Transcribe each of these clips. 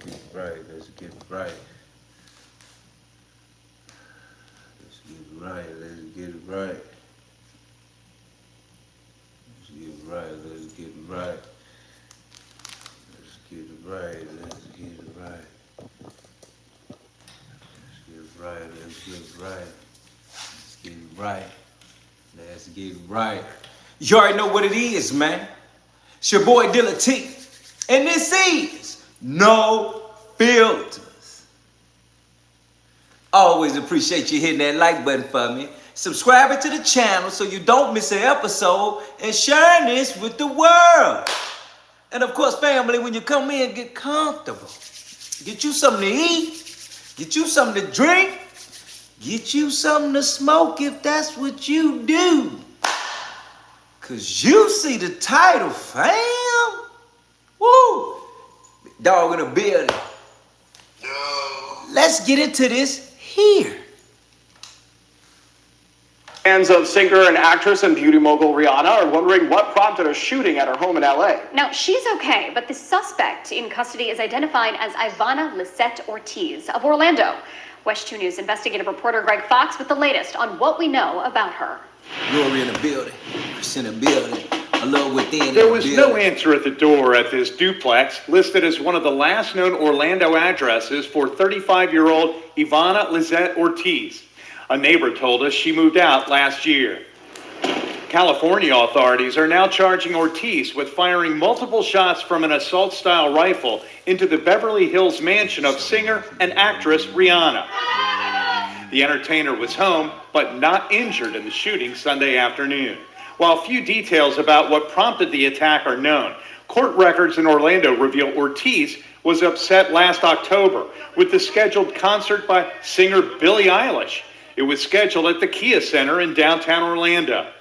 get right. Let's get right. Let's get right. Let's get right. Let's get right. Let's get right. Let's get right. Let's get right. Let's get right. Let's get right. Let's get right. Let's get right. You already know what it is, man. It's your boy Dealatofficial, and this is No Filters. Always appreciate you hitting that like button for me, subscribing to the channel so you don't miss an episode, and sharing this with the world. And of course, family, when you come in, get comfortable. Get you something to eat, get you something to drink, get you something to smoke if that's what you do. Cause you see the title, fam. Woo! Dog in the building. Yo. Let's get into this here. Fans of singer and actress and beauty mogul Rihanna are wondering what prompted a shooting at her home in LA. Now, she's okay, but the suspect in custody is identified as Ivanna Lisette Ortiz of Orlando. West 2 News investigative reporter Greg Fox with the latest on what we know about her. Glory in the building. Chris in the building. Hello within. There was no answer at the door at this duplex, listed as one of the last known Orlando addresses for 35-year-old Ivanna Lisette Ortiz. A neighbor told us she moved out last year. California authorities are now charging Ortiz with firing multiple shots from an assault-style rifle into the Beverly Hills mansion of singer and actress Rihanna. The entertainer was home, but not injured in the shooting Sunday afternoon. While few details about what prompted the attack are known, court records in Orlando reveal Ortiz was upset last October with the scheduled concert by singer Billie Eilish. It was scheduled at the Kia Center in downtown Orlando.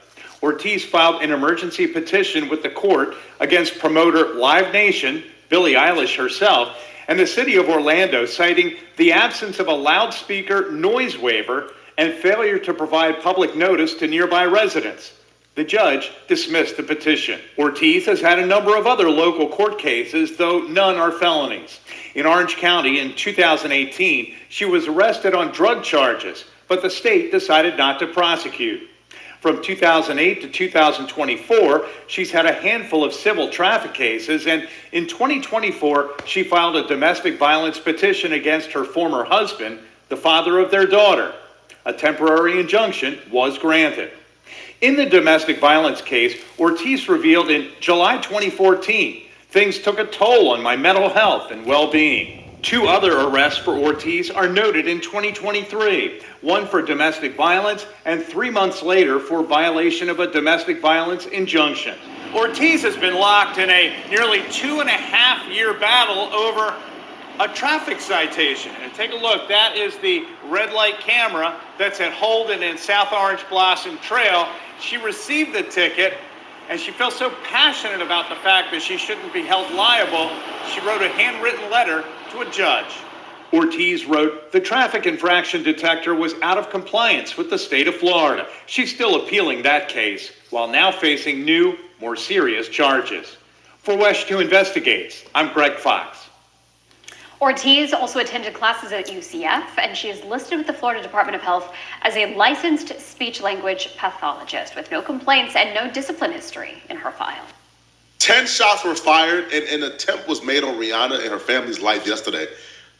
Ortiz filed an emergency petition with the court against promoter Live Nation, Billie Eilish herself, and the city of Orlando, citing the absence of a loudspeaker noise waiver and failure to provide public notice to nearby residents. The judge dismissed the petition. Ortiz has had a number of other local court cases, though none are felonies. In Orange County in 2018, she was arrested on drug charges, but the state decided not to prosecute. From 2008 to 2024, she's had a handful of civil traffic cases, and in 2024, she filed a domestic violence petition against her former husband, the father of their daughter. A temporary injunction was granted. In the domestic violence case, Ortiz revealed in July 2014, things took a toll on my mental health and well-being. 2 other arrests for Ortiz are noted in 2023, one for domestic violence and 3 months later for violation of a domestic violence injunction. Ortiz has been locked in a nearly 2.5-year battle over a traffic citation. And take a look, that is the red light camera that's at Holden and South Orange Blossom Trail. She received the ticket, and she felt so passionate about the fact that she shouldn't be held liable, she wrote a handwritten letter to a judge. Ortiz wrote, the traffic infraction detector was out of compliance with the state of Florida. She's still appealing that case, while now facing new, more serious charges. For West 2 Investigates, I'm Greg Fox. Ortiz also attended classes at UCF, and she is listed with the Florida Department of Health as a licensed speech-language pathologist with no complaints and no discipline history in her file. 10 shots were fired, and an attempt was made on Rihanna and her family's life yesterday.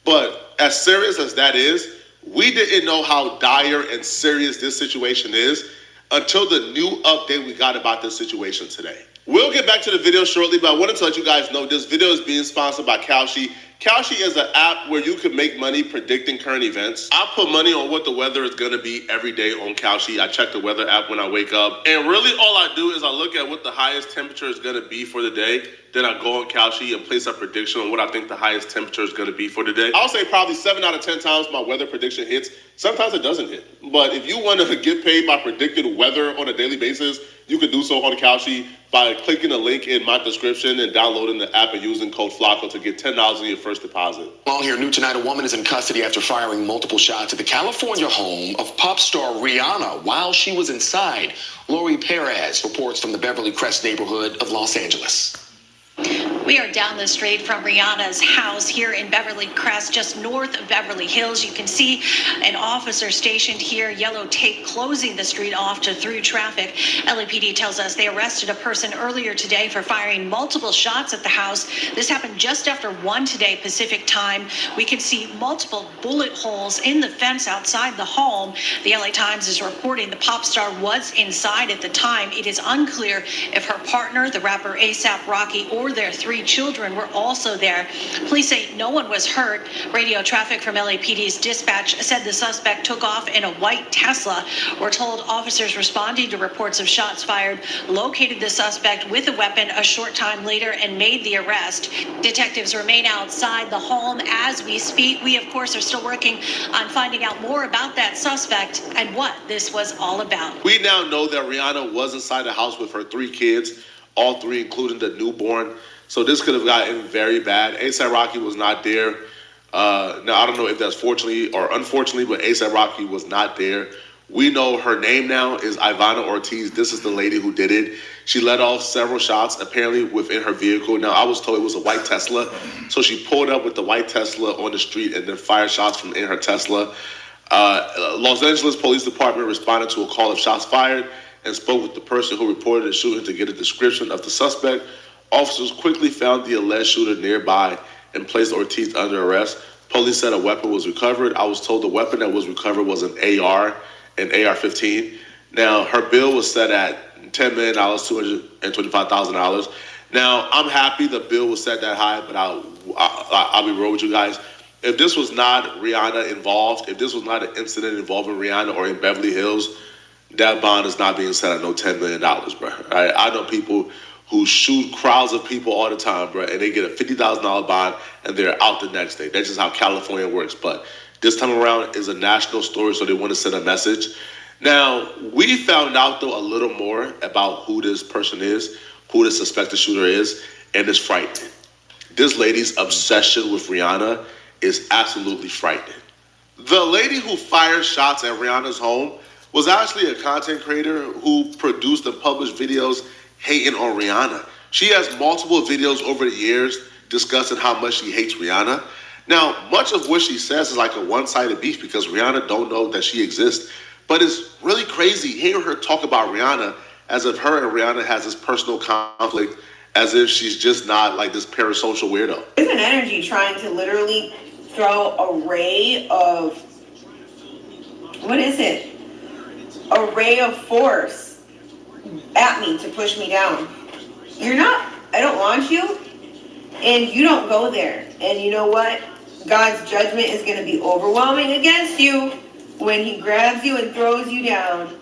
But as serious as that is, we didn't know how dire and serious this situation is until the new update we got about this situation today. We'll get back to the video shortly, but I wanted to let you guys know this video is being sponsored by Kalshi. Kalshi is an app where you can make money predicting current events. I put money on what the weather is going to be every day on Kalshi. I check the weather app when I wake up. And really all I do is I look at what the highest temperature is going to be for the day. Then I go on Kalshi and place a prediction on what I think the highest temperature is going to be for the day. I'll say probably 7 out of 10 times my weather prediction hits. Sometimes it doesn't hit. But if you want to get paid by predicting weather on a daily basis, you can do so on Kalshi by clicking the link in my description and downloading the app and using code FLACO to get $10 on your first deposit. Well, here, new tonight, a woman is in custody after firing multiple shots at the California home of pop star Rihanna while she was inside. Lori Perez reports from the Beverly Crest neighborhood of Los Angeles. We are down the street from Rihanna's house here in Beverly, Crest, just north of Beverly Hills. You can see an officer stationed here, yellow tape closing the street off to through traffic. LAPD tells us they arrested a person earlier today for firing multiple shots at the house. This happened just after 1 today Pacific time. We can see multiple bullet holes in the fence outside the home. The LA Times is reporting the pop star was inside at the time. It is unclear if her partner, the rapper A$AP Rocky, or their 3 children were also there. Police say no one was hurt. Radio traffic from LAPD's dispatch said the suspect took off in a white Tesla. We're told officers responding to reports of shots fired located the suspect with a weapon a short time later and made the arrest. Detectives remain outside the home as we speak. We, of course, are still working on finding out more about that suspect and what this was all about. We now know that Rihanna was inside the house with her 3 kids, all 3 including the newborn. So this could have gotten very bad. A$AP Rocky was not there. Now, I don't know if that's fortunately or unfortunately, but A$AP Rocky was not there. We know her name now is Ivanna Ortiz. This is the lady who did it. She let off several shots, apparently within her vehicle. Now, I was told it was a white Tesla. So she pulled up with the white Tesla on the street and then fired shots from in her Tesla. Los Angeles Police Department responded to a call of shots fired and spoke with the person who reported the shooting to get a description of the suspect. Officers quickly found the alleged shooter nearby and placed Ortiz under arrest. Police said a weapon was recovered. I was told the weapon that was recovered was an AR, an AR-15. Now, her bill was set at $10 million, $225,000. Now, I'm happy the bill was set that high, but I'll be real with you guys. If this was not Rihanna involved, if this was not an incident involving Rihanna or in Beverly Hills, that bond is not being set at no $10 million, bro. Right? I know people who shoot crowds of people all the time, bro, and they get a $50,000 bond and they're out the next day. That's just how California works. But this time around is a national story, so they want to send a message. Now, we found out, though, a little more about who this person is, who the suspected shooter is, and it's frightening. This lady's obsession with Rihanna is absolutely frightening. The lady who fired shots at Rihanna's home was actually a content creator who produced and published videos hating on Rihanna. She has multiple videos over the years discussing how much she hates Rihanna. Now, much of what she says is like a one-sided beef because Rihanna don't know that she exists. But it's really crazy hearing her talk about Rihanna as if her and Rihanna has this personal conflict, as if she's just not like this parasocial weirdo. There's an energy trying to literally throw a ray of, what is it? A ray of force at me to push me down. I don't want you, and you don't go there. And you know what? God's judgment is going to be overwhelming against you when he grabs you and throws you down.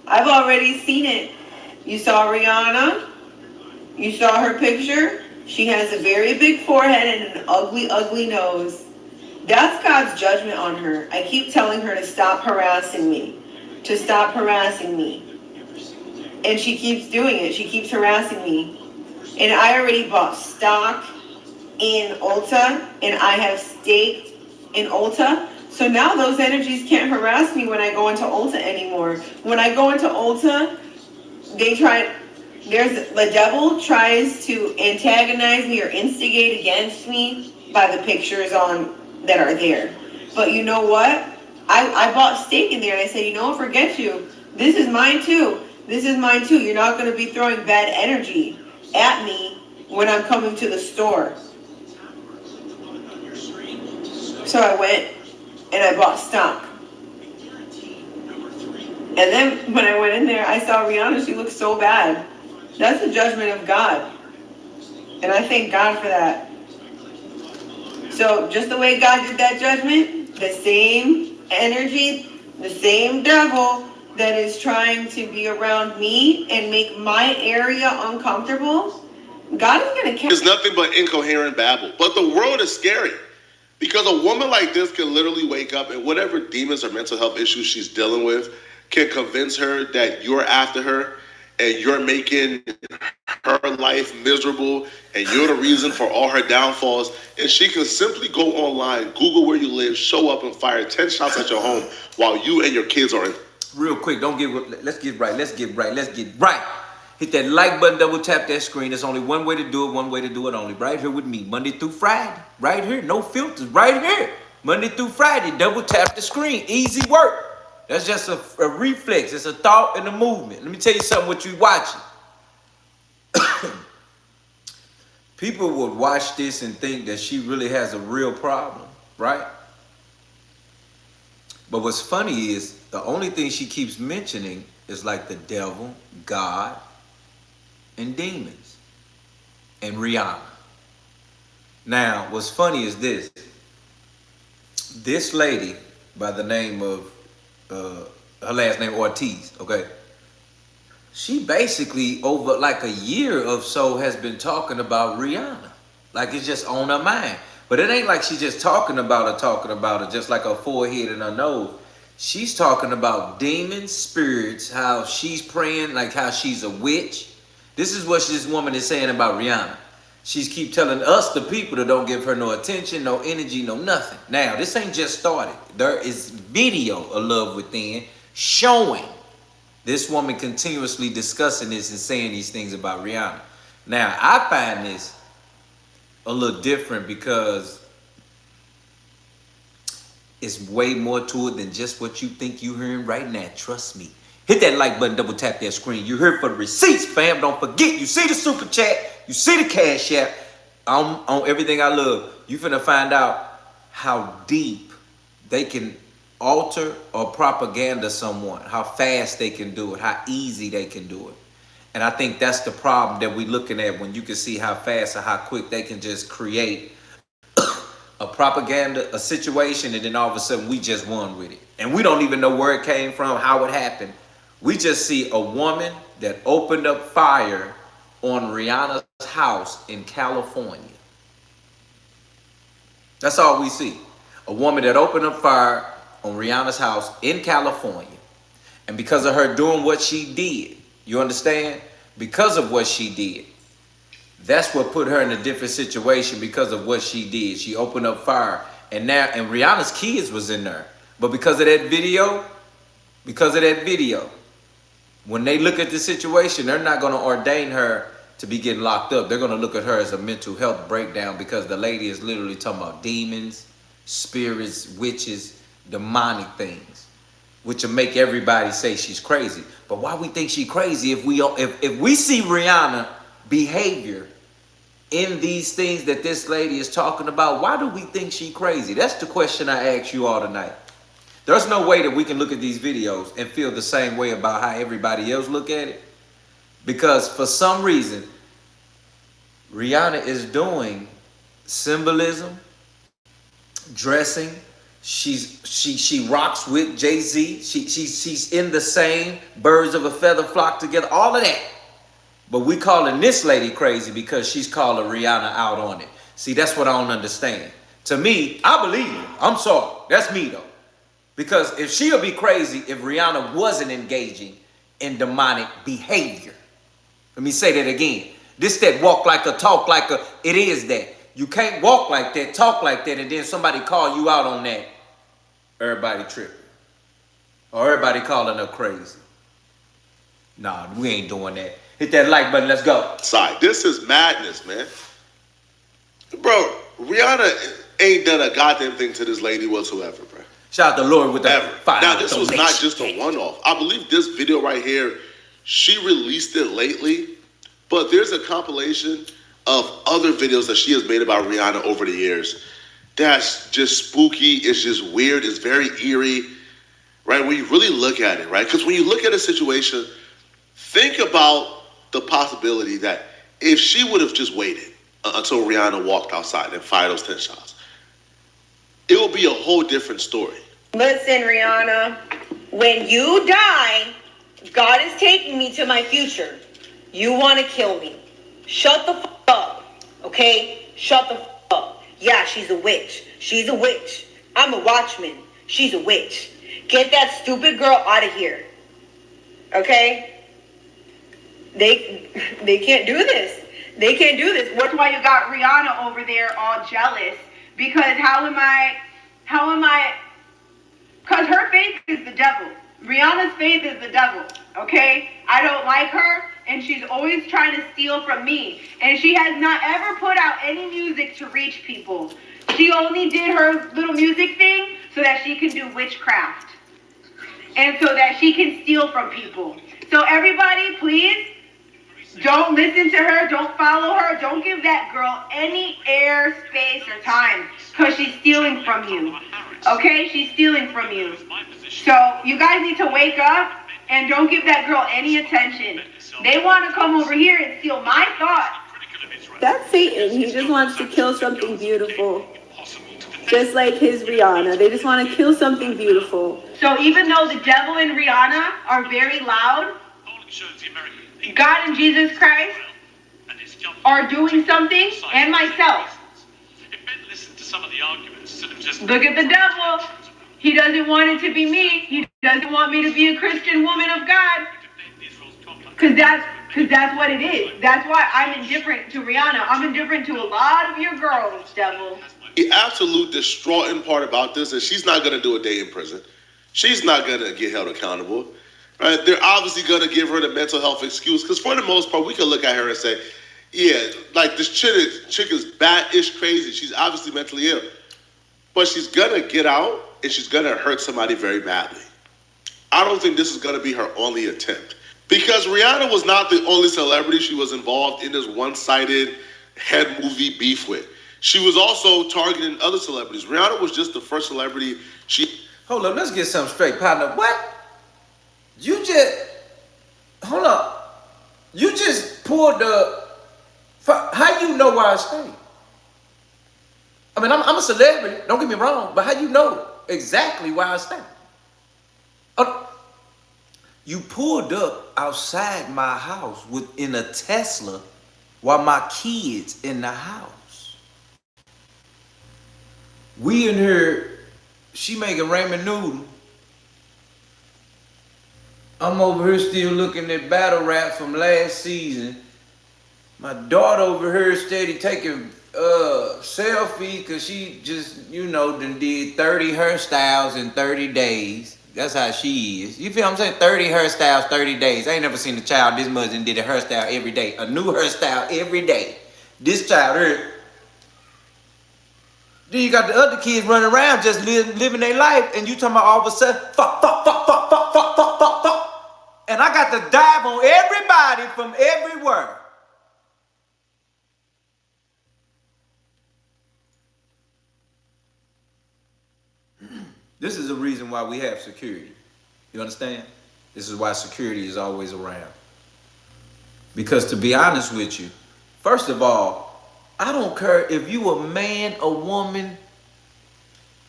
I've already seen it. You saw Rihanna. You saw her picture. She has a very big forehead and an ugly, ugly nose. That's God's judgment on her. I keep telling her to stop harassing me. To stop harassing me. And she keeps doing it. She keeps harassing me. And I already bought stock in Ulta. And I have staked in Ulta. So now those energies can't harass me when I go into Ulta anymore. When I go into Ulta, the devil tries to antagonize me or instigate against me by the pictures that are there. But you know what? I bought steak in there and I said, you know what, forget you. This is mine too. This is mine too. You're not going to be throwing bad energy at me when I'm coming to the store. So I went and I bought stock. And then when I went in there, I saw Rihanna. She looked so bad. That's the judgment of God. And I thank God for that. So just the way God did that judgment, the same energy, the same devil that is trying to be around me and make my area uncomfortable, God is going to catch. It's nothing but incoherent babble. But the world is scary. Because a woman like this can literally wake up and whatever demons or mental health issues she's dealing with can convince her that you're after her and you're making her life miserable and you're the reason for all her downfalls. And she can simply go online, Google where you live, show up and fire 10 shots at your home while you and your kids are in. Real quick, let's get right. Hit that like button, double tap that screen. There's only one way to do it, one way to do it only. Right here with me, Monday through Friday. Right here, no filters, right here. Monday through Friday, double tap the screen. Easy work. That's just a reflex. It's a thought and a movement. Let me tell you something what you watching. People would watch this and think that she really has a real problem, right? But what's funny is the only thing she keeps mentioning is like the devil, God, and demons, and Rihanna. Now, what's funny is this. This lady by the name of, her last name Ortiz, okay? She basically over like a year or so has been talking about Rihanna. Like it's just on her mind. But it ain't like she's just talking about her, just like her forehead and her nose. She's talking about demons, spirits, how she's praying, like how she's a witch. This is what this woman is saying about Rihanna. She's keep telling us, the people, that don't give her no attention, no energy, no nothing. Now, this ain't just started. There is video of Love Within showing this woman continuously discussing this and saying these things about Rihanna. Now, I find this a little different because it's way more to it than just what you think you're hearing right now. Trust me. Hit that like button, double tap that screen. You're here for the receipts, fam. Don't forget, you see the super chat, you see the cash app on everything I love. You finna find out how deep they can alter or propaganda someone, how fast they can do it, how easy they can do it. And I think that's the problem that we're looking at when you can see how fast or how quick they can just create a propaganda, a situation, and then all of a sudden we just won with it. And we don't even know where it came from, how it happened. We just see a woman that opened up fire on Rihanna's house in California. That's all we see. A woman that opened up fire on Rihanna's house in California. And because of her doing what she did, you understand? Because of what she did, that's what put her in a different situation because of what she did. She opened up fire. And Rihanna's kids was in there. But because of that video, when they look at the situation, they're not going to ordain her to be getting locked up. They're going to look at her as a mental health breakdown because the lady is literally talking about demons, spirits, witches, demonic things, which will make everybody say she's crazy. But why we think she's crazy if we see Rihanna behavior in these things that this lady is talking about? Why do we think she's crazy? That's the question I ask you all tonight. There's no way that we can look at these videos and feel the same way about how everybody else look at it. Because for some reason, Rihanna is doing symbolism, dressing. She rocks with Jay-Z. She's in the same birds of a feather flock together, all of that. But we calling this lady crazy because she's calling Rihanna out on it. See, that's what I don't understand. To me, I believe her. I'm sorry. That's me though. Because if she'll be crazy if Rihanna wasn't engaging in demonic behavior. Let me say that again. This that walk like a, talk like a, it is that. You can't walk like that, talk like that, and then somebody call you out on that. Everybody tripping. Or everybody calling her crazy. Nah, we ain't doing that. Hit that like button, let's go. Sorry, this is madness, man. Bro, Rihanna ain't done a goddamn thing to this lady whatsoever, bro. Shout out to Lord with the fire. Now, this was not just a one-off. I believe this video right here, she released it lately, but there's a compilation of other videos that she has made about Rihanna over the years. That's just spooky. It's just weird. It's very eerie, right? When you really look at it, right? Because when you look at a situation, think about the possibility that if she would have just waited until Rihanna walked outside and fired those 10 shots, it will be a whole different story. Listen, Rihanna, when you die, God is taking me to my future. You want to kill me. Shut the f*** up, okay? Shut the f*** up. Yeah, she's a witch. She's a witch. I'm a watchman. She's a witch. Get that stupid girl out of here, okay? They can't do this. They can't do this. That's why you got Rihanna over there all jealous. Because how am I, because her faith is the devil. Rihanna's faith is the devil, okay? I don't like her. and she's always trying to steal from me. And she has not ever put out any music to reach people. She only did her little music thing so that she can do witchcraft. And so that she can steal from people. So everybody, please, don't listen to her. Don't follow her. Don't give that girl any air, space, or time. Because she's stealing from you. Okay? She's stealing from you. So you guys need to wake up and don't give that girl any attention. They want to come over here and steal my thoughts. That's Satan. He just wants to kill something beautiful. Just like his Rihanna. They just want to kill something beautiful. So even though the devil and Rihanna are very loud, God and Jesus Christ are doing something, and myself. Look at the devil. He doesn't want it to be me. He doesn't want me to be a Christian woman of God. Because that's what it is. That's why I'm indifferent to Rihanna. I'm indifferent to a lot of your girls, devil. The absolute distraughting part about this is she's not going to do a day in prison. She's not going to get held accountable. Right? They're obviously going to give her the mental health excuse because for the most part, we can look at her and say, yeah, like this chick is bad-ish crazy. She's obviously mentally ill. But she's going to get out and she's going to hurt somebody very badly. I don't think this is going to be her only attempt. Because Rihanna was not the only celebrity she was involved in this one-sided head movie beef with. She was also targeting other celebrities. Rihanna was just the first celebrity she... Hold up, let's get something straight, partner. What? You just... Hold up. You just pulled the... How you know where I stay? I mean, I'm a celebrity, don't get me wrong, but how you know exactly where I stay? You pulled up outside my house in a Tesla while my kids in the house. We in here, she making ramen noodle. I'm over here still looking at battle rap from last season. My daughter over here steady taking selfie because she just, you know, done did 30 hairstyles in 30 days. That's how she is. You feel what I'm saying? 30 hairstyles, 30 days. I ain't never seen a child this much and did a hairstyle every day. A new hairstyle every day. This child here. Then you got the other kids running around just living their life and you talking about all of a sudden, fuck. And I got to dive on everybody from everywhere. This is the reason why we have security. You understand? This is why security is always around. Because to be honest with you, first of all, I don't care if you a man, a woman,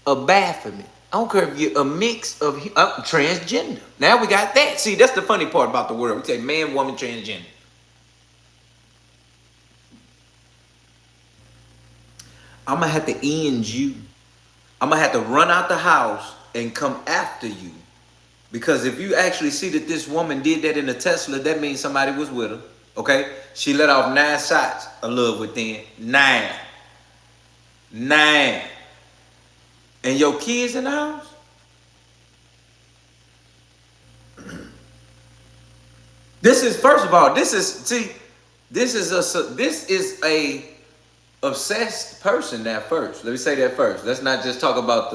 a Baphomet. I don't care if you're a mix of transgender. Now we got that. See, that's the funny part about the world. We say man, woman, transgender. I'm going to have to end you. I'm going to have to run out the house and come after you. Because if you actually see that this woman did that in a Tesla, that means somebody was with her. Okay? She let off 9 shots of love within. 9. And your kids in the house? This is, first of all, this is a obsessed person that first. Let me say that first. Let's not just talk about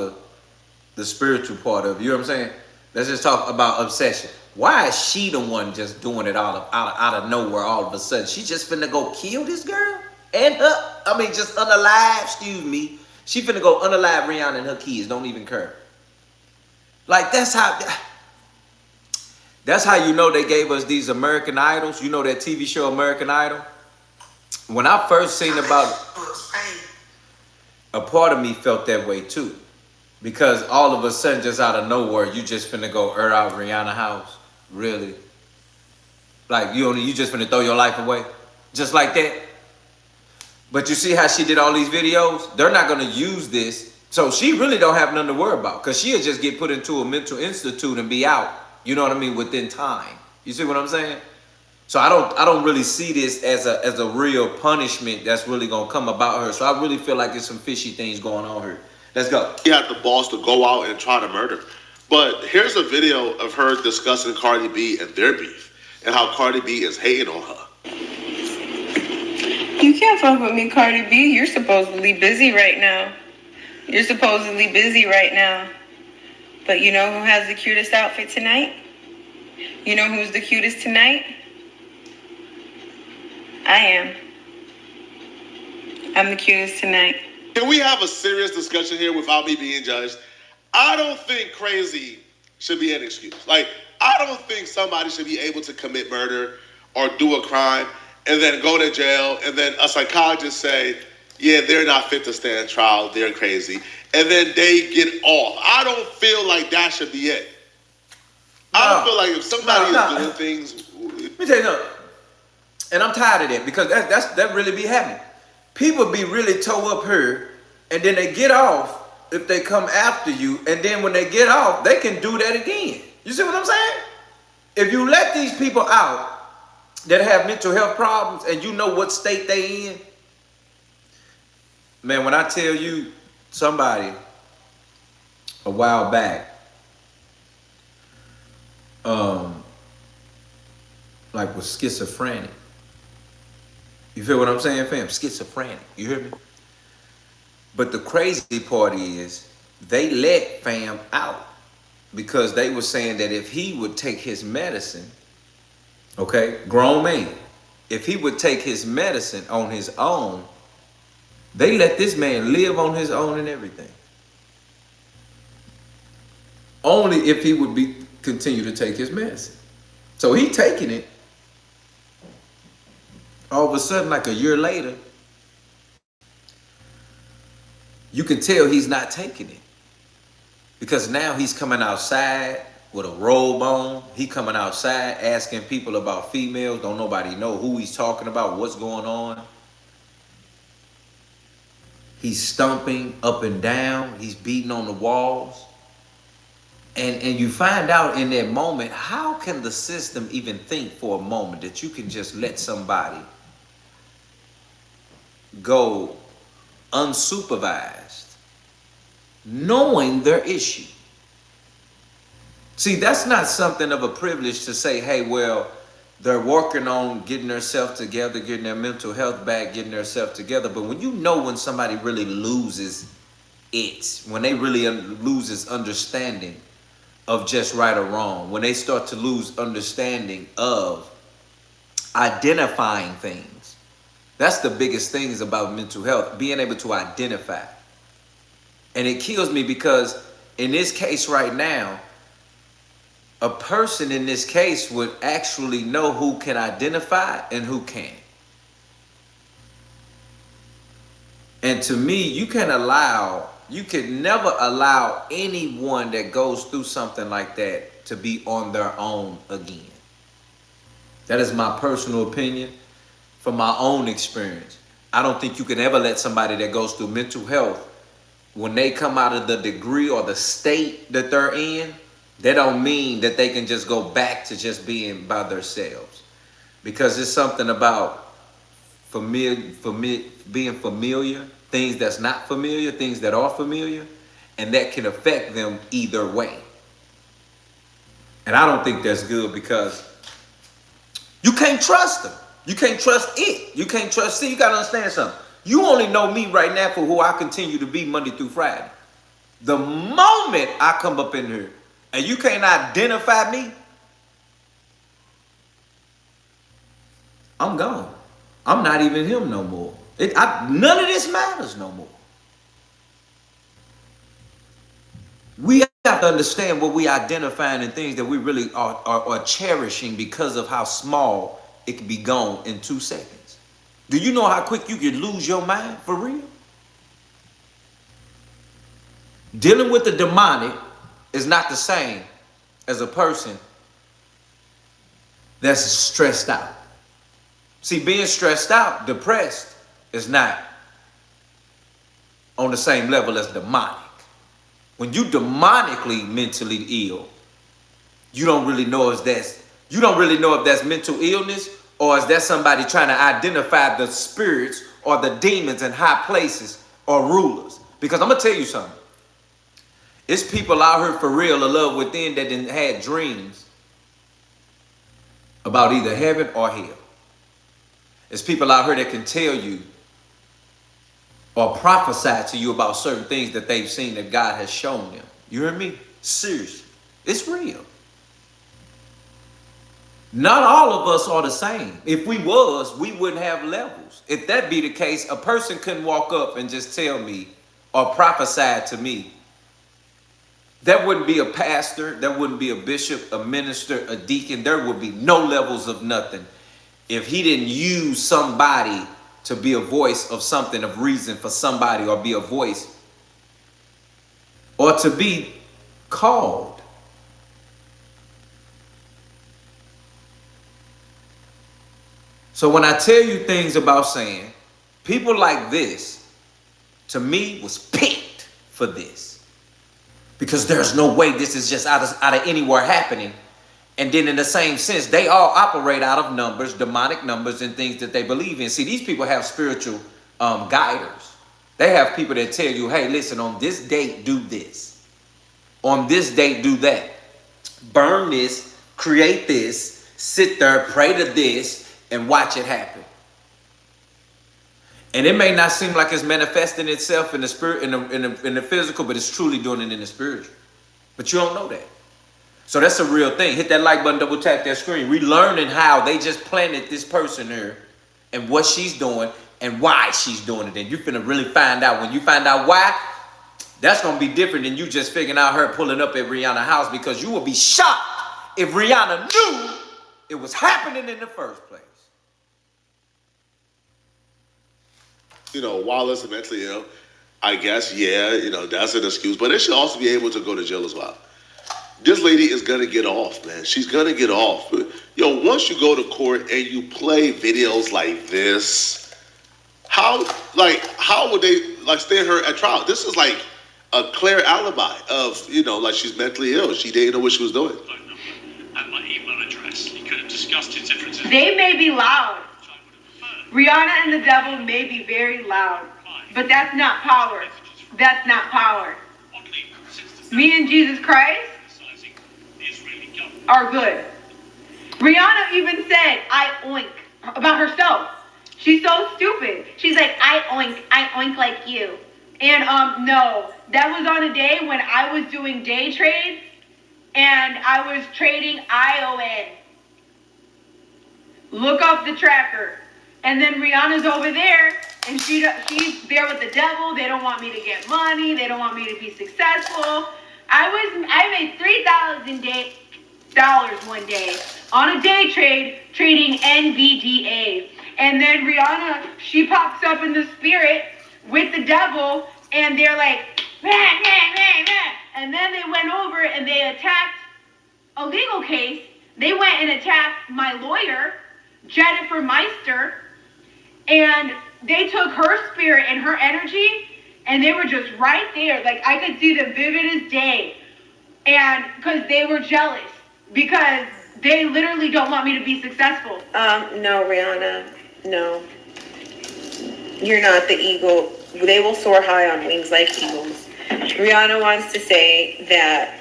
the spiritual part of it. You know what I'm saying? Let's just talk about obsession. Why is she the one just doing it out of nowhere all of a sudden? She just finna go kill this girl? And her, I mean, just unalive, excuse me. She finna go unalive Rihanna and her kids. Don't even care. Like, that's how you know they gave us these American Idols. You know that TV show American Idol? When I first seen about it, a part of me felt that way too. Because all of a sudden, just out of nowhere, you just finna go out Rihanna's house. Really? Like, you just finna throw your life away? Just like that? But you see how she did all these videos? They're not gonna use this. So she really don't have nothing to worry about. Because she'll just get put into a mental institute and be out. You know what I mean? Within time. You see what I'm saying? So I don't really see this as a real punishment that's really gonna come about her. So I really feel like there's some fishy things going on here. Let's go. He had the balls to go out and try to murder. But here's a video of her discussing Cardi B and their beef. and how Cardi B is hating on her. You can't fuck with me, Cardi B. You're supposedly busy right now. You're supposedly busy right now. But you know who has the cutest outfit tonight? You know who's the cutest tonight? I am. I'm the cutest tonight. Can we have a serious discussion here without me being judged? I don't think crazy should be an excuse. Like, I don't think somebody should be able to commit murder or do a crime and then go to jail and then a psychologist say, yeah, they're not fit to stand trial, they're crazy. And then they get off. I don't feel like that should be it. I don't feel like if somebody is doing things. Let me tell you something. And I'm tired of that because that really be happening. People be really toe up here and then they get off if they come after you. And then when they get off, they can do that again. You see what I'm saying? If you let these people out that have mental health problems and you know what state they in, man, when I tell you somebody a while back, like was schizophrenic. You feel what I'm saying, fam? Schizophrenic. You hear me? But the crazy part is they let fam out because they were saying that if he would take his medicine, okay, grown man, if he would take his medicine on his own, they let this man live on his own and everything. Only if he would continue to take his medicine. So he taking it. All of a sudden, like a year later, you can tell he's not taking it. Because now he's coming outside with a robe on. He coming outside asking people about females. Don't nobody know who he's talking about, what's going on. He's stomping up and down. He's beating on the walls. And you find out in that moment, how can the system even think for a moment that you can just let somebody go unsupervised, knowing their issue? See, that's not something of a privilege to say, hey, well, they're working on getting themselves together, getting their mental health back, getting themselves together. But when you know when somebody really loses it, when they really loses understanding of just right or wrong, when they start to lose understanding of identifying things, that's the biggest things about mental health, being able to identify. And it kills me because in this case right now, a person in this case would actually know who can identify and who can't. And to me, you can never allow anyone that goes through something like that to be on their own again. That is my personal opinion from my own experience. I don't think you can ever let somebody that goes through mental health, when they come out of the degree or the state that they're in, that don't mean that they can just go back to just being by themselves. Because it's something about being familiar, things that's not familiar, things that are familiar, and that can affect them either way. And I don't think that's good because you can't trust them. You can't trust it. You can't trust it. You got to understand something. You only know me right now for who I continue to be Monday through Friday. The moment I come up in here and you can't identify me, I'm gone. I'm not even him no more. None of this matters no more. We have to understand what we identifying and things that we really are cherishing because of how small it can be gone in 2 seconds. Do you know how quick you can lose your mind for real? Dealing with the demonic is not the same as a person that's stressed out. See, being stressed out, depressed, is not on the same level as demonic. When you demonically mentally ill, you don't really know if that's mental illness or is that somebody trying to identify the spirits or the demons in high places or rulers. Because I'm gonna tell you something. It's people out here for real, a love within that didn't had dreams about either heaven or hell. There's people out here that can tell you or prophesy to you about certain things that they've seen that God has shown them. You hear me? Seriously. It's real. Not all of us are the same. If we was, we wouldn't have levels. If that be the case, a person couldn't walk up and just tell me or prophesy to me. That wouldn't be a pastor. That wouldn't be a bishop, a minister, a deacon. There would be no levels of nothing if he didn't use somebody to be a voice of something, of reason for somebody, or be a voice, or to be called. So when I tell you things about saying, people like this, to me, was picked for this. Because there's no way this is just out of anywhere happening. And then in the same sense, they all operate out of numbers, demonic numbers, and things that they believe in. See, these people have spiritual guiders. They have people that tell you, hey, listen, on this date, do this. On this date, do that. Burn this, create this, sit there, pray to this, and watch it happen. And it may not seem like it's manifesting itself in the spirit, in the physical, but it's truly doing it in the spiritual. But you don't know that. So that's a real thing. Hit that like button, double tap that screen. We learning how they just planted this person here and what she's doing and why she's doing it. And you're finna really find out. When you find out why, that's gonna be different than you just figuring out her pulling up at Rihanna's house, because you will be shocked if Rihanna knew it was happening in the first place. You know, Wallace mentally ill, I guess, yeah, you know, that's an excuse. But they should also be able to go to jail as well. This lady is going to get off, man. She's going to get off. Yo, once you go to court and you play videos like this, how would they, like, stand her at trial? This is like a clear alibi of, you know, like she's mentally ill. She didn't know what she was doing. And my email address. He could have discussed his differences. They may be loud. Rihanna and the devil may be very loud, but that's not power. That's not power. Me and Jesus Christ are good. Rihanna even said, I oink, about herself. She's so stupid. She's like, I oink like you. And no, that was on a day when I was doing day trades and I was trading ION. Look up the tracker. And then Rihanna's over there, and she's there with the devil. They don't want me to get money. They don't want me to be successful. I made $3,000 one day on a day trade trading NVDA. And then Rihanna, she pops up in the spirit with the devil, and they're like, meh, meh, meh, meh. And then they went over and they attacked a legal case. They went and attacked my lawyer, Jennifer Meister. And they took her spirit and her energy, and they were just right there. Like, I could see them vivid as day. And because they were jealous, because they literally don't want me to be successful. No, Rihanna, no. You're not the eagle. They will soar high on wings like eagles. Rihanna wants to say that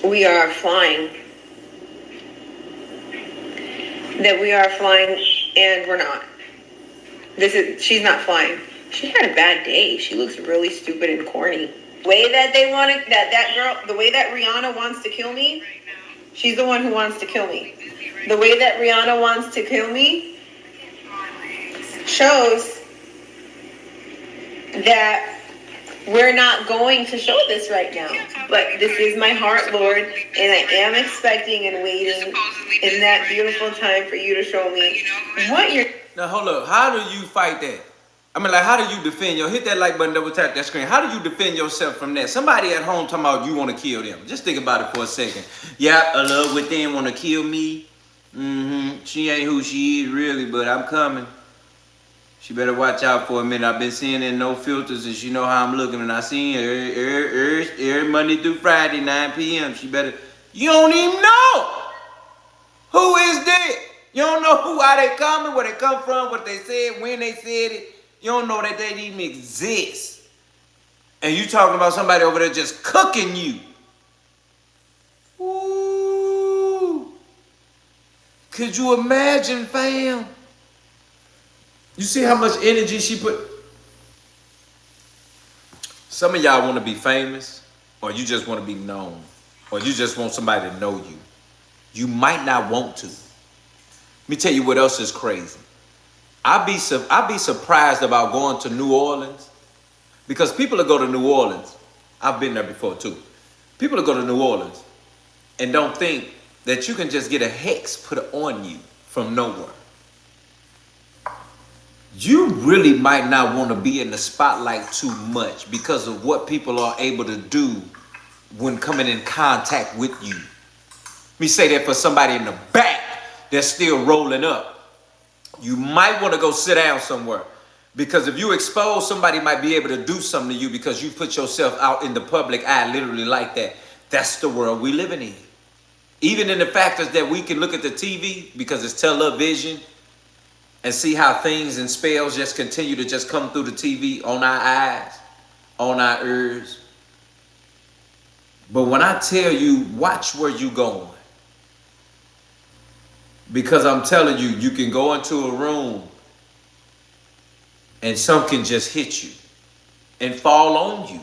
we are flying. That we are flying, and we're not. She's not flying. She had a bad day. She looks really stupid and corny. The way that they want it, that girl, the way that Rihanna wants to kill me, she's the one who wants to kill me. The way that Rihanna wants to kill me shows that we're not going to show this right now. But this is my heart, Lord, and I am expecting and waiting in that beautiful time for you to show me what you're... Now, hold up. How do you fight that? I mean, like, how do you defend hit that like button, double tap that screen. How do you defend yourself from that? Somebody at home talking about you want to kill them. Just think about it for a second. Yeah, a love within want to kill me. She ain't who she is really, but I'm coming. She better watch out for a minute. I've been seeing in No Filters, and she know how I'm looking, and I seen her every Monday through Friday, 9 p.m. She better... You don't even know! Who is that? You don't know how they coming, where they come from, what they said, when they said it. You don't know that they even exist. And you talking about somebody over there just cooking you. Ooh. Could you imagine, fam? You see how much energy she put? Some of y'all want to be famous, or you just want to be known, or you just want somebody to know you. You might not want to. Let me tell you what else is crazy. I'd be surprised about going to New Orleans, because people that go to New Orleans, I've been there before too. People that go to New Orleans and don't think that you can just get a hex put on you from nowhere. You really might not want to be in the spotlight too much because of what people are able to do when coming in contact with you. Let me say that for somebody in the back that's still rolling up. You might want to go sit down somewhere, because if you expose, somebody might be able to do something to you because you put yourself out in the public eye literally like that. That's the world we living in. Even in the factors that we can look at the TV, because it's television, and see how things and spells just continue to just come through the TV on our eyes, on our ears. But when I tell you, watch where you going. Because I'm telling you, you can go into a room and some can just hit you and fall on you.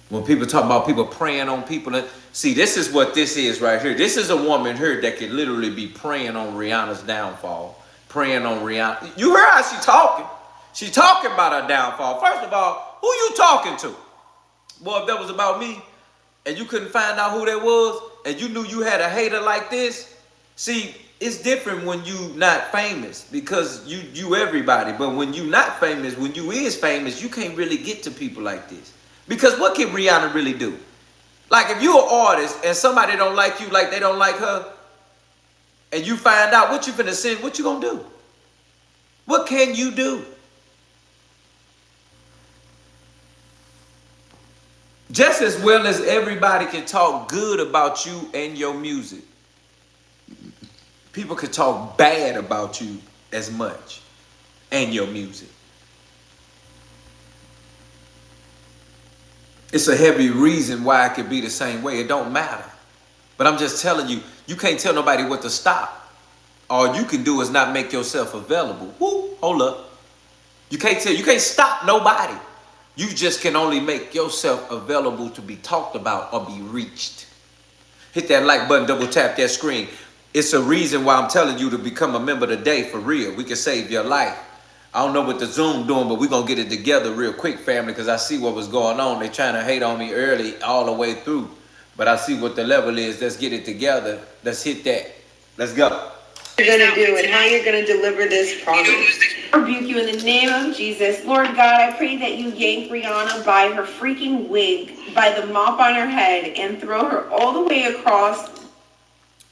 When people talk about people praying on people, see, this is what this is right here. This is a woman here that could literally be praying on Rihanna's downfall. Praying on Rihanna. You heard how she talking. She talking about her downfall. First of all, who you talking to? Boy, if that was about me and you couldn't find out who that was and you knew you had a hater like this, see, it's different when you not famous, because you everybody. But when you not famous, when you is famous, you can't really get to people like this. Because what can Rihanna really do? Like if you're an artist and somebody don't like you like they don't like her, and you find out, what you finna send, what you gonna do? What can you do? Just as well as everybody can talk good about you and your music, people can talk bad about you as much and your music. It's a heavy reason why it could be the same way. It don't matter. But I'm just telling you, you can't tell nobody what to stop. All you can do is not make yourself available. Woo, hold up. You can't stop nobody. You just can only make yourself available to be talked about or be reached. Hit that like button, double tap that screen. It's a reason why I'm telling you to become a member today, for real. We can save your life. I don't know what the Zoom doing, but we're going to get it together real quick, family, because I see what was going on. They trying to hate on me early all the way through. But I see what the level is. Let's get it together. Let's hit that. Let's go. You're going to do and how you're going to deliver this promise. I rebuke you in the name of Jesus. Lord God, I pray that you yank Rihanna by her freaking wig, by the mop on her head, and throw her all the way across.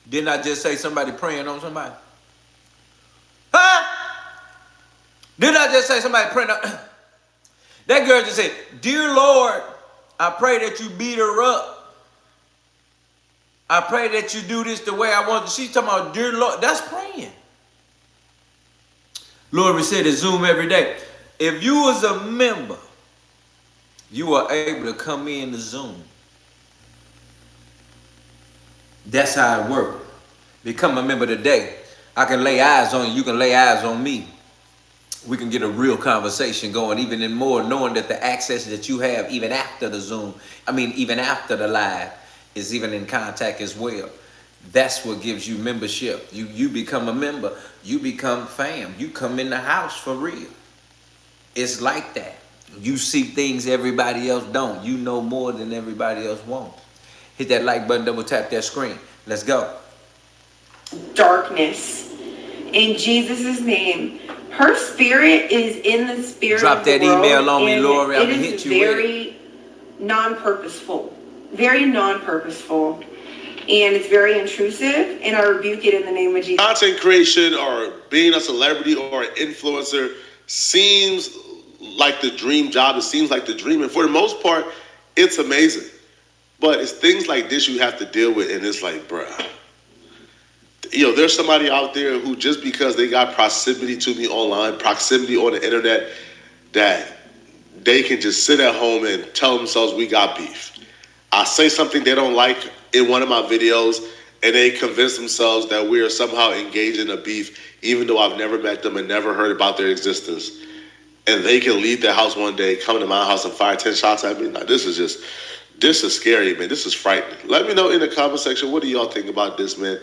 Didn't I just say somebody praying on somebody? Huh? Didn't I just say somebody praying on? That girl just said, "Dear Lord, I pray that you beat her up. I pray that you do this the way I want." She's talking about, "Dear Lord," that's praying. Lord, we say to Zoom every day. If you was a member, you are able to come in to Zoom. That's how it works. Become a member today. I can lay eyes on you. You can lay eyes on me. We can get a real conversation going, even in more, knowing that the access that you have even after the Zoom, even after the live, is even in contact as well. That's what gives you membership. You become a member. You become fam. You come in the house for real. It's like that. You see things everybody else don't. You know more than everybody else won't. Hit that like button, double tap that screen. Let's go. Darkness. In Jesus' name. Her spirit is in the spirit Drop of the that world, email on me, and Lori. I'm it gonna is hit you very non-purposeful. Very non-purposeful. And it's very intrusive, and I rebuke it in the name of Jesus. Content creation or being a celebrity or an influencer seems like the dream job. It seems like the dream. And for the most part, it's amazing. But it's things like this you have to deal with, and it's like, bruh. There's somebody out there who, just because they got proximity to me online, proximity on the internet, that they can just sit at home and tell themselves we got beef. I say something they don't like in one of my videos, and they convince themselves that we are somehow engaged in a beef, even though I've never met them and never heard about their existence. And they can leave their house one day, come to my house and fire 10 shots at me. Now, this is scary, man. This is frightening. Let me know in the comment section, what do y'all think about this, man?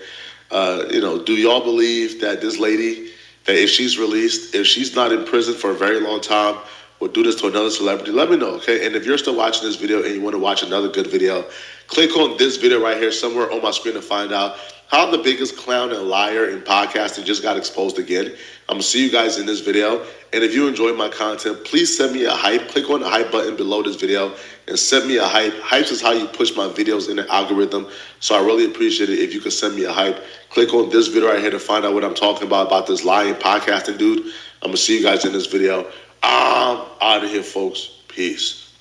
Do y'all believe that this lady, that if she's released, if she's not in prison for a very long time, will do this to another celebrity? Let me know, okay? And if you're still watching this video and you want to watch another good video, click on this video right here somewhere on my screen to find out how the biggest clown and liar in podcasting just got exposed again. I'm going to see you guys in this video. And if you enjoy my content, please send me a hype. Click on the hype button below this video and send me a hype. Hypes is how you push my videos in the algorithm. So I really appreciate it if you could send me a hype. Click on this video right here to find out what I'm talking about this lying podcasting dude. I'm going to see you guys in this video. I'm out of here, folks. Peace.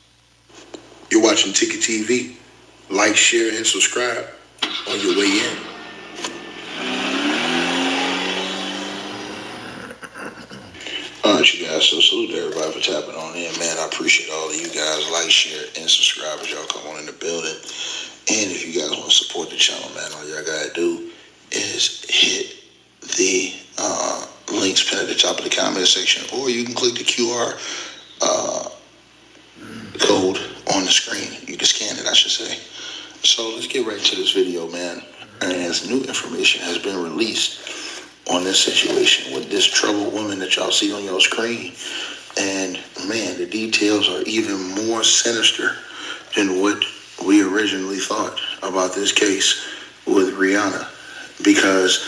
You're watching Ticket TV. Like, share, and subscribe on your way in. All right, you guys, so salute to everybody for tapping on in, man. I appreciate all of you guys. Like, share, and subscribe as y'all come on in the building. And if you guys want to support the channel, man, all y'all gotta do is hit the links pinned at the top of the comment section, or you can click the QR code on the screen. You can scan it, I should say. So let's get right to this video, man. And as new information has been released on this situation with this troubled woman that y'all see on your screen. And man, the details are even more sinister than what we originally thought about this case with Rihanna. Because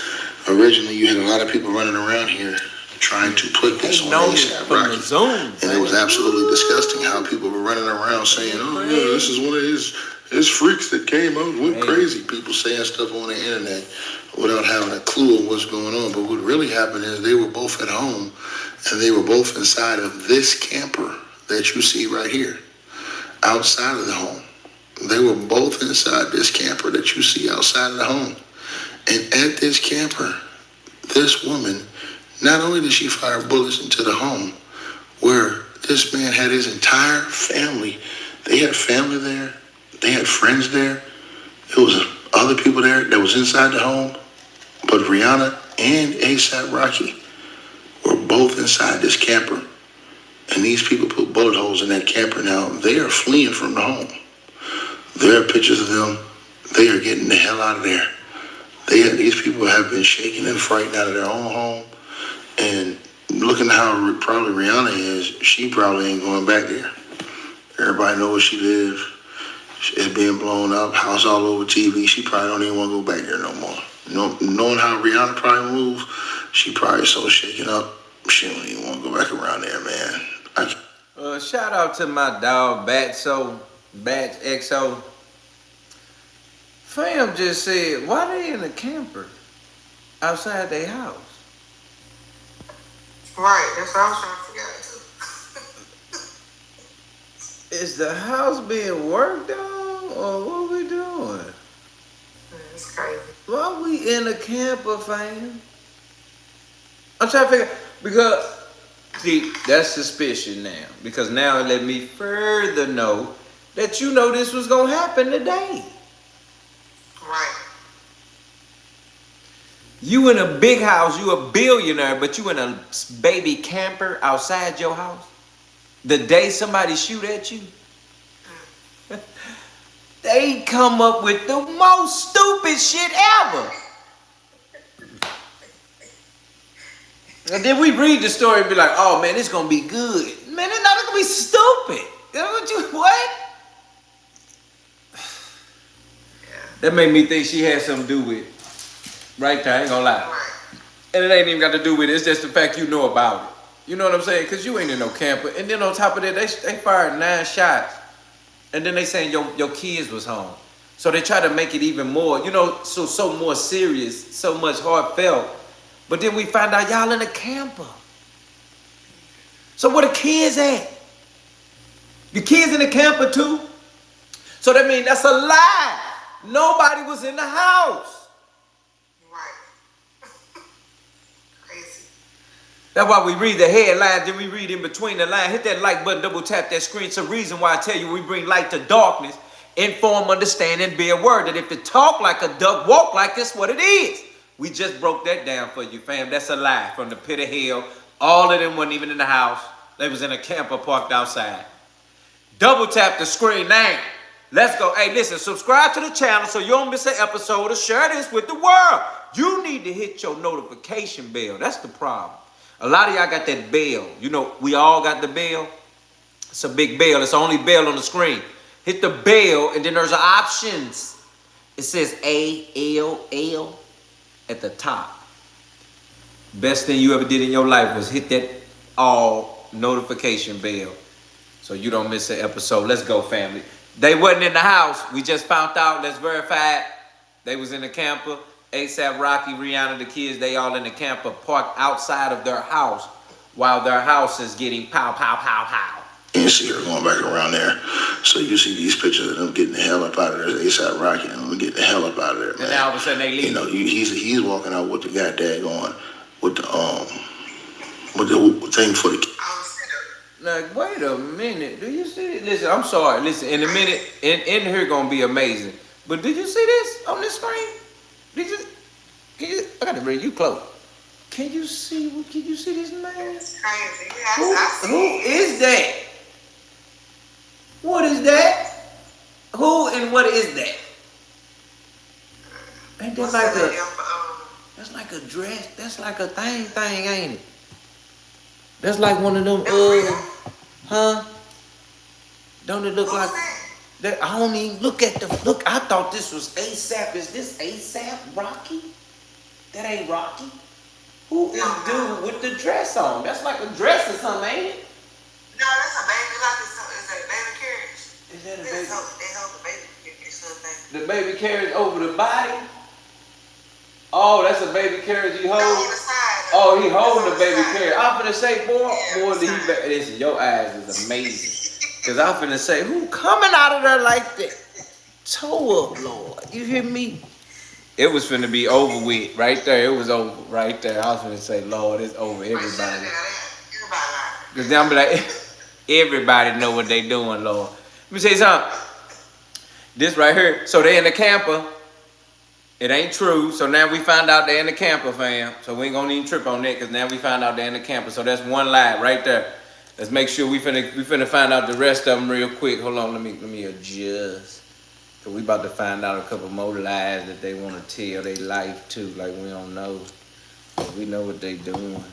originally you had a lot of people running around here trying to put this on ASAP Rocky. And it was absolutely disgusting how people were running around saying, oh yeah, this is one of his freaks that came out, went crazy. People saying stuff on the internet without having a clue of what's going on. But what really happened is they were both at home, and they were both inside of this camper that you see right here, outside of the home. They were both inside this camper that you see outside of the home. And at this camper, this woman, not only did she fire bullets into the home, where this man had his entire family. They had family there. They had friends there. There was other people there that was inside the home. But Rihanna and ASAP Rocky were both inside this camper. And these people put bullet holes in that camper. Now, they are fleeing from the home. There are pictures of them. They are getting the hell out of there. These people have been shaken and frightened out of their own home. And looking at how probably Rihanna is, she probably ain't going back there. Everybody knows where she lives. It's being blown up, house all over TV. She probably don't even want to go back there no more. Knowing how Rihanna probably moves, she probably so shaken up, she don't even want to go back around there, man. Shout out to my dog, Batso, Bats XO. Fam just said, why they in a camper outside their house? Right, that's what I was trying to figure out too. Is the house being worked on, or what we doing? It's crazy. Why we in a camper, fam? I'm trying to figure, because, see, that's suspicion now. Because now it let me further know that you know this was going to happen today. Right. You in a big house, you a billionaire, but you in a baby camper outside your house? The day somebody shoot at you? They come up with the most stupid shit ever. And then we read the story and be like, oh man, it's gonna be good. Man, it's not gonna be stupid. What? That made me think she had something to do with it. Right there, I ain't gonna lie. And it ain't even got to do with it. It's just the fact you know about it. You know what I'm saying? Because you ain't in no camper. And then on top of that, they fired 9 shots. And then they saying your kids was home. So they try to make it even more, you know, so more serious, so much heartfelt. But then we find out y'all in a camper. So where the kids at? The kids in the camper too? So that means that's a lie. Nobody was in the house. Right. Crazy. That's why we read the headlines, then we read in between the lines. Hit that like button, double tap that screen. It's a reason why I tell you we bring light to darkness inform, understand, and be aware that if it talk like a duck, walk like it's what it is. We just broke that down for you, fam. That's a lie from the pit of hell. All of them wasn't even in the house. They was in a camper parked outside. Double tap the screen now. Let's go. Hey, listen, subscribe to the channel so you don't miss an episode, or share this with the world. You need to hit your notification bell. That's the problem. A lot of y'all got that bell. You know, we all got the bell. It's a big bell. It's the only bell on the screen. Hit the bell, and then there's options. It says ALL at the top. Best thing you ever did in your life was hit that all notification bell so you don't miss an episode. Let's go, family. They wasn't in the house. We just found out. Let's verify it. They was in the camper. ASAP, Rocky, Rihanna, the kids, they all in the camper parked outside of their house while their house is getting pow, pow, pow, pow. You see her going back around there. So you see these pictures of them getting the hell up out of there. ASAP Rocky and them getting the hell up out of there, man. And now all of a sudden they leave. You know, he's walking out with the goddamn going with the thing for the. Like, wait a minute. Do you see it? Listen, I'm sorry. Listen, in a minute, in here gonna be amazing. But did you see this on this screen? I gotta bring you close. Can you see this man? It's crazy. Who is that? What is that? Who and what is that? Ain't that like that's like a dress? That's like a thing, ain't it? That's like one of them, huh? Don't it look like that? I don't even look at look. I thought this was ASAP. Is this ASAP Rocky? That ain't Rocky. Who is dude with the dress on? That's like a dress or something, ain't it? No, that's a baby. It's a baby carriage. Is that a baby? They hold the baby carriage. The baby carriage over the body? Oh, that's a baby carriage he holds? No, on the side. Oh, he holding the baby carriage. I'm finna say, boy, listen, your eyes is amazing. Because I'm finna say, who coming out of there like that? Toe up, Lord. You hear me? It was finna be over with right there. It was over right there. I was finna say, Lord, it's over. Everybody. Because then I'm be like, everybody know what they doing, Lord. Let me say something. This right here. So they in the camper. It ain't true. So now we found out they in the camper, fam. So we ain't gonna even trip on that because now we found out they in the camper. So that's one lie right there. Let's make sure we finna find out the rest of them real quick. Hold on, let me adjust. Cause we about to find out a couple more lies that they want to tell their life too. Like we don't know. But we know what they doing.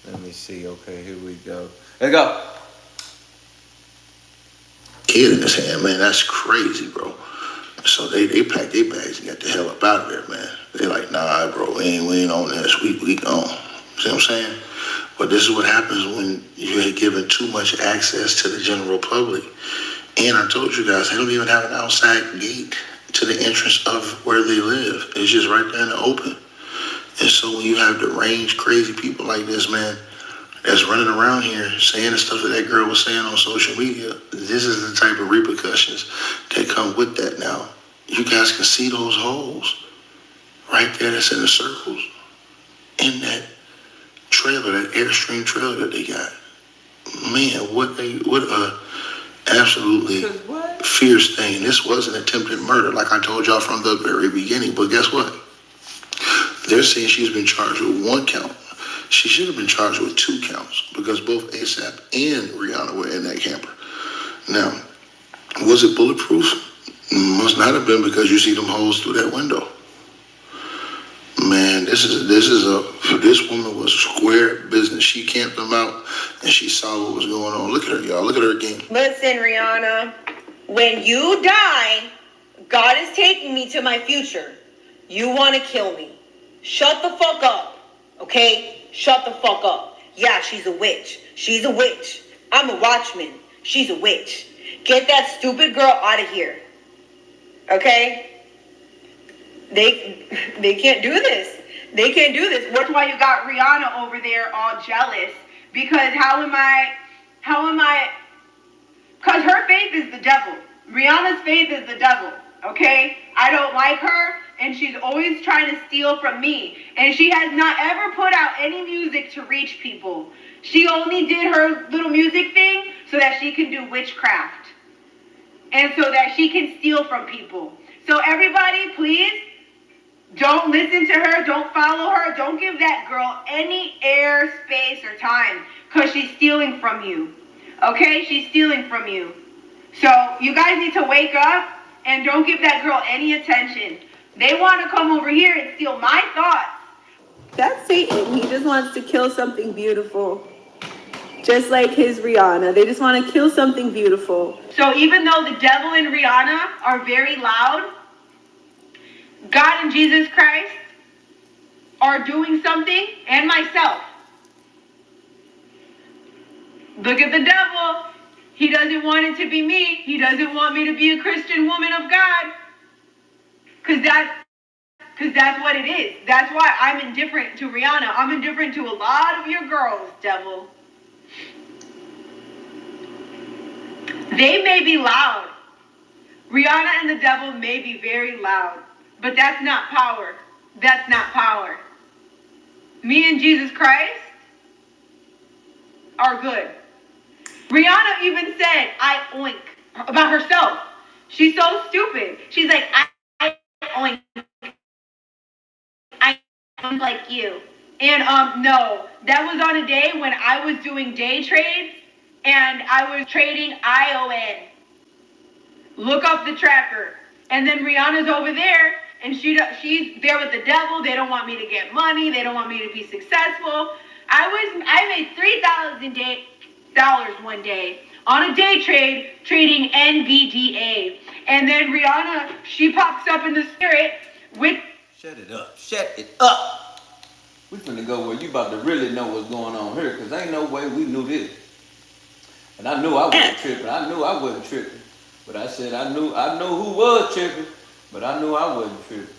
Let me see. Okay, here we go. Let's go. Kid in his hand, man, that's crazy, bro. So they packed their bags and got the hell up out of there, man. They like, nah, bro, we ain't on this. We gone. See what I'm saying? But this is what happens when you had given too much access to the general public. And I told you guys, they don't even have an outside gate to the entrance of where they live. It's just right there in the open. And so when you have deranged, crazy people like this, man, that's running around here saying the stuff that girl was saying on social media, this is the type of repercussions that come with that now. You guys can see those holes right there that's in the circles in that trailer, that Airstream trailer that they got. Man, what a absolutely fierce thing. This was an attempted murder, like I told y'all from the very beginning. But guess what? They're saying she's been charged with 1 count. She should have been charged with 2 counts because both ASAP and Rihanna were in that camper. Now, was it bulletproof? Must not have been because you see them holes through that window. Man, this woman was square business. She camped them out and she saw what was going on. Look at her, y'all. Look at her again. Listen, Rihanna, when you die, God is taking me to my future. You want to kill me. Shut the fuck up, okay? Shut the fuck up. Yeah, she's a witch. She's a witch. I'm a watchman. She's a witch. Get that stupid girl out of here. Okay? They can't do this. They can't do this. That's why you got Rihanna over there all jealous. Because how am I, because her faith is the devil. Rihanna's faith is the devil, okay? I don't like her, and she's always trying to steal from me. And she has not ever put out any music to reach people. She only did her little music thing so that she can do witchcraft. and so that she can steal from people. So everybody, please, don't listen to her, don't follow her, don't give that girl any air, space, or time, because she's stealing from you. Okay? She's stealing from you. So you guys need to wake up and don't give that girl any attention. They want to come over here and steal my thoughts. That's Satan. He just wants to kill something beautiful. Just like his Rihanna. They just want to kill something beautiful. So even though the devil and Rihanna are very loud, God and Jesus Christ are doing something, and myself. Look at the devil. He doesn't want it to be me. He doesn't want me to be a Christian woman of God. Because that's what it is. That's why I'm indifferent to Rihanna. I'm indifferent to a lot of your girls, devil. They may be loud. Rihanna and the devil may be very loud. But that's not power. That's not power. Me and Jesus Christ are good. Rihanna even said, I oink, about herself. She's so stupid. She's like, I oink. I oink like you. And no, that was on a day when I was doing day trades and I was trading ION. Look up the tracker. And then Rihanna's over there and she's there with the devil. They don't want me to get money. They don't want me to be successful. I made $3,000 one day on a day trade trading NVDA. And then Rihanna, she pops up in the spirit with... Shut it up. Shut it up. We finna go where you about to really know what's going on here, because ain't no way we knew this. And I knew I wasn't tripping. I knew I wasn't tripping. But I said I knew who was tripping, but I knew I wasn't tripping.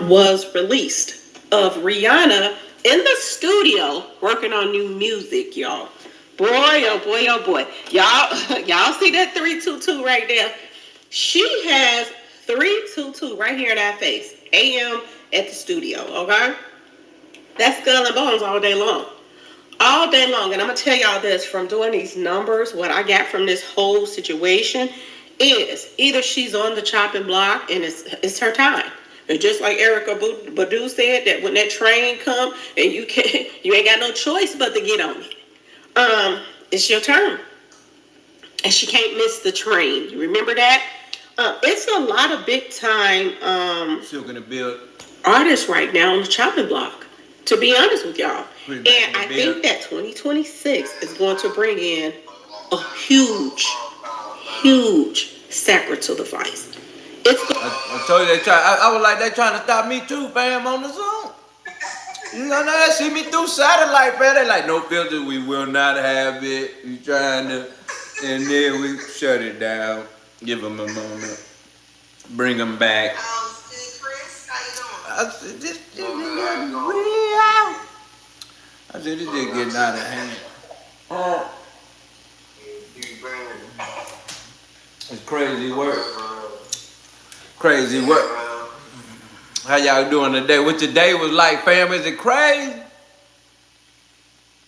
Was released of Rihanna in the studio working on new music, y'all. Boy, oh boy, oh boy. Y'all see that 322 right there? She has 322 right here in our face. AM at the studio, okay? That's Skull and Bones all day long. All day long. And I'm going to tell y'all this, from doing these numbers, what I got from this whole situation is either she's on the chopping block and it's her time. And just like Erykah Badu said, that when that train come and you ain't got no choice but to get on it. It's your turn. And she can't miss the train. You remember that? It's a lot of big time Still gonna build artists right now on the chopping block, to be honest with y'all. And I think that 2026 is going to bring in a huge sacrifice. I told you I was like, they trying to stop me too, fam, on the Zoom. You know, they see me through satellite, fam. They like, no filters, we will not have it. We trying to, and then we shut it down. Give them a moment. Bring them back. Chris, how you doing? I said, this is real. I said, this is getting out of hand. It's crazy work. Crazy work. How y'all doing today? What your day was like, fam? Is it crazy? Man,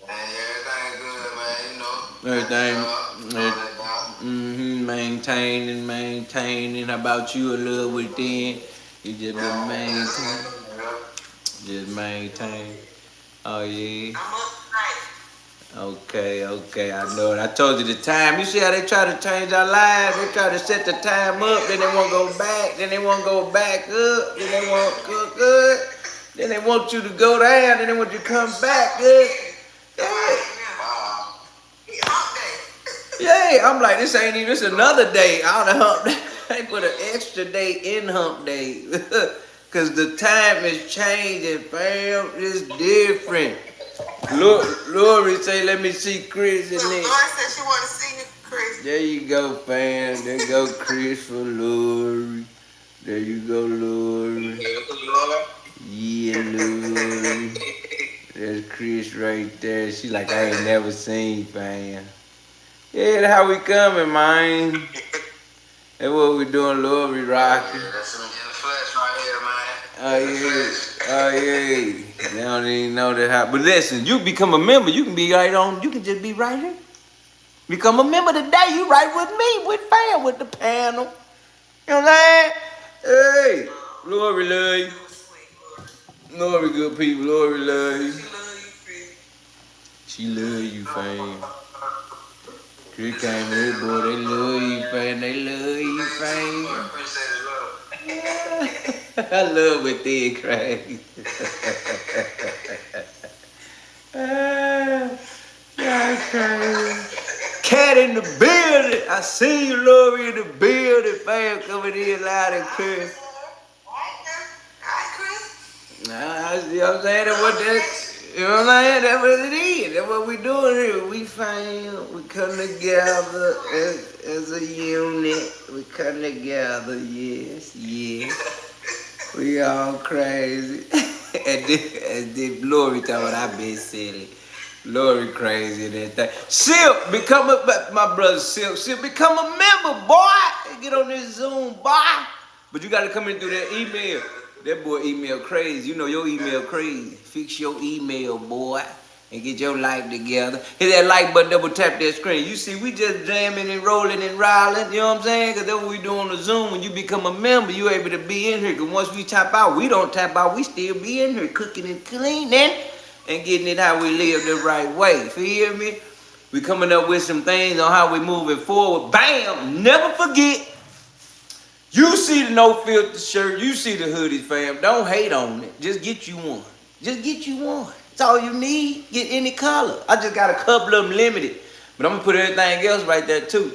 everything good, man. You know. Everything. Maintaining. How about you a little within? You just been maintaining. Just maintain. Oh yeah. I'm up tonight. Okay, I know it. I told you the time. You see how they try to change our lives? They try to set the time up, then they won't go back, then they won't go back up, then they won't cook good, then they want you to go down, then they want you to come back good. Yeah, I'm like, this ain't even, this another day out of hump day. They put an extra day in hump day. Cause the time is changing, fam. It's different. Lori say, let me see Chris and Nick. Lori said she want to see you, Chris. There you go, fam. There go Chris for Lori. There you go, Lori. Yeah, Lori. There's Chris right there. She like, I ain't never seen, fam. Yeah, that's how we coming, man. That's what we doing, Lori rocking. That's in the flesh right here, man. Oh, yeah. Oh yeah, they don't even know that how. But listen, you become a member, you can be right on. You can just be right here. Become a member today. You right with me, with fam, with the panel. You know what I'm saying? Hey, Lori love you. Lori good people. Lori love you. She love you, fam. Chris came here, boy. They love you, fam. They love you, fam. I love what they crazy. That's crazy. Cat in the building. I see you, Lori, in the building. Fam coming in loud and clear. Nah, you know what I'm saying? That's what that, you know what I'm saying? That's what it is. That's what we doing here. We fam. We come together as a unit. We come together. Yes, yes. We all crazy. and then Lori talking about I been silly. Lori crazy and everything. Silk, become a, my brother Silk, become a member, boy. Get on this Zoom, boy. But you gotta come in through that email. That boy email crazy. You know your email crazy. Fix your email, boy. And get your life together. Hit that like button, double tap that screen. You see, we just jamming and rolling and riling. You know what I'm saying? Because that's what we do on the Zoom. When you become a member, you able to be in here. Because once we tap out, we don't tap out. We still be in here cooking and cleaning and getting it how we live the right way. Feel me? We coming up with some things on how we moving forward. Bam! Never forget. You see the No Filter shirt. You see the hoodies, fam. Don't hate on it. Just get you one. Just get you one. That's all you need. Get any color. I just got a couple of them limited. But I'm going to put everything else right there, too.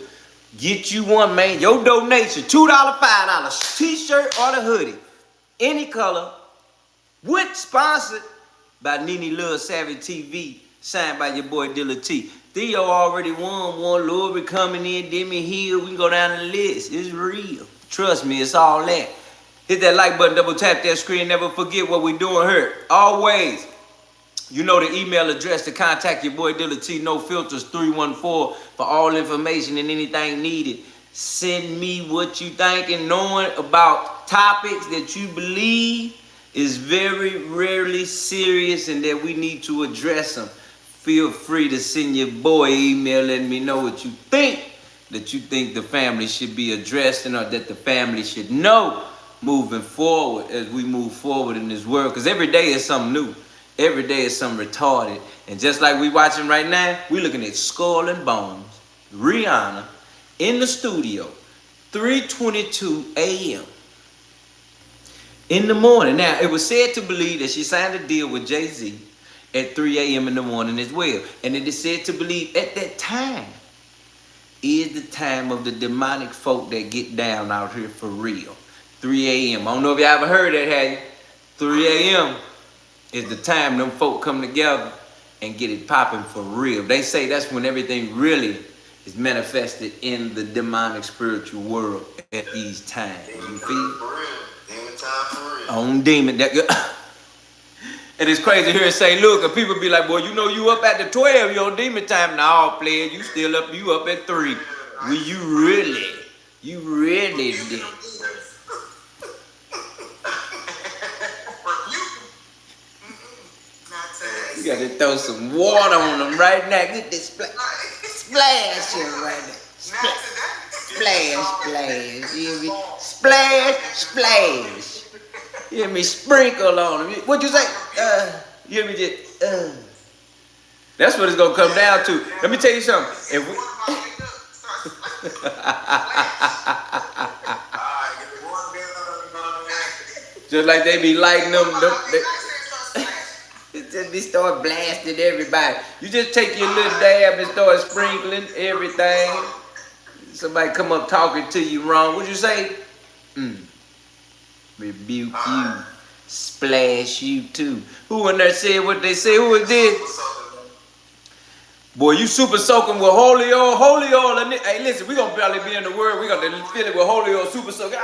Get you one, man. Your donation, $2, $5. T-shirt or the hoodie. Any color. With sponsored by Nene Lil Savage TV. Signed by your boy Dilla T. Theo already won one. Lori coming in. Demi Hill. We can go down the list. It's real. Trust me, it's all that. Hit that like button, double tap that screen. Never forget what we doing here. Always, you know the email address to contact your boy Dilla T, No Filters 314 for all information and anything needed. Send me what you think and knowing about topics that you believe is very rarely serious and that we need to address them. Feel free to send your boy email letting me know what you think. That you think the family should be addressed and or that the family should know moving forward as we move forward in this world. Because every day is something new. Every day is something retarded. And just like we watching right now, we looking at Skull and Bones, Rihanna, in the studio, 3:22 a.m. in the morning. Now, it was said to believe that she signed a deal with Jay-Z at 3 a.m. in the morning as well. And it is said to believe at that time is the time of the demonic folk that get down out here for real. 3 a.m. I don't know if y'all ever heard that, have you? 3 a.m. is the time them folk come together and get it popping for real. They say that's when everything really is manifested in the demonic spiritual world at these times. You feel? For real. Demon time for real. On demon. And it's crazy here in St. Louis, and people be like, boy, you know you up at the 12, you on demon time. Nah, player, you still up, you up at 3. Well, you really did. You got to throw some water on them right now. Get this splash here right now. Splash. You hear me? Splash. You hear me? Sprinkle on them. What'd you say? You hear me? Just, That's what it's gonna come down to. Let me tell you something. If we just like they be lighting them just be start blasting everybody. You just take your little dab and start sprinkling everything. Somebody come up talking to you wrong. What'd you say? Rebuke you. Splash you too. Who in there said what they say? Who was this? Boy, you super soaking with holy oil. Hey, listen, we gonna barely be in the word. We gonna fill it with holy oil, super soaking.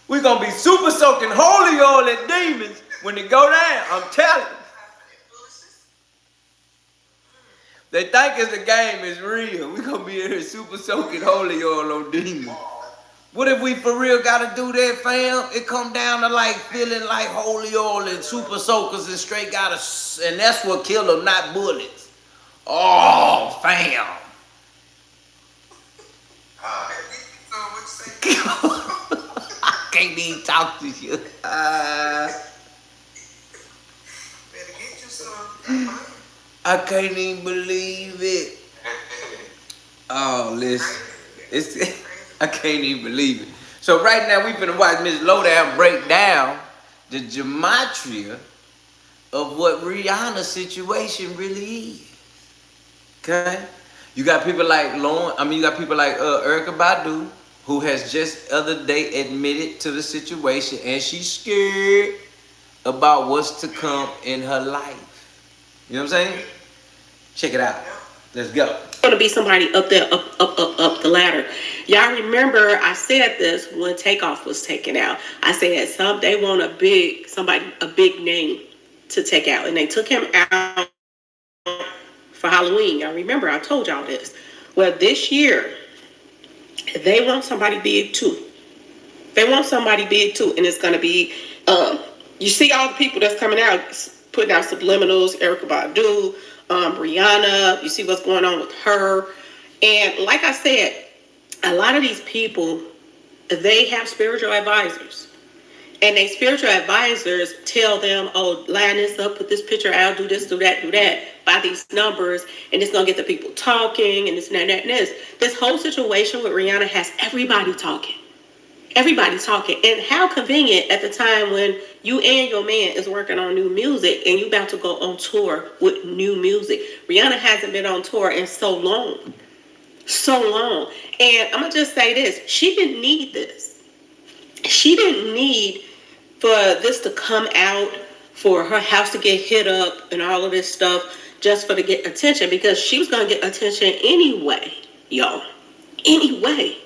We gonna be super soaking holy oil at demons when they go down. I'm telling you. They think it's a game, it's real. We gonna be in here super soaking holy oil on demons. What if we for real gotta do that, fam? It come down to like feeling like holy oil and super soakers and straight gotta, and that's what kill them, not bullets. Oh, fam. I can't even talk to you. I can't even believe it. Oh, listen. I can't even believe it. So right now we finna watch Miss Lowdown break down the gematria of what Rihanna's situation really is. Okay? You got people like you got people like Erykah Badu, who has just other day admitted to the situation and she's scared about what's to come in her life. You know what I'm saying? Check it out. Let's go. Going to be somebody up there, up the ladder. Y'all remember I said this when Takeoff was taken out. I said they want a big name to take out, and they took him out for Halloween. Y'all remember I told y'all this. Well, this year they want somebody big too. They want somebody big too, and it's going to be you see all the people that's coming out putting out subliminals, Erykah Badu, Rihanna, you see what's going on with her. And like I said, a lot of these people, they have spiritual advisors. And they spiritual advisors tell them, oh, line this up, put this picture out, do this, do that, by these numbers, and it's going to get the people talking, and this and that and this. This whole situation with Rihanna has everybody talking. Everybody's talking. And how convenient at the time when you and your man is working on new music and you about to go on tour with new music. Rihanna hasn't been on tour in so long. So long. And I'm going to just say this. She didn't need this. She didn't need for this to come out, for her house to get hit up and all of this stuff just for to get attention, because she was going to get attention anyway, y'all. Anyway.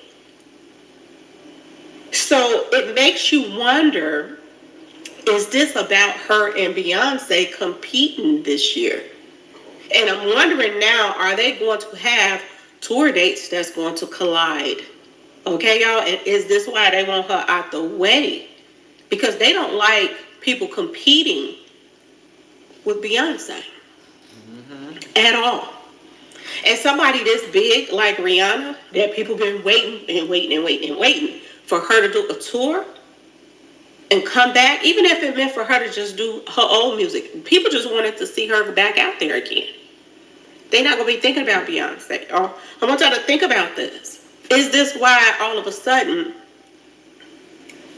So it makes you wonder, is this about her and Beyonce competing this year? And I'm wondering now, are they going to have tour dates that's going to collide? Okay, y'all? And is this why they want her out the way? Because they don't like people competing with Beyonce at all. And somebody this big like Rihanna, that people been waiting for her to do a tour and come back, even if it meant for her to just do her old music. People just wanted to see her back out there again. They're not going to be thinking about Beyonce. I want y'all to think about this. Is this why all of a sudden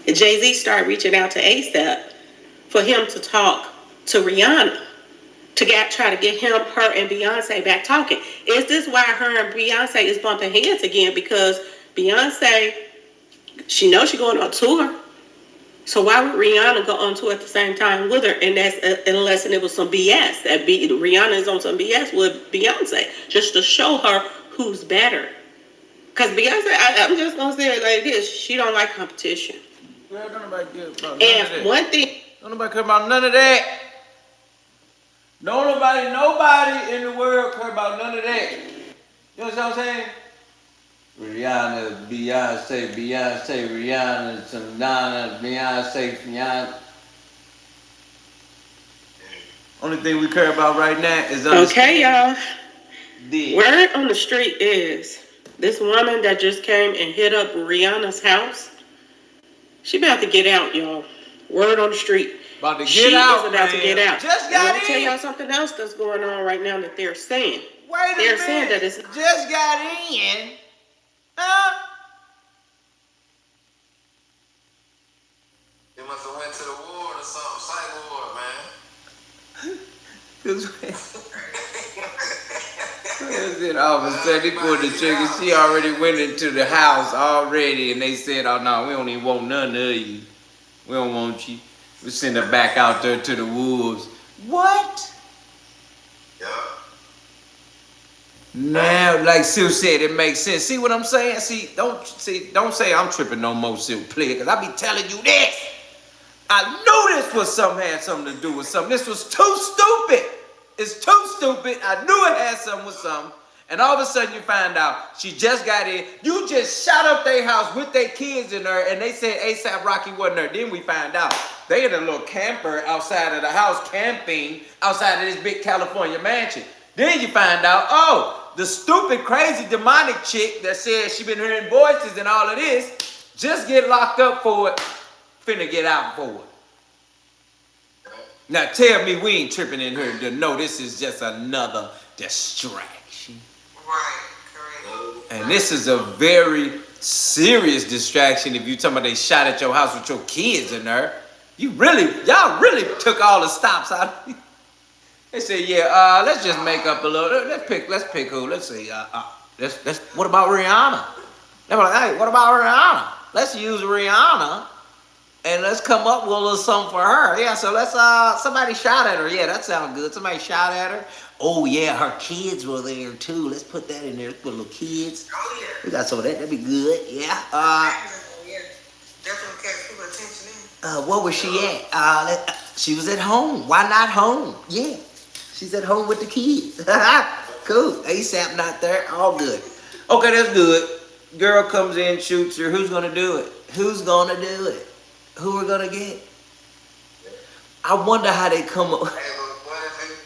Jay-Z started reaching out to ASAP for him to talk to Rihanna, to try to get her and Beyonce back talking? Is this why her and Beyonce is bumping heads again? Because Beyonce, she knows she's going on tour. So why would Rihanna go on tour at the same time with her? And that's unless it was some BS. Rihanna is on some BS with Beyonce, just to show her who's better. Because Beyonce, I'm just going to say it like this, she don't like competition. Girl, don't nobody care about none of And that. one thing, Don't nobody care about none of that. Nobody in the world care about none of that. You know what I'm saying? Rihanna, Beyonce, Rihanna, Sandana, Beyonce. Only thing we care about right now is okay, y'all. the Word on the street is this woman that just came and hit up Rihanna's house, she about to get out, y'all. Word on the street. About to get She out, is about to man. get out. Just And got let me tell in. y'all something else that's going on right now that they're saying. Wait a They're minute. saying that it's just got in. Huh? They must have went to the ward or something, psych ward, man. All of a sudden, they pulled the trigger. She already went into the house already, and they said, "Oh no, we don't even want none of you. We don't want you. We send her back out there to the wolves." What? Yeah. Now, like Sil said, it makes sense. See what I'm saying? Don't say I'm tripping no more, Sil, please, because I be telling you this. I knew this was had something to do with something. This was too stupid. It's too stupid. I knew it had something with something. And all of a sudden you find out she just got in. You just shot up their house with their kids in there, and they said ASAP Rocky wasn't there. Then we find out they had a little camper outside of the house camping outside of this big California mansion. Then you find out, oh, the stupid, crazy, demonic chick that said she been hearing voices and all of this just get locked up for it, finna get out for it. Now tell me we ain't tripping in here to know this is just another distraction. Right, correct. And this is a very serious distraction if you talking about they shot at your house with your kids in there. Y'all really took all the stops out of it. They say, yeah, let's just make up a little, let's pick who, let's see, what about Rihanna? They were like, hey, what about Rihanna? Let's use Rihanna and let's come up with a little something for her. Yeah, so let's, somebody shot at her. Yeah, that sounds good. Somebody shot at her. Oh, yeah, her kids were there, too. Let's put that in there. Let's put little kids. Oh, yeah. We got some of that. That'd be good. Yeah. Definitely catch people attention in. Where was she at? She was at home. Why not home? Yeah. She's at home with the kids. Cool. ASAP not there. All good. Okay, that's good. Girl comes in, shoots her. Who's going to do it? Who's going to do it? Who are going to get? I wonder how they come up. Hey, but what if it,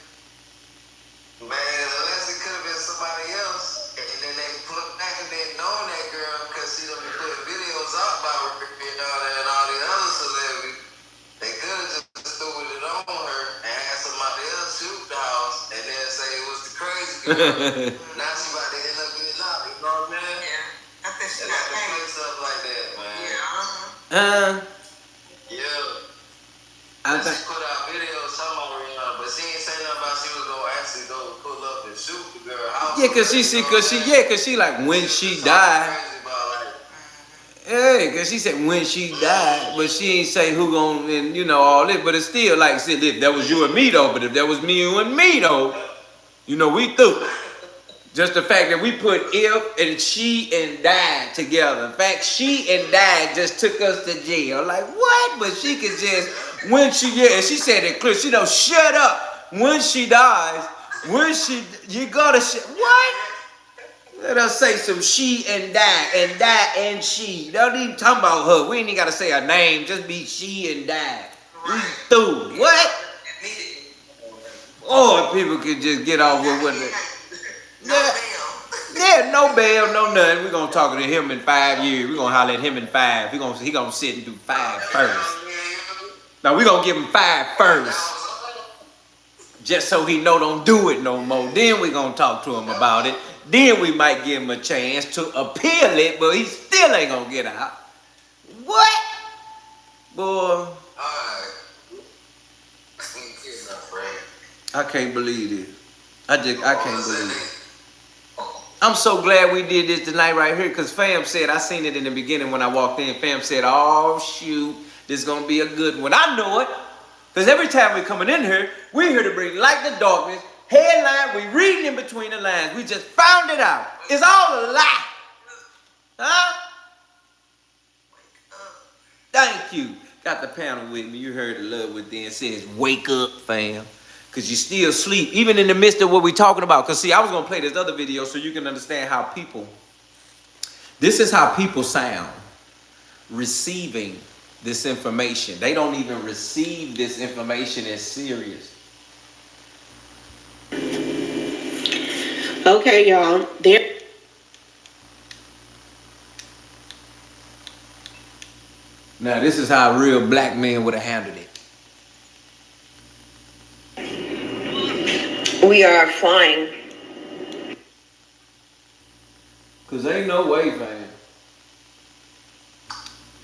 man, unless it could have been somebody else, and then they put back and they knowing that girl because she done been putting videos out about Rihanna and all the other celebrities. They could have just threw it on her and had somebody else shoot the house and then say it was the crazy girl. Now she about to end up getting out, you know what I mean? Yeah. I think she got to play stuff like that, man. Yeah. I think she put out videos talking about Rihanna, but she ain't say nothing about she was gonna actually go pull up and shoot the girl house. Yeah, cause she like when she died. Yeah, cause she said when she died, but she ain't say who gon' and you know all this. But it's still like said if that was you and me though. But if that was me you and me though, you know we through. Just the fact that we put if and she and died together. In fact, she and died just took us to jail. Like what? But she could just when she and she said it clear. She don't shut up when she dies. When you gotta what? Let us say some she and die and she. Don't even talk about her. We ain't even gotta say her name. Just be she and die. We through. What? Or people could just get off with it. Yeah, no bail, no nothing. We're gonna talk to him in 5 years. We're gonna holler at him in 5. He gonna sit and do 5 first. Now we're gonna give him 5 first. Just so he don't do it no more. Then we're gonna talk to him about it. Then we might give him a chance to appeal it, but he still ain't gonna get out. What? Boy. I can't believe it. I can't believe it. I'm so glad we did this tonight right here because fam said, I seen it in the beginning when I walked in. Fam said, oh shoot, this is gonna be a good one. I know it. Because every time we're coming in here, we're here to bring light to darkness. Headline, we reading in between the lines. We just found it out. It's all a lie. Huh? Thank you. Got the panel with me. You heard the love within. It says, wake up, fam. Because you still sleep, even in the midst of what we're talking about. Because see, I was going to play this other video so you can understand how this is how people sound receiving this information. They don't even receive this information as serious. Okay, y'all. Now, this is how a real black man would have handled it. We are flying. Because ain't no way, man.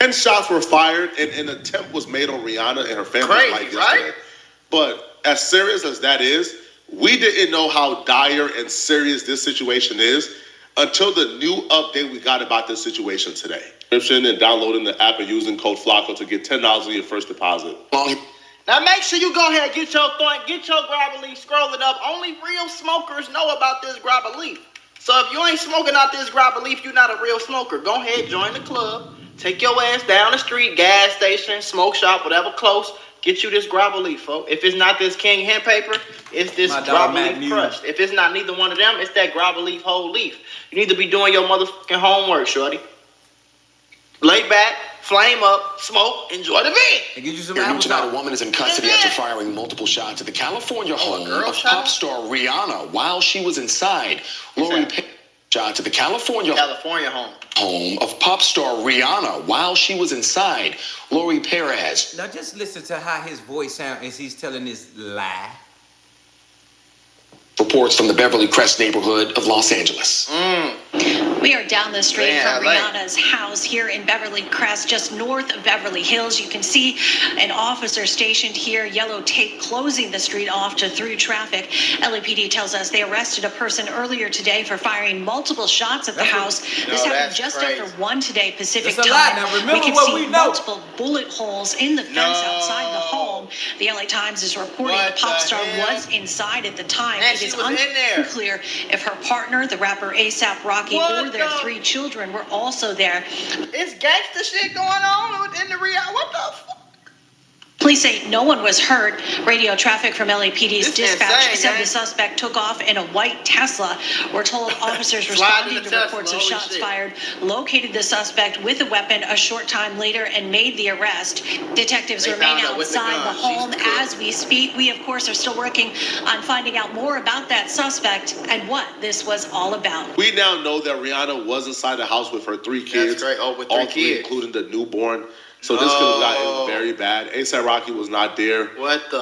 10 shots were fired and an attempt was made on Rihanna and her family's life yesterday. Right? But as serious as that is, we didn't know how dire and serious this situation is until the new update we got about this situation today. Subscription and downloading the app and using code FLACO to get $10 on your first deposit. Now make sure you go ahead and get your grab leaf, scroll it up. Only real smokers know about this grab leaf. So if you ain't smoking out this grab leaf, you're not a real smoker. Go ahead, join the club. Take your ass down the street, gas station, smoke shop, whatever close. Get you this grabber leaf, folks. If it's not this king hemp paper, it's this My dog, grabber Matt leaf Muse. crust. If it's not neither one of them, it's that grabber leaf whole leaf. You need to be doing your motherfucking homework, shorty. Lay back, flame up, smoke, enjoy the vid. And get you some Here, apple tonight, a sauce. woman is in custody after firing multiple shots at the California home girl of shot? pop star Rihanna while she was inside. Lori shots at the California home of pop star Rihanna while she was inside. Lori Perez. Now just listen to how his voice sounds as he's telling this lie. Reports from the Beverly Crest neighborhood of Los Angeles. We are down the street Yeah, from Rihanna's house here in Beverly Crest, just north of Beverly Hills. You can see an officer stationed here, yellow tape closing the street off to through traffic. LAPD tells us they arrested a person earlier today for firing multiple shots at the house. This happened just after 1 today Pacific That's a lot. time. Now remember can what see we know. multiple bullet holes in the fence outside the home. The LA Times is reporting What the pop the star hell? was inside at the time. And It she is was in there. unclear if her partner, the rapper A$AP Rocky, What or their the- 3 children were also there. It's gangster shit going on in the Rihanna. What the fuck? Police say no one was hurt. Radio traffic from LAPD's This dispatch insane, said gang. the suspect took off in a white Tesla. We're told officers Slide in responding the to Tesla, reports of holy shots shit. fired, located the suspect with a weapon a short time later, and made the arrest. Detectives They remain found her with the outside the gun. home She's cool. as we speak. We, of course, are still working on finding out more about that suspect and what this was all about. We now know that Rihanna was inside the house with her 3 kids. That's great. Oh, with all 3 three, kids. including the newborn. So this could have gotten very bad. A$AP Rocky was not there. What the?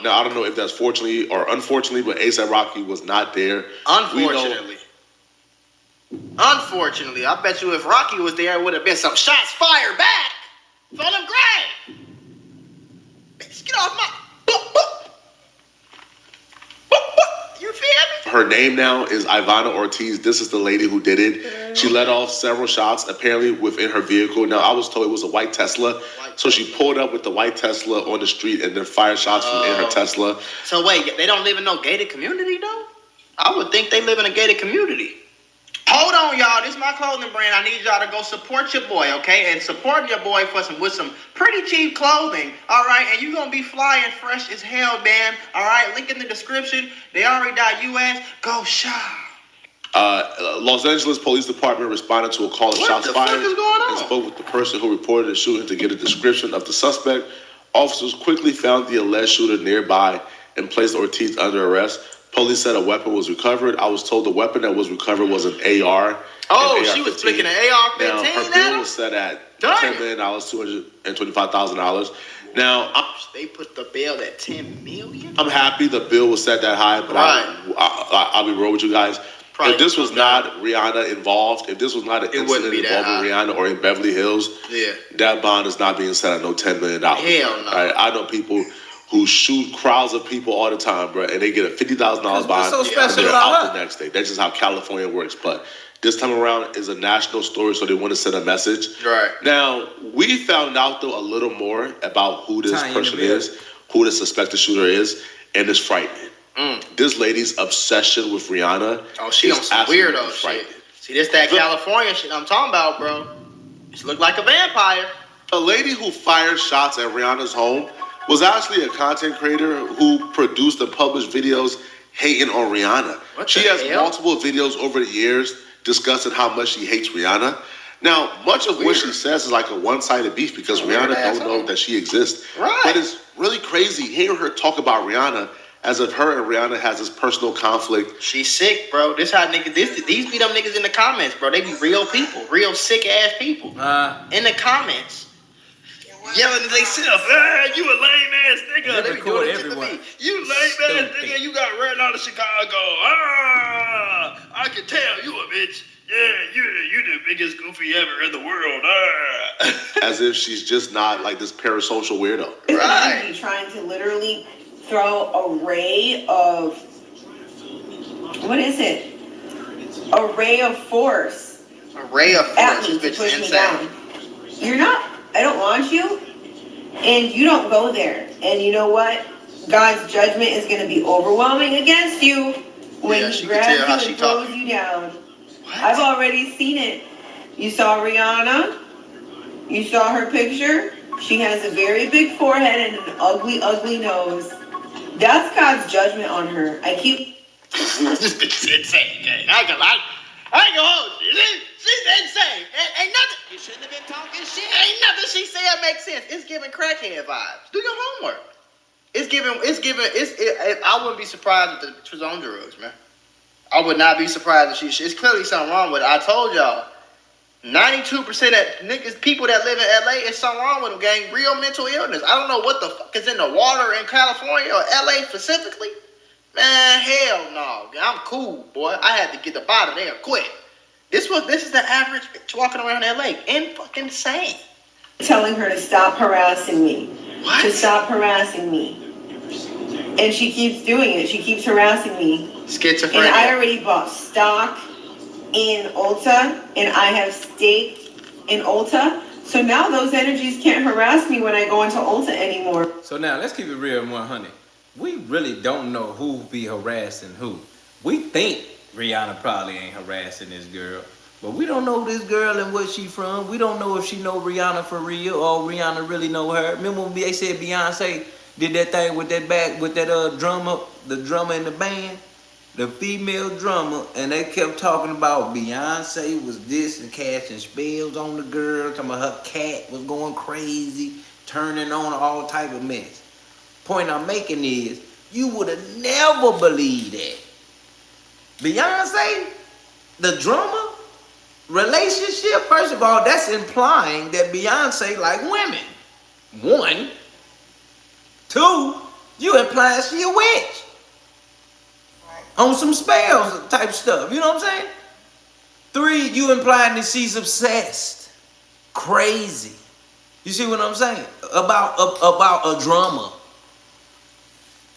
Now I don't know if that's fortunately or unfortunately, but A$AP Rocky was not there. Unfortunately. Unfortunately, I bet you if Rocky was there, it would have been some shots fired back from the grave. Bitch, get off my. You feel me? Her name now is Ivanna Ortiz. This is the lady who did it. She let off several shots, apparently within her vehicle. Now, I was told it was a white Tesla. So she pulled up with the white Tesla on the street and then fired shots from in her Tesla. So wait, they don't live in no gated community though? I would think they live in a gated community. Hold on, y'all. This is my clothing brand. I need y'all to go support your boy, okay? And support your boy with some pretty cheap clothing, all right? And you're going to be fly and fresh as hell, man, all right? Link in the description. They.us. Go shop. Los Angeles Police Department responded to a call of shots fired fuck is going on? and spoke with the person who reported the shooting to get a description of the suspect. Officers quickly found the alleged shooter nearby and placed Ortiz under arrest. Police said a weapon was recovered. I was told the weapon that was recovered was an AR. Oh, an she was AR-15. flicking an AR-15 Now, her at bill him? was set at Damn. $10 million, $225,000. Now, They put the bill at $10 million? I'm happy the bill was set that high, but I'll be real with you guys. Probably if this was not Rihanna involved, if this was not an It wouldn't incident be that involving Rihanna or in Beverly Hills, Yeah. that bond is not being set at no $10 million. Hell no. Right? I know people who shoot crowds of people all the time, bro, and they get a $50,000 bond What's so and special they're about out her? the next day. That's just how California works. But this time around is a national story, so they want to send a message. Right. Now, we found out, though, a little more about who this Tying the person bill. is, who the suspected shooter is, and it's frightening. This lady's obsession with Rihanna Oh, she is on some absolutely weirdo shit. frightening. See, this that California shit I'm talking about, bro. She look like a vampire. A lady who fired shots at Rihanna's home was actually a content creator who produced and published videos hating on Rihanna. What She the has hell? multiple videos over the years discussing how much she hates Rihanna. Now, much of what she says is like a one-sided beef because Rihanna don't know that she exists. Right. But it's really crazy hearing her talk about Rihanna as if her and Rihanna has this personal conflict. She's sick, bro. This how niggas. These be them niggas in the comments, bro. They be real people, real sick ass people in the comments, yelling at themselves. You a lame ass nigga. They be doing this shit to me. You lame ass nigga. You got ran out of Chicago. I can tell you a bitch. Yeah, you the biggest goofy ever in the world. As if she's just not like this parasocial weirdo. Right. Be trying to literally throw a ray of, what is it? A ray of force Array of at force. me This to bitch push is me insane. down. You're not, I don't want you, and you don't go there. And you know what? God's judgment is going to be overwhelming against you when Yeah, he she can tell how grabs she you and throws talking. you down. I've already seen it. You saw Rihanna. You saw her picture. She has a very big forehead and an ugly, ugly nose. That's God's judgment on her. I keep... This bitch is insane, gang. I ain't gonna hold you. She's insane. Ain't nothing. You shouldn't have been talking shit. Ain't nothing she said makes sense. It's giving crackhead vibes. Do your homework. I wouldn't be surprised if she was on drugs, man. I would not be surprised if it's clearly something wrong with it. I told y'all, 92% of niggas, people that live in LA, is something wrong with them, gang. Real mental illness. I don't know what the fuck is in the water in California or LA specifically. Man, hell no. I'm cool, boy. I had to get up out of there quick. This is the average bitch walking around LA. Fucking insane. Telling her to stop harassing me. What? To stop harassing me. And she keeps doing it. She keeps harassing me. Schizophrenia. And I already bought stock in Ulta, and I have staked in Ulta. So now those energies can't harass me when I go into Ulta anymore. So now let's keep it real and 100. We really don't know who be harassing who. We think Rihanna probably ain't harassing this girl, but we don't know this girl and where she from. We don't know if she know Rihanna for real or Rihanna really know her. Remember when they said Beyonce did that thing with that drummer, the drummer in the band, the female drummer, and they kept talking about Beyonce was this and casting spells on the girl, talking about her cat was going crazy, turning on all type of mess. Point I'm making is, you would have never believed that. Beyonce, the drummer, relationship, first of all, that's implying that Beyonce like women. 1. 2, you implying she a witch. On some spells type stuff, you know what I'm saying? 3, you implying that she's obsessed. Crazy. You see what I'm saying? About a drummer.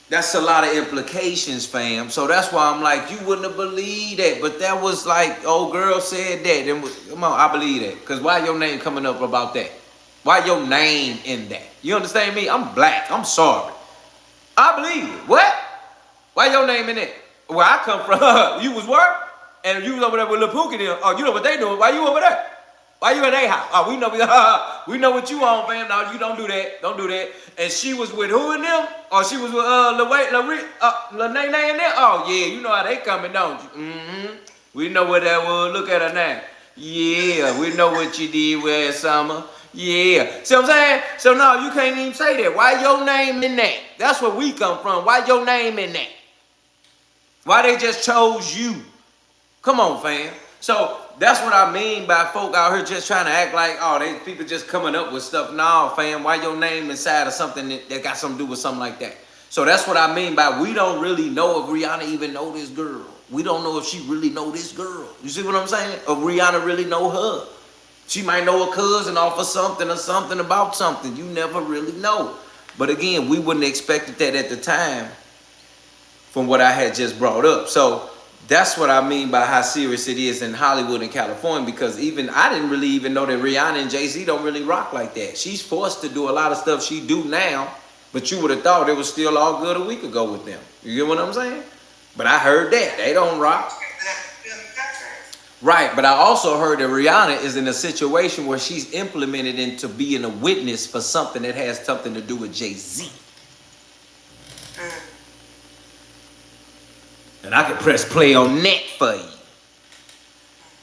That's a lot of implications, fam. So that's why I'm like, you wouldn't have believed that. But that was like, old girl said that. And come on, I believe that. Because why your name coming up about that? Why your name in that? You understand me? I'm black. I'm sorry. I believe it. What? Why your name in that? Where I come from, you was work? And you was over there with Lil Pookie there. Oh, you know what they doing. Why you over there? Why you in their house? Oh, we know what you on, fam. No, you don't do that. Don't do that. And she was with who in them? Or she was with Lil Nay Nay in there? Oh, yeah, you know how they coming, don't you? Mm-hmm. We know what that was. Look at her now. Yeah, we know what you did with summer. Yeah. See what I'm saying? So, no, you can't even say that. Why your name in that? That's where we come from. Why your name in that? Why they just chose you? Come on, fam. So, that's what I mean by folk out here just trying to act like, oh, they people just coming up with stuff. Nah, fam, why your name inside of something that got something to do with something like that? So that's what I mean by we don't really know if Rihanna even know this girl. We don't know if she really know this girl. You see what I'm saying? If Rihanna really know her. She might know a cousin off of something or something about something. You never really know. But again, we wouldn't have expected that at the time from what I had just brought up. So that's what I mean by how serious it is in Hollywood and California, because even I didn't really even know that Rihanna and Jay-Z don't really rock like that. She's forced to do a lot of stuff she do now, but you would have thought it was still all good a week ago with them. You get what I'm saying? But I heard that. They don't rock. Right, but I also heard that Rihanna is in a situation where she's implemented into being a witness for something that has something to do with Jay-Z. And I can press play on that for you.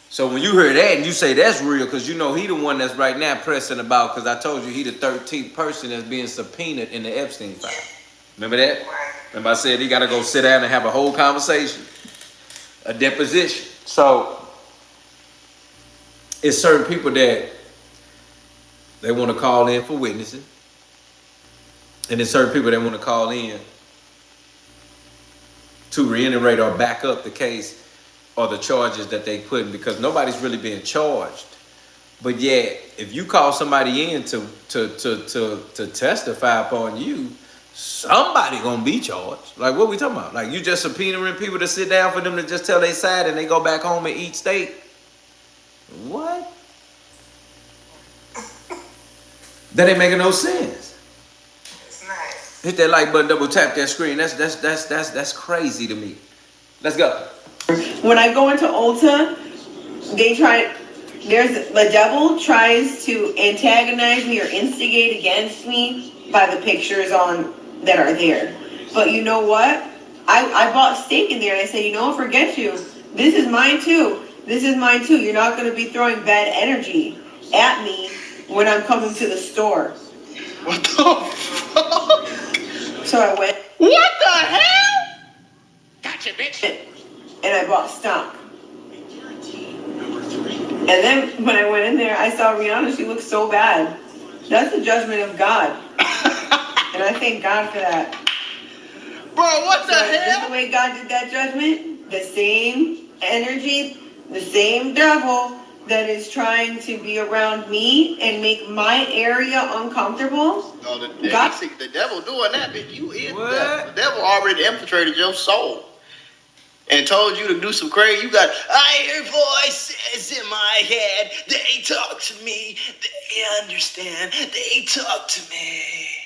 So when you hear that and you say that's real, because you know he the one that's right now pressing about, because I told you he the 13th person that's being subpoenaed in the Epstein file. Remember that? Remember I said he got to go sit down and have a whole conversation, a deposition. So it's certain people that they want to call in for witnessing. And there's certain people that want to call in to reiterate or back up the case or the charges that they put in, because nobody's really being charged. But yet, if you call somebody in to testify upon you, somebody gonna be charged. Like what we talking about? Like you just subpoenaing people to sit down for them to just tell their side and they go back home and eat steak? What? That ain't making no sense. It's nice. Hit that like button, double tap that screen. That's crazy to me. Let's go. When I go into Ulta, they try. the devil tries to antagonize me or instigate against me by the pictures that are there. But you know what? I bought steak in there and I said, you know what, forget you. This is mine too. This is mine too. You're not going to be throwing bad energy at me when I'm coming to the store. What the fuck? So I went. What the hell? Gotcha, bitch. And I bought stock. And then when I went in there, I saw Rihanna. She looked so bad. That's the judgment of God. And I thank God for that. Bro, what the hell? Just the way God did that judgment, the same energy, the same devil that is trying to be around me and make my area uncomfortable. No, the devil doing that, bitch. You is the devil. The devil already infiltrated your soul and told you to do some crazy. You got, I hear voices in my head. They talk to me. They understand. They talk to me.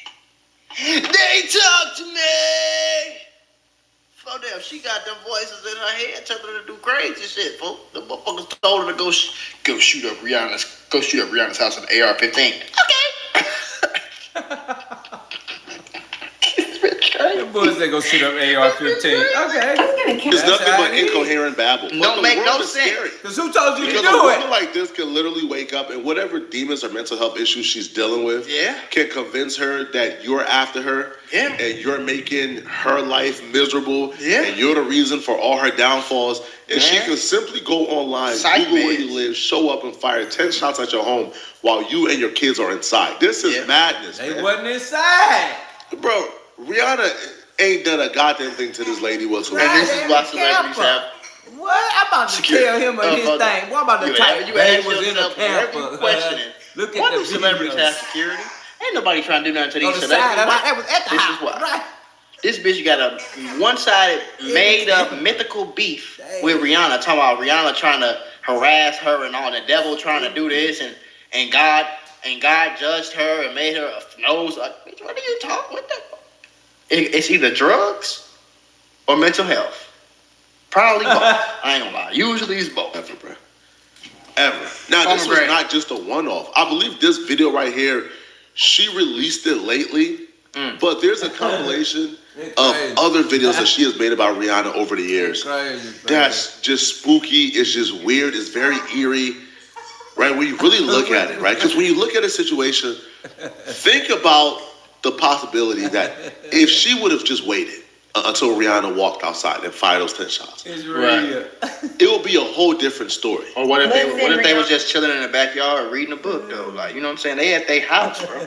They talk to me. Fuck them. She got them voices in her head telling her to do crazy shit, folks. The motherfuckers told her to go shoot up Rihanna's house with an AR-15. Okay. Them boys they go shoot up AR-15. Okay. It's nothing but incoherent babble. Don't make no sense. Because who told you to do Because a woman it? like this can literally wake up and whatever demons or mental health issues she's dealing with can convince her that you're after her and you're making her life miserable and you're the reason for all her downfalls. And she can simply go online, Google where you live, show up and fire 10 shots at your home while you and your kids are inside. This is madness, They man. wasn't inside. Bro, Rihanna ain't done a goddamn thing to this lady whatsoever. And this is why celebrities have. What? I'm about to tell him his thing. What about the type you they ask was in the yourself, wherever you camper? questioning, Look at why the do celebrities videos. have security? Ain't nobody trying to do nothing to these On the celebrities. side, Why? that was at the This house, is why. right? This bitch got a one-sided, made-up, mythical beef with Rihanna. Talking about Rihanna trying to harass her and all, the devil trying to do this, and God judged her and made her a nose. Bitch, what are you talking? What the? It's either drugs or mental health. Probably both. I ain't gonna lie. Usually it's both. Ever, bro. Ever. Now, this was not just a one-off. I believe this video right here, she released it lately, but there's a compilation of other videos that she has made about Rihanna over the years. That's just spooky. It's just weird. It's very eerie, right? When you really look at it, right? Because when you look at a situation, think about the possibility that if she would have just waited until Rihanna walked outside and fired those 10 shots, It's real. it would be a whole different story. Or what if they was just chilling in the backyard reading a book though? Like, you know what I'm saying? They at their house, bro.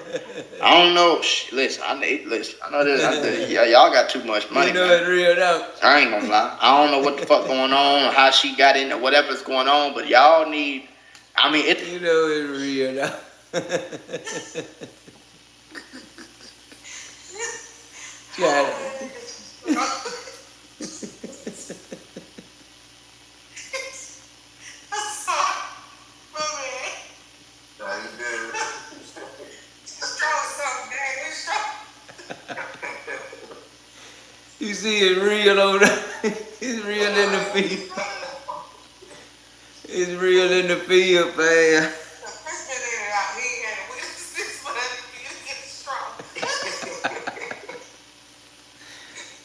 I don't know. Listen, I know this. Y'all got too much money. You know man. it's real though. I ain't gonna lie. I don't know what the fuck going on or how she got in or whatever's going on, but y'all need. I mean, it. You know it's real though. Got it. You see it's real over there. It's real in the field. It's real in the field, man.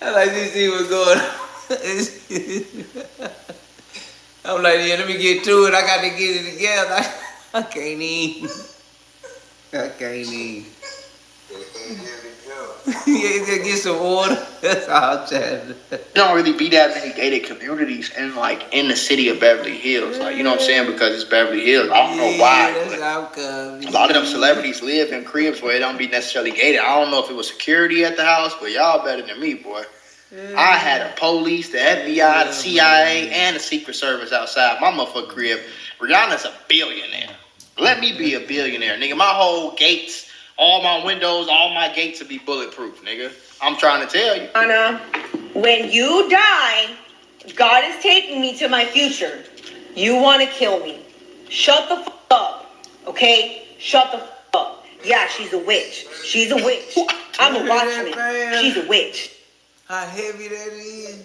I like to see what's going on. I'm like, yeah, let me get to it. I got to get it together. I can't even. Yeah, get some water. That's all I'm trying to do. There don't really be that many gated communities in the city of Beverly Hills. Like, you know what I'm saying? Because it's Beverly Hills. I don't know why. That's how it comes. A lot of them celebrities live in cribs where it don't be necessarily gated. I don't know if it was security at the house, but y'all better than me, boy. I had a police, the FBI, the CIA, and the Secret Service outside my motherfucking crib. Rihanna's a billionaire. Let me be a billionaire, nigga. My whole gates, all my windows, all my gates will be bulletproof, nigga. I'm trying to tell you. Anna, when you die, God is taking me to my future. You want to kill me. Shut the fuck up, okay? Shut the fuck up. Yeah, she's a witch. She's a witch. I'm a watchman. She's a witch. How heavy that is?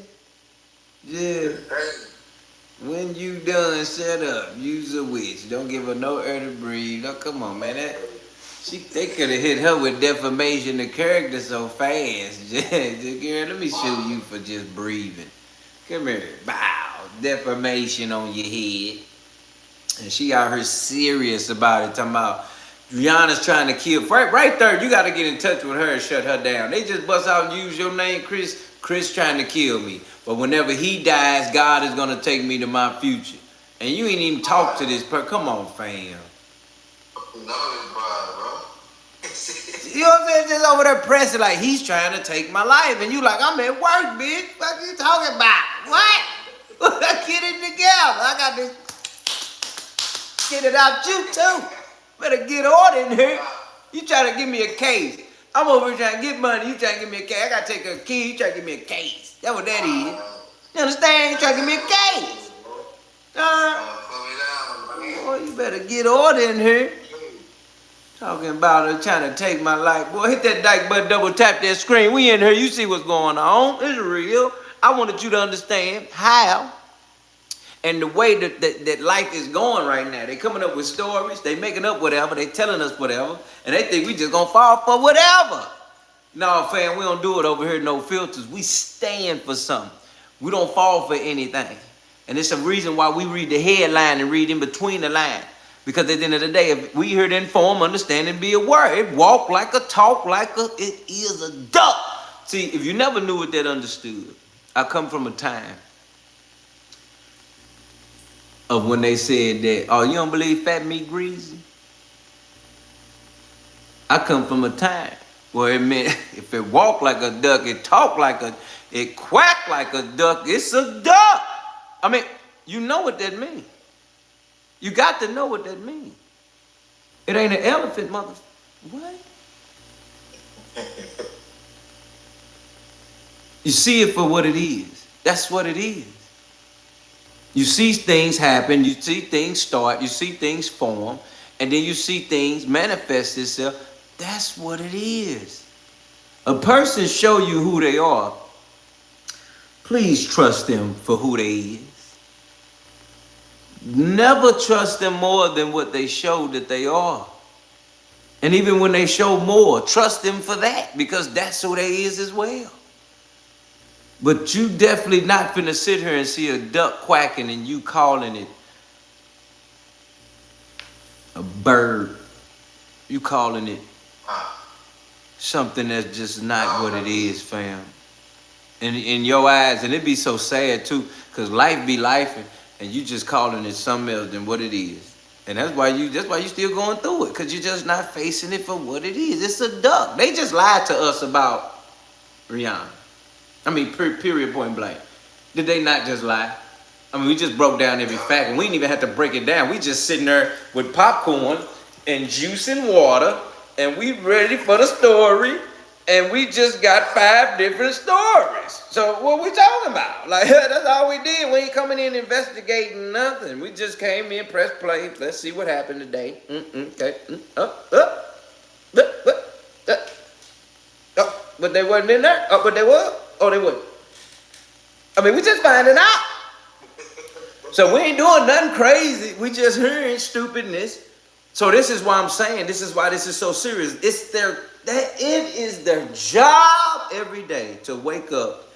Yeah. When you done, shut up. Use a witch. Don't give her no air to breathe. Oh, come on, man. They could have hit her with defamation of character so fast. Girl, let me shoot you for just breathing. Come here. Bow. Defamation on your head. And she out here serious about it. Talking about Rihanna's trying to kill. Right there, you got to get in touch with her and shut her down. They just bust out and use your name, Chris. Chris trying to kill me. But whenever he dies, God is going to take me to my future. And you ain't even talk to this person. Come on, fam. You know what I'm saying? Just over there pressing like he's trying to take my life. And you like, I'm at work, bitch. What are you talking about? What? Get it together. I got to get it out you too. Better get on in here. You trying to give me a case. I'm over here trying to get money. You trying to give me a case. I got to take a key. You trying to give me a case. That's what that is. You understand? You trying to give me a case. Boy, you better get on in here. Talking about her trying to take my life. Boy, hit that like button, double tap that screen. We in here. You see what's going on. It's real. I wanted you to understand how and the way that life is going right now. They coming up with stories. They making up whatever. They telling us whatever. And they think we just going to fall for whatever. No, fam, we don't do it over here. No filters. We stand for something. We don't fall for anything. And it's a reason why we read the headline and read in between the lines. Because at the end of the day, if we here to inform, understand, and be aware, it walk like a talk like a, it is a duck. See, if you never knew it, that understood. I come from a time of when they said that, oh, you don't believe fat meat greasy? I come from a time where it meant if it walk like a duck, it talk like a, it quack like a duck, it's a duck. I mean, you know what that means. You got to know what that means. It ain't an elephant, mother. What? You see it for what it is. That's what it is. You see things happen. You see things start. You see things form. And then you see things manifest itself. That's what it is. A person show you who they are. Please trust them for who they is. Never trust them more than what they show that they are. And even when they show more, trust them for that because that's who they is as well. But you definitely not finna sit here and see a duck quacking and you calling it a bird. You calling it something that's just not what it is, fam. In your eyes, and it be so sad too, because life be life. And you just calling it something else than what it is. And that's why you still going through it. Because you're just not facing it for what it is. It's a duck. They just lied to us about Rihanna. I mean, period, point blank. Did they not just lie? I mean, we just broke down every fact. And we didn't even have to break it down. We just sitting there with popcorn and juice and water. And we ready for the story. And we just got 5 different stories. So what we talking about? Like, that's all we did. We ain't coming in investigating nothing. We just came in, press play. Let's see what happened today. Okay. But they wasn't in there? But they were? Oh, they were. I mean, we just finding out. So we ain't doing nothing crazy. We just hearing stupidness. So this is why I'm saying, this is why this is so serious. It is their job every day to wake up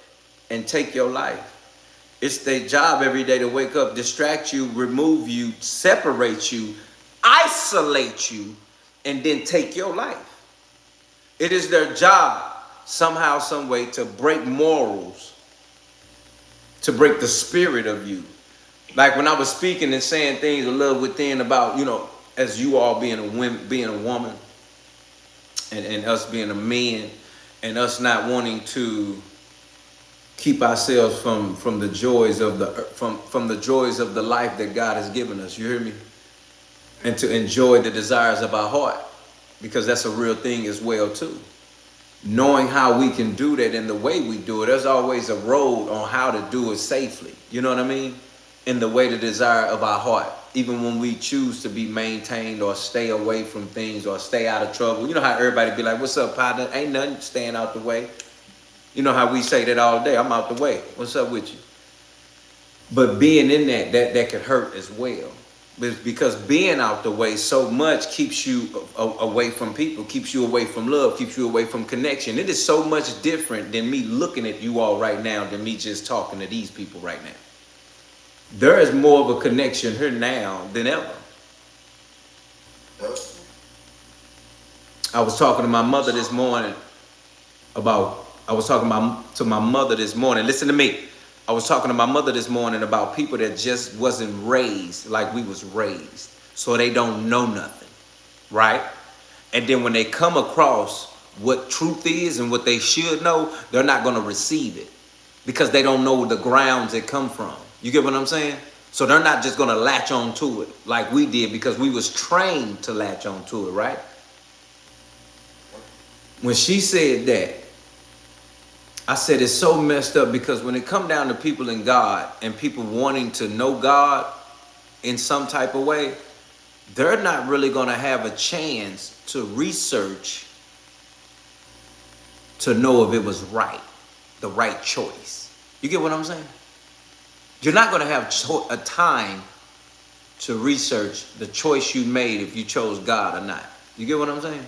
and take your life. It's their job every day to wake up, distract you, remove you, separate you, isolate you, and then take your life. It is their job somehow, some way to break morals, to break the spirit of you. Like when I was speaking and saying things a little within about, you know, as you all being a woman, and us being a man, and us not wanting to keep ourselves from the joys of the joys of the life that God has given us. You hear me? And to enjoy the desires of our heart, because that's a real thing as well too. Knowing how we can do that and the way we do it, there's always a road on how to do it safely. You know what I mean? In the way, the desire of our heart. Even when we choose to be maintained or stay away from things or stay out of trouble. You know how everybody be like, what's up, partner? Ain't nothing, staying out the way. You know how we say that all day. I'm out the way. What's up with you? But being in that could hurt as well. But because being out the way so much keeps you away from people, keeps you away from love, keeps you away from connection. It is so much different than me looking at you all right now than me just talking to these people right now. There is more of a connection here now than ever. I was talking to my mother this morning Listen to me. I was talking to my mother this morning about people that just wasn't raised like we was raised. So they don't know nothing, right? And then when they come across what truth is and what they should know, they're not going to receive it because they don't know the grounds it come from. You get what I'm saying? So they're not just going to latch on to it like we did because we was trained to latch on to it, right? When she said that, I said it's so messed up because when it come down to people in God and people wanting to know God in some type of way, they're not really going to have a chance to research to know if it was right, the right choice. You get what I'm saying? You're not going to have a time to research the choice you made if you chose God or not. You get what I'm saying?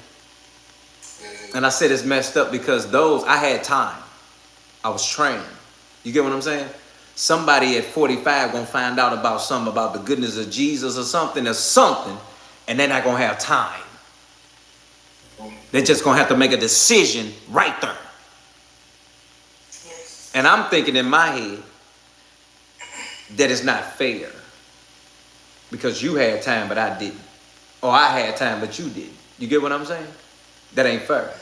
And I said it's messed up because I had time. I was trained. You get what I'm saying? Somebody at 45 gonna find out about something about the goodness of Jesus or something, and they're not gonna have time. They're just gonna have to make a decision right there. And I'm thinking in my head that it's not fair because you had time but I didn't, or I had time but you didn't. You get what I'm saying? That ain't fair.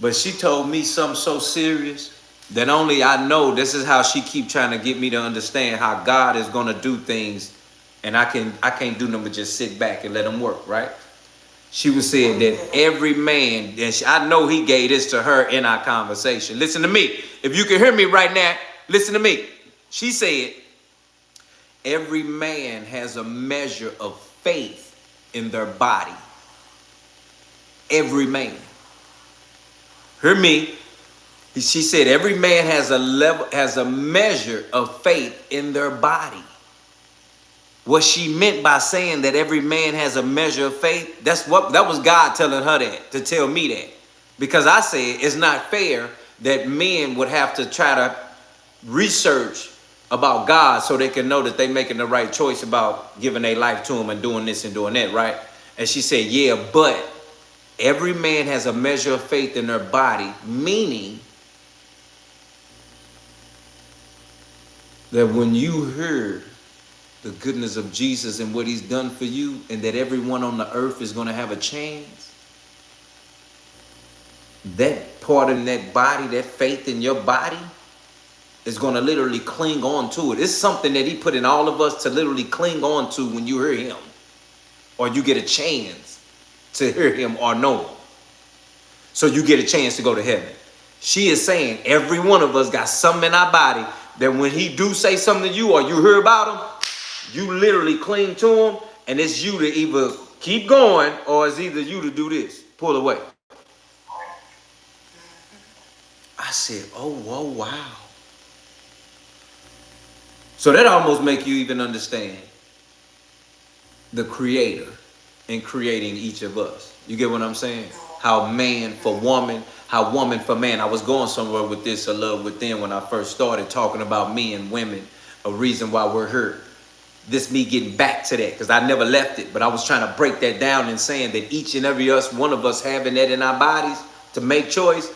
But she told me something so serious that only I know. This is how she keep trying to get me to understand how God is going to do things, and I can't do nothing but just sit back and let him work, right? She was saying that every man, and I know he gave this to her in our conversation. Listen to me. If you can hear me right now, listen to me. She said, every man has a measure of faith in their body. Every man. Hear me. She said every man has a measure of faith in their body. What she meant by saying that every man has a measure of faith, that was God telling her that, to tell me that. Because I said it's not fair that men would have to try to research about God so they can know that they're making the right choice about giving their life to him and doing this and doing that, right? And she said, yeah, but every man has a measure of faith in their body, meaning that when you heard the goodness of Jesus and what he's done for you, and that everyone on the earth is going to have a chance, that part in that body, that faith in your body, is going to literally cling on to it. It's something that he put in all of us to literally cling on to when you hear him, or you get a chance to hear him or know him. So you get a chance to go to heaven. She is saying every one of us got something in our body that when he do say something to you or you hear about him, you literally cling to him, and it's you to either keep going or it's either you to do this, pull away. I said, oh, whoa, wow. So that almost make you even understand the creator in creating each of us. You get what I'm saying? How man for woman, how woman for man. I was going somewhere with this, a love within, when I first started talking about me and women, a reason why we're here. This me getting back to that, because I never left it, but I was trying to break that down and saying that each and every one of us having that in our bodies to make choice,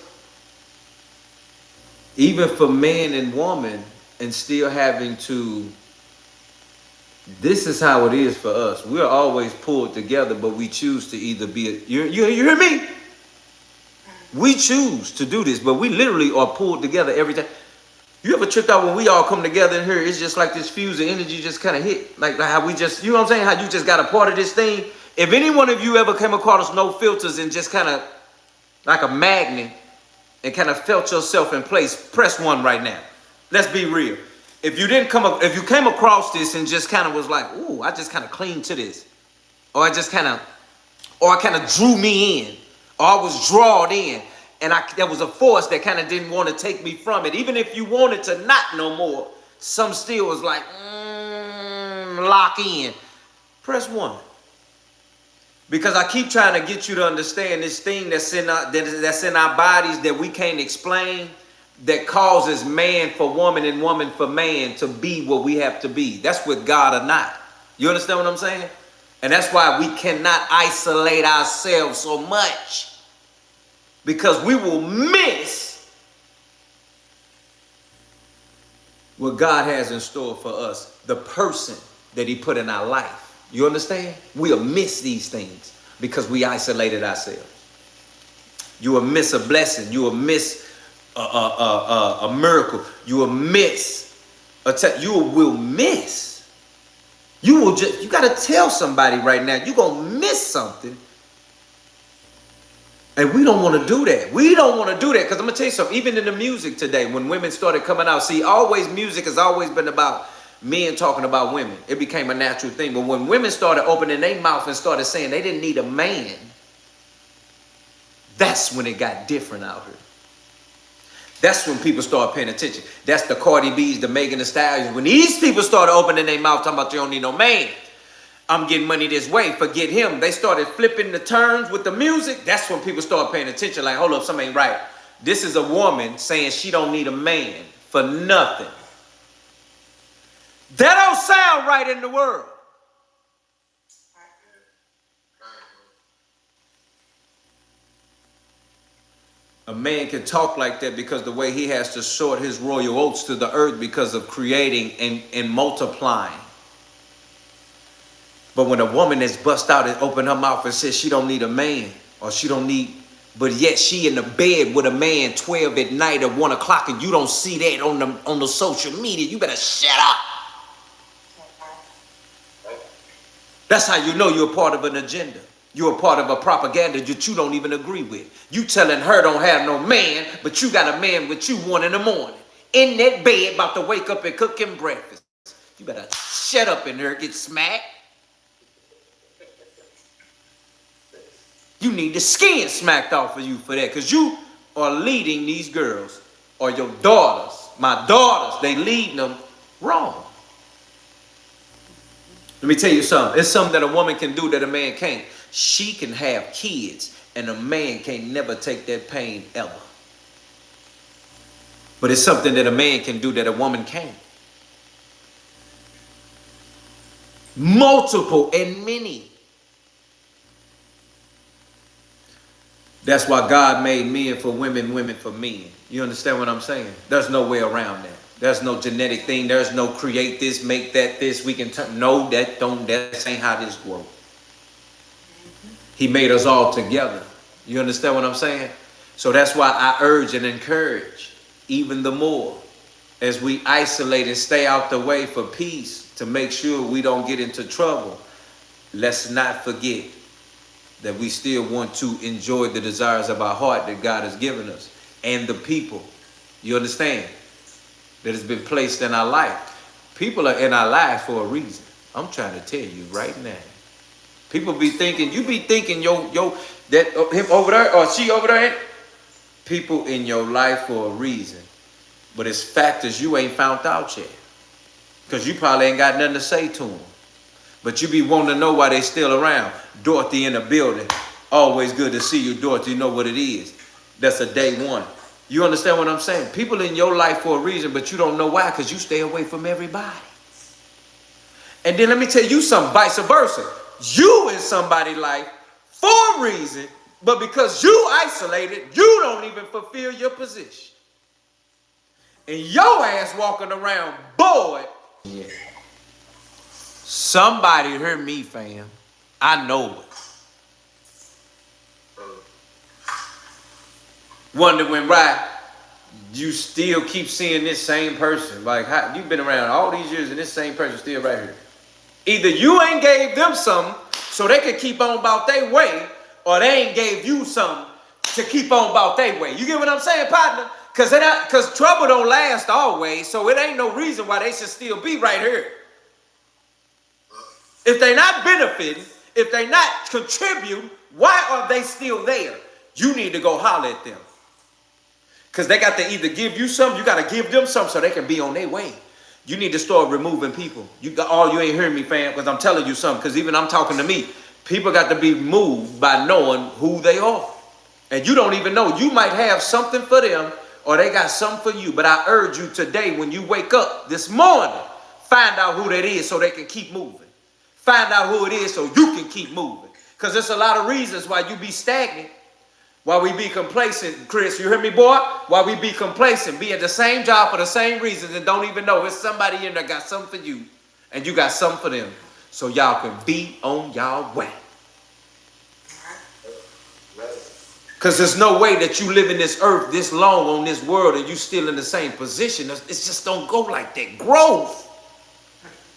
even for man and woman, and still having to, this is how it is for us. We're always pulled together, but we choose to either be, you hear me? We choose to do this, but we literally are pulled together every time. You ever tripped out when we all come together in here? It's just like this fuse of energy just kind of hit. Like how we just, you know what I'm saying? How you just got a part of this thing. If any one of you ever came across no filters and just kind of like a magnet and kind of felt yourself in place, press 1 right now. Let's be real. If you came across this and just kind of was like, ooh, I just kind of clinged to this. Or it kind of drew me in. Or I was drawn in. And there was a force that kind of didn't want to take me from it. Even if you wanted to not no more, some still is like, lock in. Press 1. Because I keep trying to get you to understand this thing that's in our bodies that we can't explain, that causes man for woman and woman for man to be what we have to be. That's with God or not. You understand what I'm saying? And that's why we cannot isolate ourselves so much, because we will miss what God has in store for us, the person that he put in our life. You understand? We'll miss these things because we isolated ourselves. You will miss a blessing. You will miss a miracle. You will miss you will miss. You got to tell somebody right now, you're going to miss something. And we don't want to do that. We don't want to do that, because I'm going to tell you something. Even in the music today, when women started coming out, see, music has always been about men talking about women. It became a natural thing. But when women started opening their mouth and started saying they didn't need a man, that's when it got different out here. That's when people start paying attention. That's the Cardi B's, the Megan Thee Stallions. When these people started opening their mouth talking about you don't need no man, I'm getting money this way, forget him. They started flipping the turns with the music. That's when people start paying attention. Like, hold up, something ain't right. This is a woman saying she don't need a man for nothing. That don't sound right in the world. A man can talk like that because the way he has to sort his royal oats to the earth because of creating and multiplying. But when a woman is bust out and open her mouth and says she don't need a man, or she don't need, but yet she in the bed with a man 12 at night at 1 o'clock, and you don't see that on the social media, you better shut up. That's how you know you're a part of an agenda. You're a part of a propaganda that you don't even agree with. You telling her don't have no man, but you got a man with you 1 in the morning. In that bed, about to wake up and cook him breakfast. You better shut up in there, get smacked. You need the skin smacked off of you for that, because you are leading these girls, or your daughters, my daughters, they leading them wrong. Let me tell you something. It's something that a woman can do that a man can't. She can have kids, and a man can't never take that pain ever. But it's something that a man can do that a woman can't. Multiple and many. That's why God made men for women, women for men. You understand what I'm saying? There's no way around that. There's no genetic thing. There's no create this, make that this. We can turn. No, that ain't how this works. He made us all together. You understand what I'm saying? So that's why I urge and encourage even the more as we isolate and stay out the way for peace, to make sure we don't get into trouble. Let's not forget that we still want to enjoy the desires of our heart that God has given us, and the people, you understand, that has been placed in our life. People are in our lives for a reason. I'm trying to tell you right now. People be thinking, you be thinking that him over there or she over there. People in your life for a reason. But it's factors you ain't found out yet. Because you probably ain't got nothing to say to them. But you be wanting to know why they still around. Dorothy in the building. Always good to see you, Dorothy. You know what it is. That's a day one. You understand what I'm saying? People in your life for a reason, but you don't know why, because you stay away from everybody. And then let me tell you something, vice versa. You in somebody's life for a reason, but because you isolated, you don't even fulfill your position. And your ass walking around bored. Yeah. Somebody heard me, fam. I know it. Wondering why you still keep seeing this same person. Like, how, you've been around all these years and this same person still right here. Either you ain't gave them something so they could keep on about their way, or they ain't gave you something to keep on about their way. You get what I'm saying, partner? Because trouble don't last always, so it ain't no reason why they should still be right here. If they not benefiting, if they not contributing, why are they still there? You need to go holler at them. Because they got to either give you something, you got to give them something so they can be on their way. You need to start removing people. You ain't hearing me, fam, because I'm telling you something. Because even I'm talking to me. People got to be moved by knowing who they are. And you don't even know. You might have something for them or they got something for you. But I urge you today, when you wake up this morning, find out who that is so they can keep moving. Find out who it is so you can keep moving. Because there's a lot of reasons why you be stagnant. Why we be complacent, Chris, you hear me, boy? Why we be complacent, be at the same job for the same reasons and don't even know it's somebody in there got something for you and you got something for them. So y'all can be on y'all way. Because there's no way that you live in this earth this long on this world and you still in the same position. It just don't go like that. Growth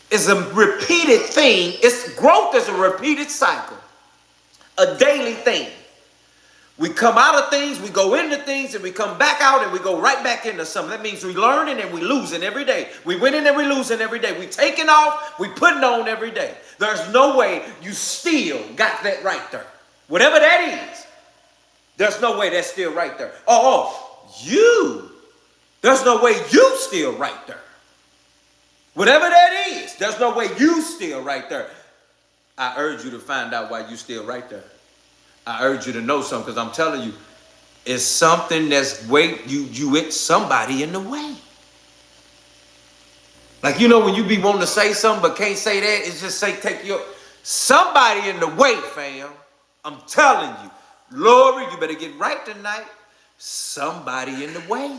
is a repeated thing. Growth is a repeated cycle, a daily thing. We come out of things, we go into things, and we come back out and we go right back into something. That means we learning and we losing every day. We winning and we losing every day. We taking off, we putting on every day. There's no way you still got that right there. Whatever that is, there's no way that's still right there. There's no way you still right there. Whatever that is, there's no way you still right there. I urge you to find out why you still right there. I urge you to know something, because I'm telling you, it's something that's it's somebody in the way. Like, you know, when you be wanting to say something but can't say that, it's just somebody in the way, fam. I'm telling you, Lord, you better get right tonight. Somebody in the way.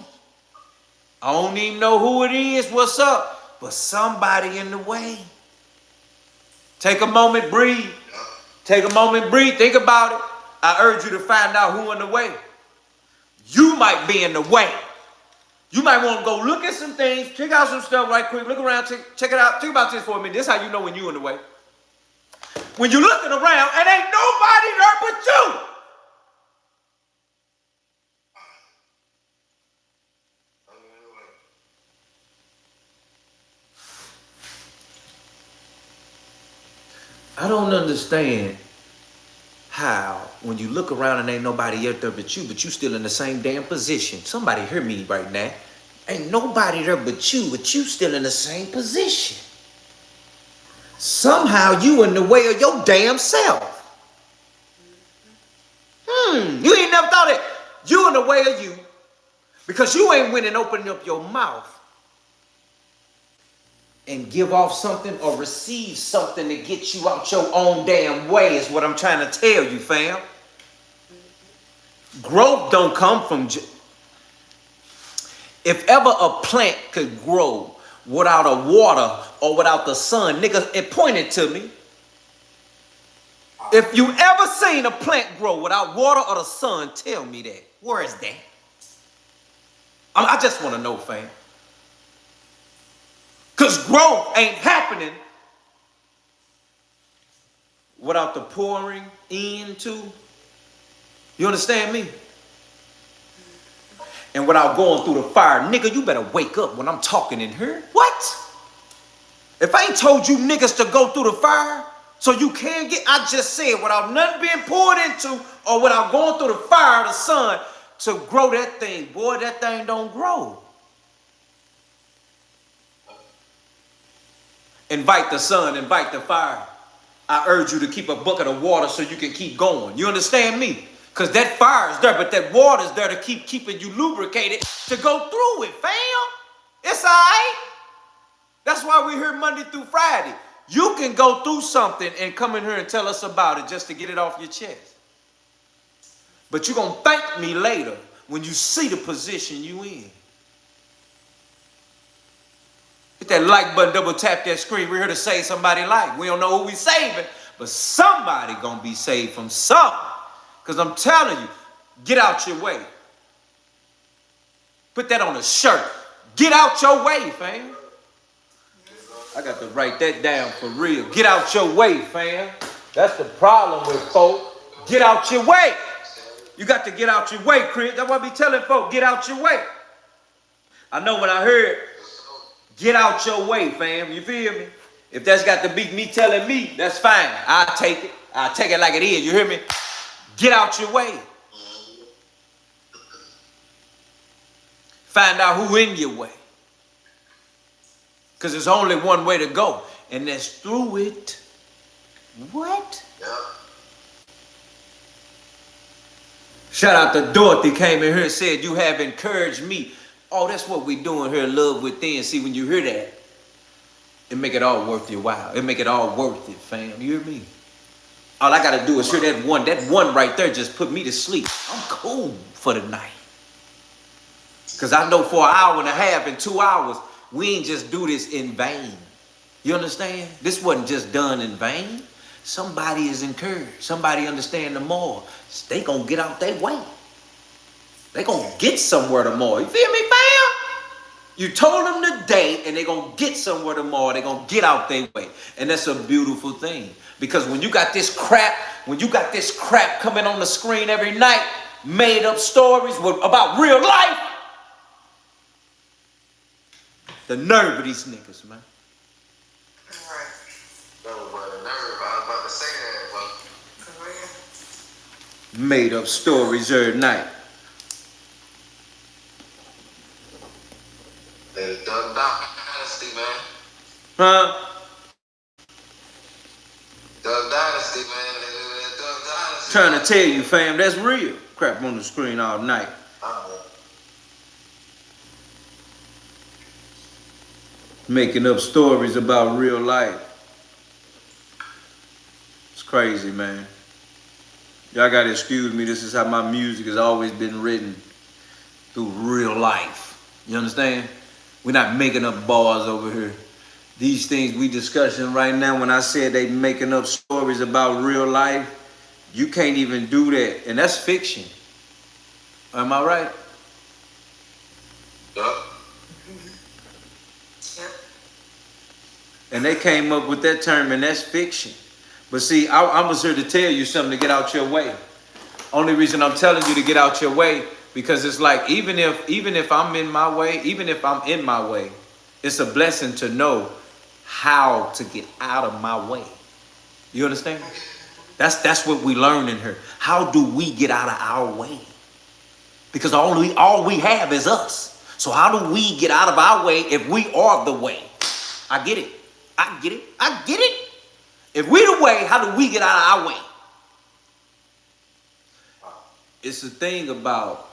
I don't even know who it is, what's up, but somebody in the way. Take a moment, breathe. Take a moment, breathe. Think about it. I urge you to find out who in the way. You might be in the way. You might want to go look at some things, check out some stuff right quick, look around, check it out. Think about this for a minute. This is how you know when you're in the way. When you're looking around and ain't nobody there but you. I don't understand how, when you look around and ain't nobody out there but you still in the same damn position. Somebody hear me right now. Ain't nobody there but you still in the same position. Somehow you in the way of your damn self. You ain't never thought it. You in the way of you because you ain't went and opened up your mouth and give off something or receive something to get you out your own damn way is what I'm trying to tell you, fam. Growth don't come from... If ever a plant could grow without a water or without the sun, nigga, it pointed to me. If you ever seen a plant grow without water or the sun, tell me that. Where is that? I just want to know, fam. Because growth ain't happening without the pouring into. You understand me? And without going through the fire. Nigga, you better wake up when I'm talking in here. What? If I ain't told you niggas to go through the fire so you can get, I just said, without nothing being poured into or without going through the fire, the sun, to grow that thing, boy, that thing don't grow. Invite the sun, invite the fire. I urge you to keep a bucket of water so you can keep going. You understand me? Because that fire is there, but that water is there to keep keeping you lubricated to go through it, fam. It's all right. That's why we're here Monday through Friday. You can go through something and come in here and tell us about it just to get it off your chest. But you're going to thank me later when you see the position you in. Hit that like button, double tap that screen. We're here to save somebody life. We don't know who we saving, but somebody gonna be saved from something. Because I'm telling you, get out your way. Put that on a shirt. Get out your way, fam. I got to write that down for real. Get out your way, fam. That's the problem with folk. Get out your way. You got to get out your way, Chris. That's what I be telling folk. Get out your way. I know when I heard get out your way, fam. You feel me? If that's got to be me telling me, that's fine. I'll take it. I'll take it like it is. You hear me? Get out your way. Find out who in your way. Because there's only one way to go, and that's through it. What? Yeah. Shout out to Dorothy, came in here and said, you have encouraged me. Oh, that's what we doing here, Love Within. See, when you hear that, it make it all worth your while. It make it all worth it, fam. You hear me? All I got to do is hear that one. That one right there just put me to sleep. I'm cool for the night. Because I know for an hour and a half and 2 hours, we ain't just do this in vain. You understand? This wasn't just done in vain. Somebody is encouraged. Somebody understand the more. They gonna get out their way. They gonna get somewhere tomorrow. You feel me, fam? You told them today, and they gonna get somewhere tomorrow. They gonna get out their way, and that's a beautiful thing. Because when you got this crap, coming on the screen every night, made up stories about real life, the nerve of these niggas, man. Made up stories every night. The Dynasty, man. Huh? Duck Dynasty, man. Duck Dynasty. Trying to tell you, fam, that's real. Crap on the screen all night. Making up stories about real life. It's crazy, man. Y'all gotta excuse me. This is how my music has always been written, through real life. You understand? We're not making up bars over here. These things we discussing right now, when I said they making up stories about real life, you can't even do that. And that's fiction. Am I right? Yep. And they came up with that term, and that's fiction. But see, I was here to tell you something to get out your way. Only reason I'm telling you to get out your way, because it's like, even if I'm in my way, it's a blessing to know how to get out of my way. You understand? That's what we learn in here. How do we get out of our way? Because all we have is us. So how do we get out of our way if we are the way? I get it. If we the way, how do we get out of our way? It's the thing about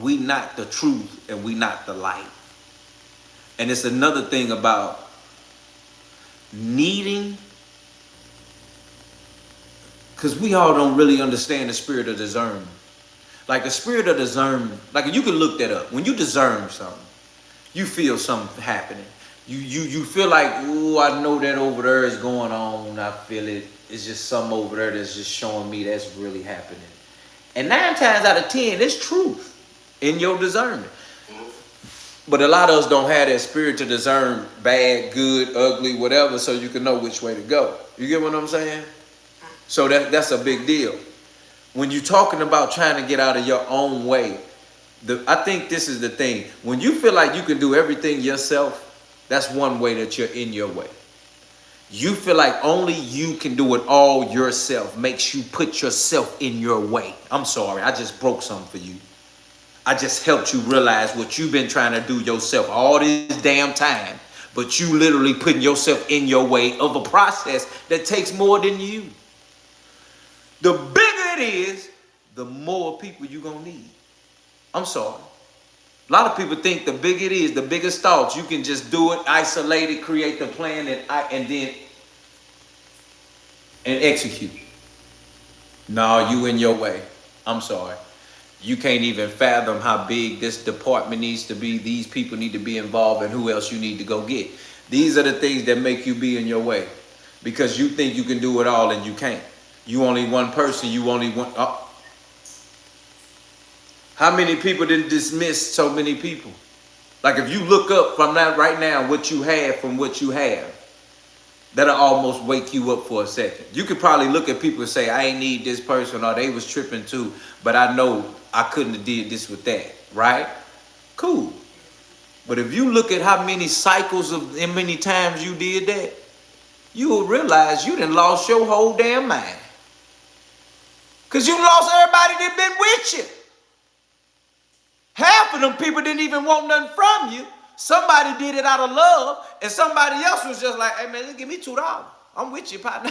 we not the truth and we not the light. And it's another thing about needing, because we all don't really understand the spirit of discernment. Like the spirit of discernment, like you can look that up. When you discern something, you feel something happening. You feel like, ooh, I know that over there is going on. I feel it. It's just something over there that's just showing me that's really happening. And 9 times out of 10, it's truth in your discernment. But a lot of us don't have that spirit to discern bad, good, ugly, whatever, so you can know which way to go. You get what I'm saying? So that's a big deal. When you're talking about trying to get out of your own way, I think this is the thing. When you feel like you can do everything yourself, that's one way that you're in your way. You feel like only you can do it all yourself, makes you put yourself in your way. I'm sorry, I just broke something for you. I just helped you realize what you've been trying to do yourself all this damn time, but you literally putting yourself in your way of a process that takes more than you. The bigger it is, the more people you're gonna need. I'm sorry. A lot of people think the bigger it is, the biggest thoughts, you can just do it, isolate it, create the plan, and then execute. No, you in your way. I'm sorry. You can't even fathom how big this department needs to be. These people need to be involved, and who else you need to go get. These are the things that make you be in your way, because you think you can do it all and you can't. You only one person. You only one. Oh. How many people didn't dismiss so many people? Like if you look up from that right now, what you have from what you have, that'll almost wake you up for a second. You could probably look at people and say, I ain't need this person, or they was tripping too, but I know I couldn't have did this with that, right? Cool. But if you look at how many cycles of and many times you did that, you will realize you done lost your whole damn mind. Because you lost everybody that been with you. Half of them people didn't even want nothing from you, Somebody did it out of love, and somebody else was just like, hey man, just give me $2. I'm with you, partner.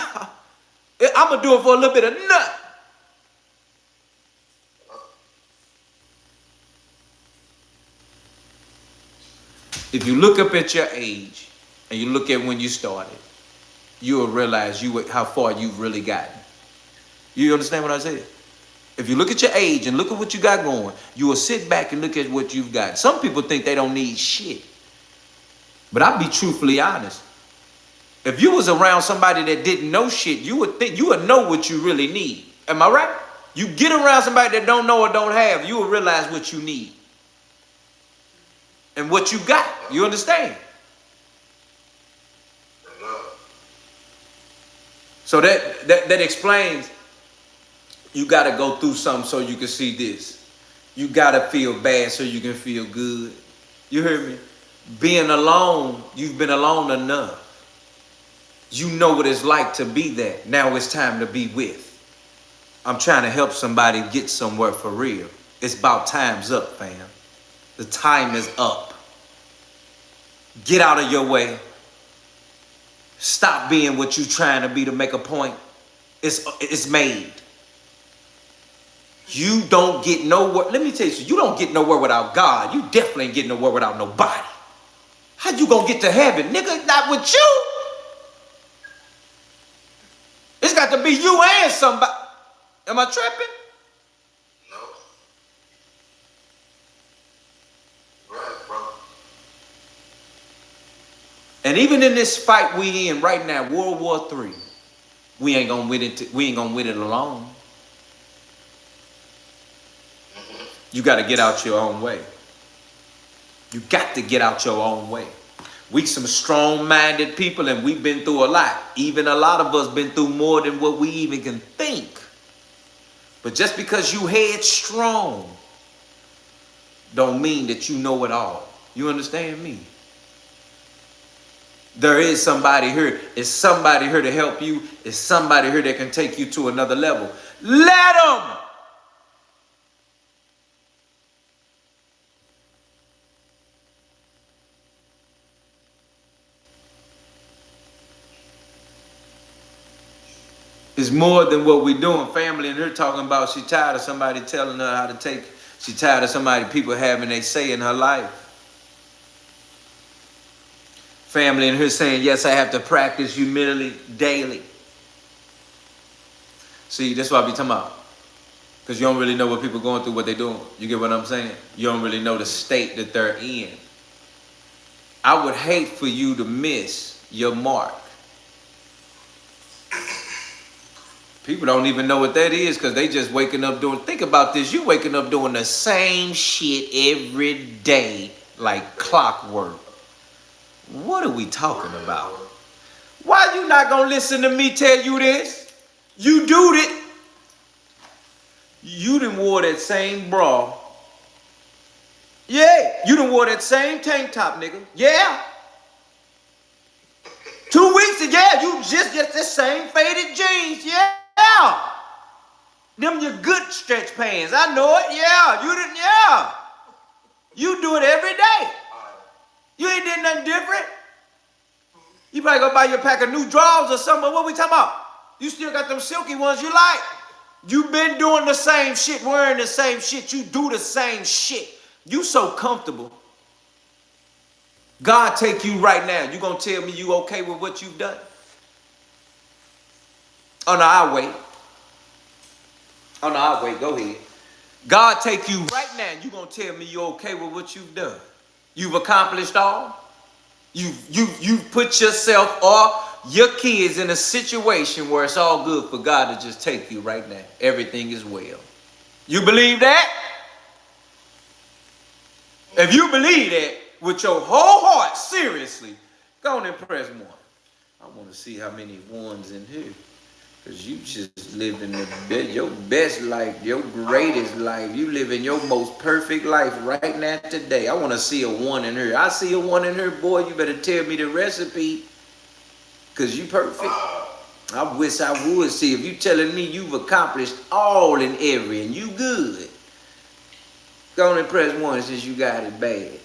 I'm gonna do it for a little bit of nut. If you look up at your age and you look at when you started, you will realize how far you've really gotten. You understand what I said? If you look at your age and look at what you got going, you will sit back and look at what you've got. Some people think they don't need shit. But I'll be truthfully honest. If you was around somebody that didn't know shit, you would know what you really need. Am I right? You get around somebody that don't know or don't have, you will realize what you need. And what you got. You understand? So that explains you got to go through something so you can see this. You got to feel bad so you can feel good. You hear me? Being alone, you've been alone enough. You know what it's like to be there. Now it's time to be with. I'm trying to help somebody get somewhere for real. It's about time's up, fam. The time is up. Get out of your way. Stop being what you're trying to be to make a point. It's made. You don't get nowhere. Let me tell you, you don't get nowhere without God. You definitely ain't getting nowhere without nobody. How you gonna get to heaven? Nigga, not with you. It's got to be you and somebody. Am I tripping? No. Right, bro. And even in this fight we in right now, World War III, we ain't gonna win it alone. You got to get out your own way. You got to get out your own way. We some strong-minded people, and we've been through a lot. Even a lot of us been through more than what we even can think. But just because you headstrong don't mean that you know it all. You understand me? There is somebody here. Is somebody here to help you? Is somebody here that can take you to another level? Let them. It's more than what we're doing. Family and her talking about she tired of somebody telling her how to take. She tired of people having their say in her life. Family and her saying, yes, I have to practice humility daily. See, that's what I be talking about. Because you don't really know what people are going through, what they're doing. You get what I'm saying? You don't really know the state that they're in. I would hate for you to miss your mark. People don't even know what that is because they just waking up doing, think about this, you waking up doing the same shit every day like clockwork. What are we talking about? Why you not gonna listen to me tell you this? You do it. You done wore that same bra. Yeah, you done wore that same tank top, nigga. Yeah. 2 weeks ago, yeah, you just get the same faded jeans, yeah. Yeah, them your good stretch pants. I know it. Yeah, you didn't. Yeah, you do it every day. You ain't did nothing different. You probably go buy your pack of new drawers or something. What we talking about? You still got them silky ones you like. You been doing the same shit, wearing the same shit. You do the same shit. You so comfortable. God take you right now. You gonna tell me you okay with what you've done? Oh, no, I'll wait. Oh, no, I'll wait. Go ahead. God take you right now. You going to tell me you're okay with what you've done. You've accomplished all. You've put yourself or your kids in a situation where it's all good for God to just take you right now. Everything is well. You believe that? If you believe that with your whole heart, seriously, go on and press 1. I want to see how many ones in here. Because you just living your best life, your greatest life. You living your most perfect life right now today. I want to see a 1 in her. I see a 1 in her, boy. You better tell me the recipe. Because you perfect. I wish I would see. If you telling me you've accomplished all and every and you good. Go on and press 1 since you got it bad.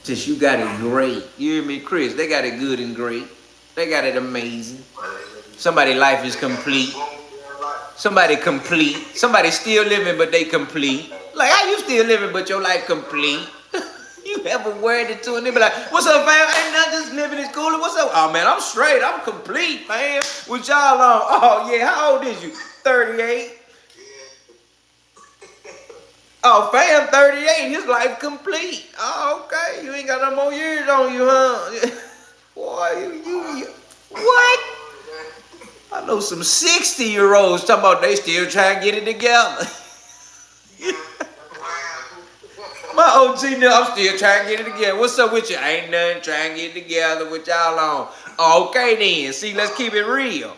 Since you got it great. You hear me, Chris? They got it good and great. They got it amazing. Somebody's life is complete. Somebody complete. Somebody still living, but they complete. Like, how you still living, but your life complete? You ever worried it to and they be like, what's up, fam? Ain't nothing, just living is cool. What's up? Oh, man, I'm straight. I'm complete, man. With y'all on. Oh, yeah, how old is you? 38. Oh, fam, 38. His life complete. Oh, okay. You ain't got no more years on you, huh? Boy, you what? I know some 60-year-olds talking about they still trying to get it together. My OG now, I'm still trying to get it together. What's up with you? Ain't nothing, trying to get it together with y'all on. Okay then, see, let's keep it real.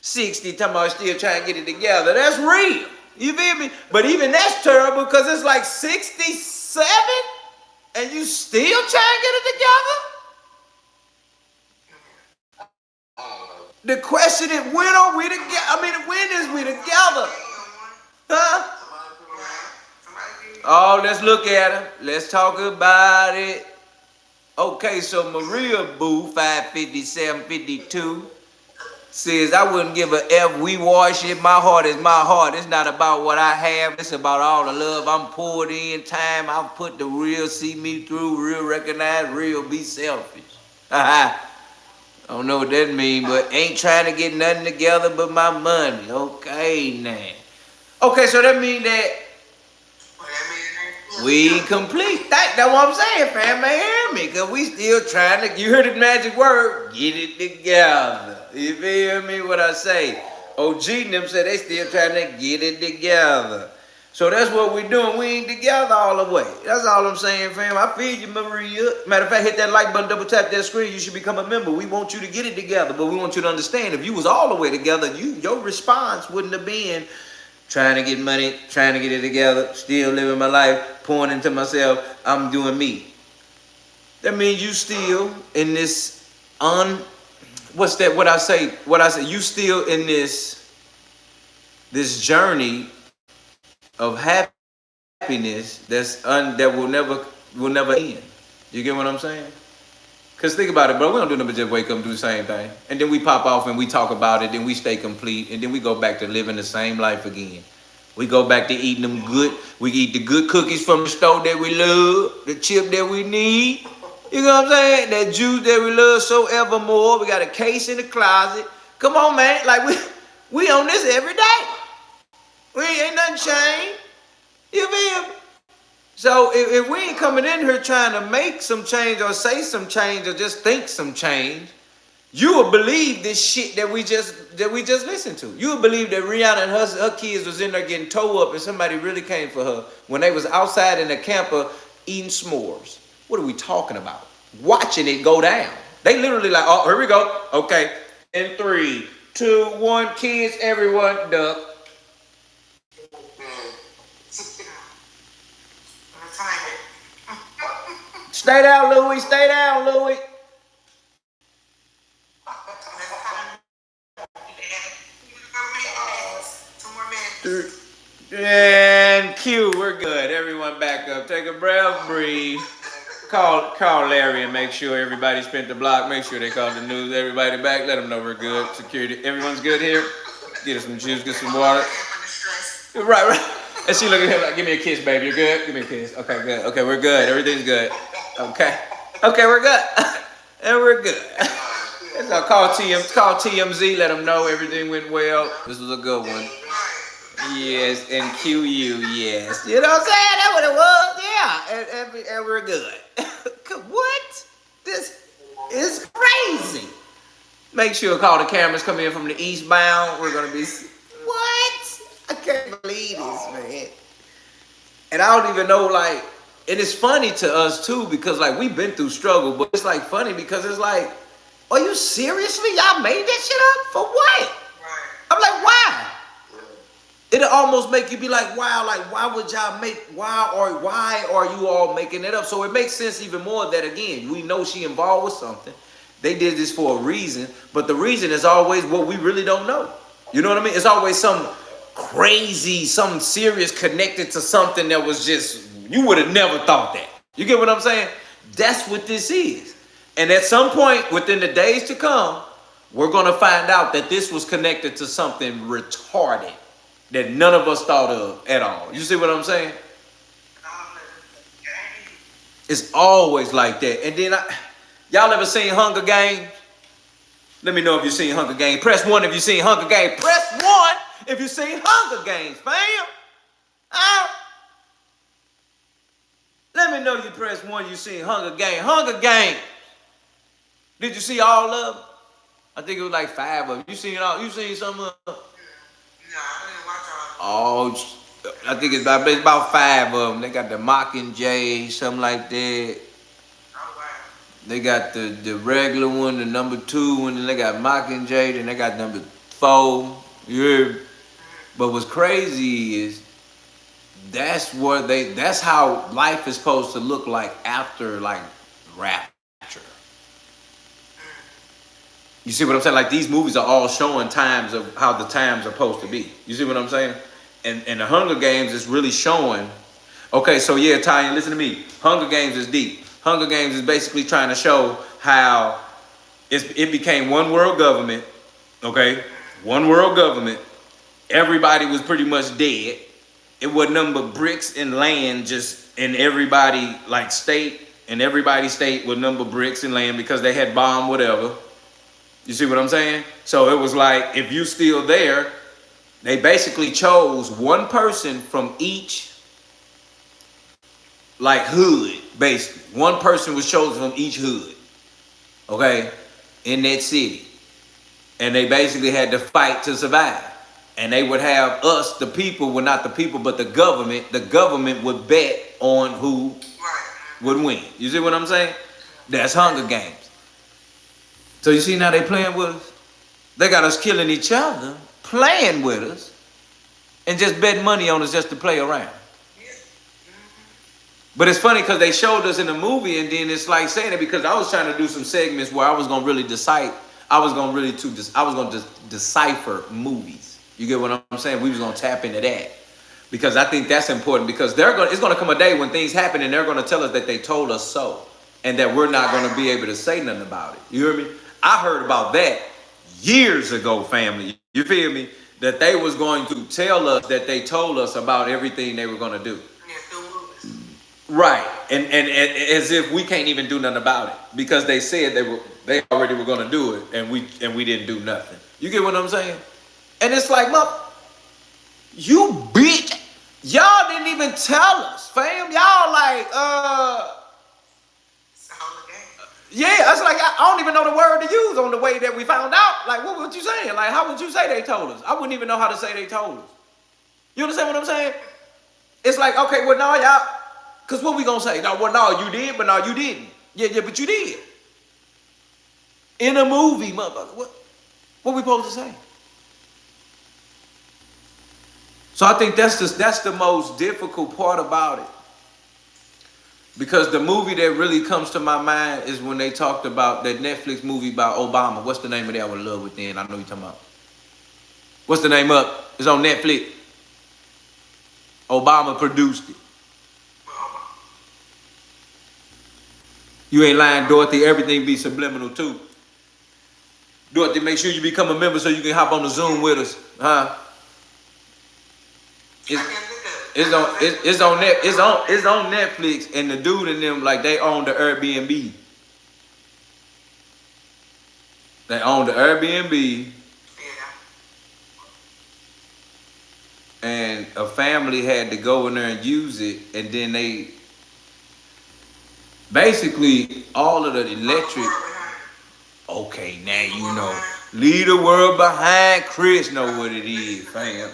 60 talking about still trying to get it together. That's real. You feel me? But even that's terrible because it's like 67 and you still trying to get it together? The question is, when are we together? I mean, when is we together? Huh? Oh, let's look at her. Let's talk about it. Okay, so Maria Boo, 55752, says, I wouldn't give a F. We wash it. My heart is my heart. It's not about what I have. It's about all the love I'm poured in, time I've put the real see me through, real recognize, real be selfish. I don't know what that means, but ain't trying to get nothing together but my money. Okay, now. Okay, so that means that we ain't complete. That's what I'm saying, fam. Man, hear me, because we still trying to, you heard the magic word, get it together. You feel me what I say? OG and them said they still trying to get it together. So that's what we doing. We ain't together all the way. That's all I'm saying, fam. I feel you, Maria. Matter of fact, hit that like button, double tap that screen. You should become a member. We want you to get it together, but we want you to understand if you was all the way together, your response wouldn't have been trying to get money, trying to get it together, still living my life, pouring into myself, I'm doing me. That means you still in this you still in this journey of happiness that will never end. You get what I'm saying? Because think about it, bro. We don't do nothing but just wake up and do the same thing. And then we pop off and we talk about it. Then we stay complete. And then we go back to living the same life again. We go back to eating them good. We eat the good cookies from the store that we love. The chip that we need. You know what I'm saying? That juice that we love so evermore. We got a case in the closet. Come on, man. Like, we on this every day. We ain't nothing changed. You feel me? So if we ain't coming in here trying to make some change or say some change or just think some change, you will believe this shit that we just listened to. You will believe that Rihanna and her kids was in there getting towed up and somebody really came for her when they was outside in the camper eating s'mores. What are we talking about? Watching it go down. They literally like, oh, here we go. Okay. In 3, 2, 1, kids, everyone, duck. Stay down, Louie. Stay down, Louie. And Q, we're good. Everyone back up. Take a breath, breathe. Call Larry and make sure everybody spent the block. Make sure they call the news. Everybody back. Let them know we're good. Security. Everyone's good here. Get us some juice. Get some water. Right. And she look at him like, give me a kiss, baby. You're good? Give me a kiss. Okay, good. Okay, we're good. Everything's good. Okay, we're good. And we're good. So call TMZ, let them know everything went well. This was a good one. Yes, and QU, yes. You know what I'm saying? That's what it was, yeah. And we're good. What? This is crazy. Make sure call the cameras come in from the eastbound. We're gonna be, what? I can't believe this, man. And I don't even know, like, and it's funny to us too, because like we've been through struggle, but it's like funny because it's like, are you seriously? Y'all made that shit up? For what? Right. I'm like, why? It'll almost make you be like, wow, like why would y'all why are you all making it up? So it makes sense even more that again, we know she involved with something. They did this for a reason, but the reason is always what we really don't know. You know what I mean? It's always some crazy, something serious connected to something that was just, you would have never thought that. You get what I'm saying? That's what this is. And at some point within the days to come, we're going to find out that this was connected to something retarded that none of us thought of at all. You see what I'm saying? It's always like that. And then y'all ever seen Hunger Games? Let me know if you've seen Hunger Games. Press 1 if you've seen Hunger Games. Press 1 if you've seen Hunger Games, fam. Let me know you press 1 you've seen Hunger Games. Hunger Games. Did you see all of them? I think it was like 5 of them. You seen all? You seen some of them? Oh, I think it's about 5 of them. They got the Mockingjay, something like that. They got the regular one, the number 2 one, and they got Mockingjay, then they got number 4. You hear me? But what's crazy is that's how life is supposed to look like after like rapture. You see what I'm saying? Like these movies are all showing times of how the times are supposed to be. You see what I'm saying? And the Hunger Games is really showing. Okay, so yeah, Tanya, listen to me. Hunger Games is deep. Hunger Games is basically trying to show how it became one world government. Okay, one world government. Everybody was pretty much dead. It was nothing but bricks and land just in everybody like state, and everybody's state was nothing but bricks and land because they had bombed whatever. You see what I'm saying? So it was like, if you still there, they basically chose one person from each like hood, basically. One person was chosen from each hood, okay, in that city. And they basically had to fight to survive. And they would have us, the people, well not the people, but the government would bet on who would win. You see what I'm saying? That's Hunger Games. So you see now they playing with us? They got us killing each other, playing with us, and just betting money on us just to play around. But it's funny because they showed us in the movie, and then it's like saying it because I was trying to do some segments where I was gonna really decipher movies. You get what I'm saying? We was gonna tap into that because I think that's important because it's gonna come a day when things happen and they're gonna tell us that they told us so, and that we're not gonna be able to say nothing about it. You hear me? I heard about that years ago, family. You feel me? That they was going to tell us that they told us about everything they were gonna do. Right, and as if we can't even do nothing about it because they said they already were gonna do it, and we didn't do nothing. You get what I'm saying? And it's like, you bitch, y'all didn't even tell us, fam. Y'all like, yeah, it's like I don't even know the word to use on the way that we found out. Like, what would you saying? Like, how would you say they told us? I wouldn't even know how to say they told us. You understand what I'm saying? It's like, okay, well, no, y'all. Because what we going to say? No, well, no, you did, but no, you didn't. Yeah, but you did. In a movie, motherfucker. What we supposed to say? So I think that's the most difficult part about it. Because the movie that really comes to my mind is when they talked about that Netflix movie about Obama. What's the name of that? With Love Within. I know you're talking about. What's the name of it? It's on Netflix. Obama produced it. You ain't lying, Dorothy. Everything be subliminal too. Dorothy, make sure you become a member so you can hop on the Zoom with us, huh? It's on Netflix, and the dude and them like they own the Airbnb. They own the Airbnb, and a family had to go in there and use it, and then they basically all of the electric. Okay, now you know. Leave the world behind. Chris know what it is, fam.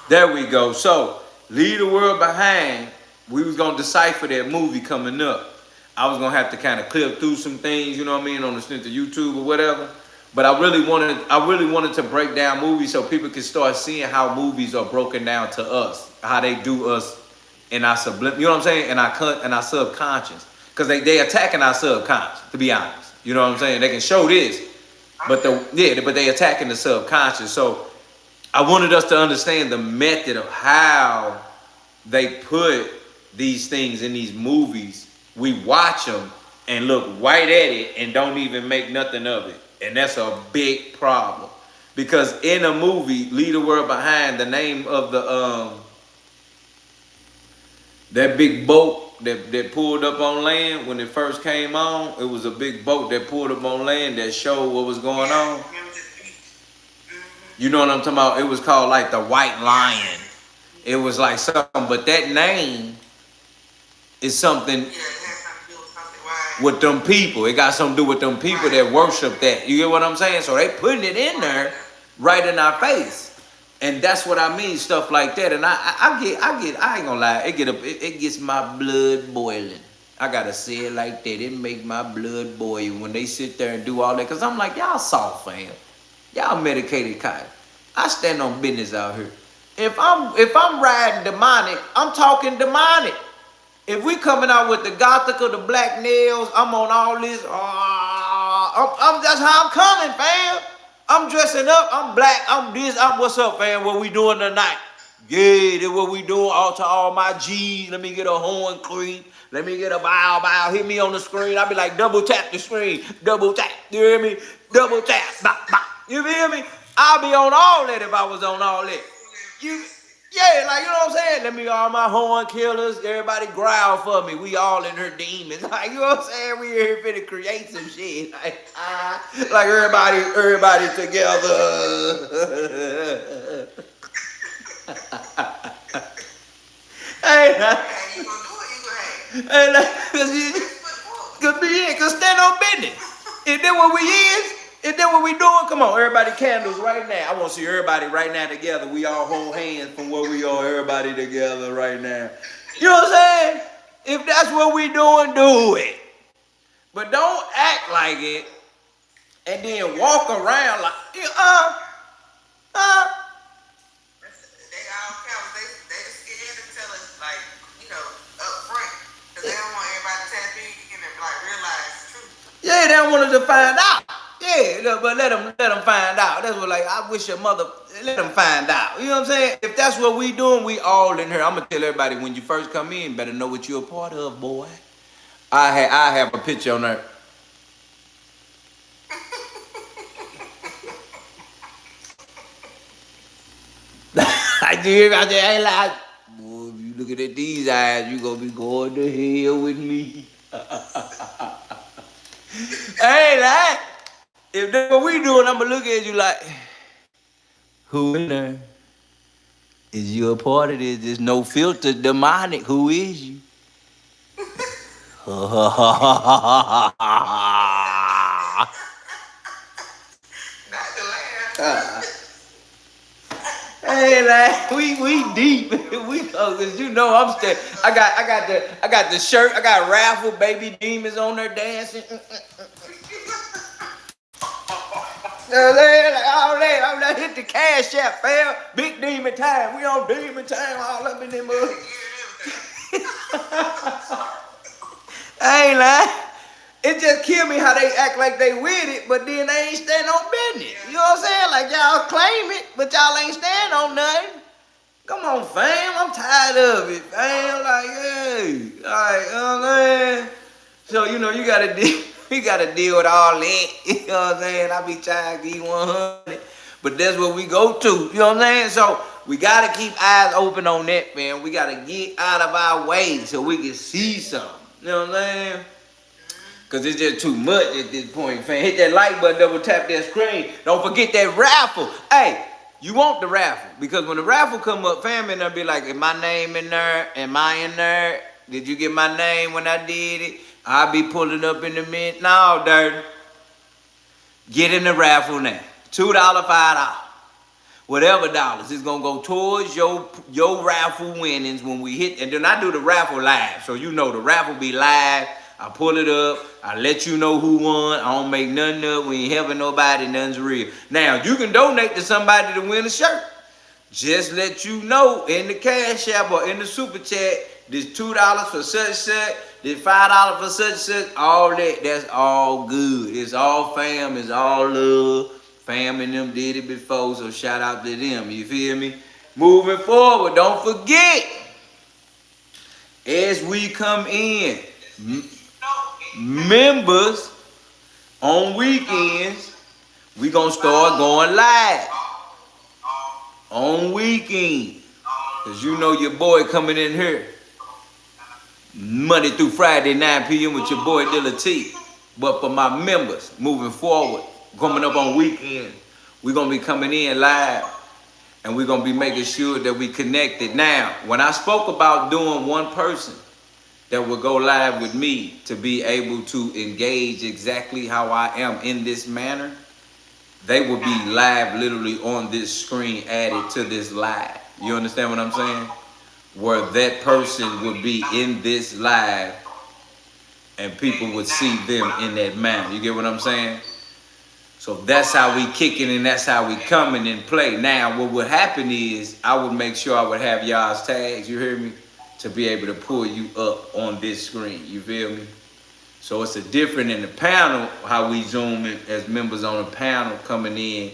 There we go. So, leave the world behind. We was gonna decipher that movie coming up. I was gonna have to kind of clip through some things, you know what I mean, on the Sinister YouTube or whatever. But I really wanted to break down movies so people can start seeing how movies are broken down to us, how they do us in our you know what I'm saying, in our subconscious. Because they attacking our subconscious, to be honest. You know what I'm saying? They can show this, but they attacking the subconscious. So I wanted us to understand the method of how they put these things in these movies we watch them and look right at it and don't even make nothing of it. And that's a big problem. Because in a movie, Leave the World Behind, the name of the that big boat that pulled up on land when it first came on, it was a big boat that pulled up on land that showed what was going on. You know what I'm talking about? It was called like the White Lion. It was like something, but that name is something with them people. It got something to do with them people that worship that. You get what I'm saying? So they putting it in there right in our face. And that's what I mean, stuff like that. And I ain't gonna lie, it gets my blood boiling. I gotta say it like that. It make my blood boil when they sit there and do all that. Cause I'm like, y'all soft, fam. Y'all medicated cotton. I stand on business out here. If I'm riding demonic, I'm talking demonic. If we coming out with the gothic or the black nails, I'm on all this. That's how I'm coming, fam. I'm dressing up. I'm black. I'm this. What's up, fam? What we doing tonight? Yeah, that's what we doing. All to all my G's. Let me get a horn creep. Let me get a bow. Hit me on the screen. I'll be like, double tap the screen. Double tap. You hear me? Double tap. Bop, bop. You feel me? I'll be on all that if I was on all that. Yeah, like, you know what I'm saying? Let me all my horn killers, everybody growl for me. We all in her demons. Like, you know what I'm saying? We here finna create some shit. Like everybody together. Cause stand on business. Is that what we is? Is that what we doing? Come on, everybody candles right now. I want to see everybody right now together. We all hold hands from where we are, everybody together right now. You know what I'm saying? If that's what we doing, do it. But don't act like it and then walk around like, They all scared to tell us, like, up front. Because they don't want everybody to tap in and, like, realize the truth. Yeah, they don't want us to find out. Yeah, but let them find out. That's what, like, I wish your mother, let them find out. You know what I'm saying? If that's what we doing, we all in here. I'm going to tell everybody, when you first come in, better know what you're a part of, boy. I have a picture on there. I do out there, I ain't like, boy, if you looking at these eyes, you going to be going to hell with me. I ain't like. If that's what we doing, I'm going to look at you like, who in there? Is you a part of this? There's no filter, demonic. Who is you? Hey, like, we deep. We cause you know I'm still. I got the shirt. I got raffle baby demons on there dancing. Like all that, I'm not hit the cash app, fam. Big demon time. We on demon time all up in them mother. I ain't lying. It just killed me how they act like they with it, but then they ain't stand on business. You know what I'm saying? Like y'all claim it, but y'all ain't stand on nothing. Come on, fam. I'm tired of it, fam. Like, hey, like, you know what I'm saying? So, you know, you gotta deal with all that. You know what I'm saying? I be trying to keep 100, but that's what we go to. You know what I'm saying? So we gotta keep eyes open on that, man. We gotta get out of our way so we can see something. You know what I'm saying? Cause it's just too much at this point, fam. Hit that like button, double tap that screen. Don't forget that raffle. Hey, you want the raffle. Because when the raffle come up, fam, and they'll be like, is my name in there? Am I in there? Did you get my name when I did it? I'll be pulling up in a minute. No, dirty. Get in the raffle now. $2, $5. Whatever dollars. It's gonna go towards your raffle winnings when we hit. And then I do the raffle live. So you know the raffle be live. I pull it up. I let you know who won. I don't make nothing up. We ain't helping nobody. Nothing's real. Now, you can donate to somebody to win a shirt. Just let you know in the cash app or in the super chat, there's $2 for such, there's $5 for such, all that. That's all good. It's all fam. It's all love. Fam and them did it before, so shout out to them. You feel me? Moving forward, don't forget, as we come in, members on weekends, we gonna start going live on weekends. Cause you know your boy coming in here Monday through Friday, 9 p.m. with your boy Dealatofficial. But for my members moving forward, coming up on weekends, we're gonna be coming in live and we're gonna be making sure that we connected. Now, when I spoke about doing one person that will go live with me to be able to engage exactly how I am in this manner, they will be live literally on this screen added to this live. You understand what I'm saying? Where that person would be in this live and people would see them in that manner. You get what I'm saying? So that's how we kicking and that's how we coming and play. Now, what would happen is I would make sure I would have y'all's tags, you hear me? To be able to pull you up on this screen, you feel me? So it's a different in the panel, how we zoom in as members on a panel coming in.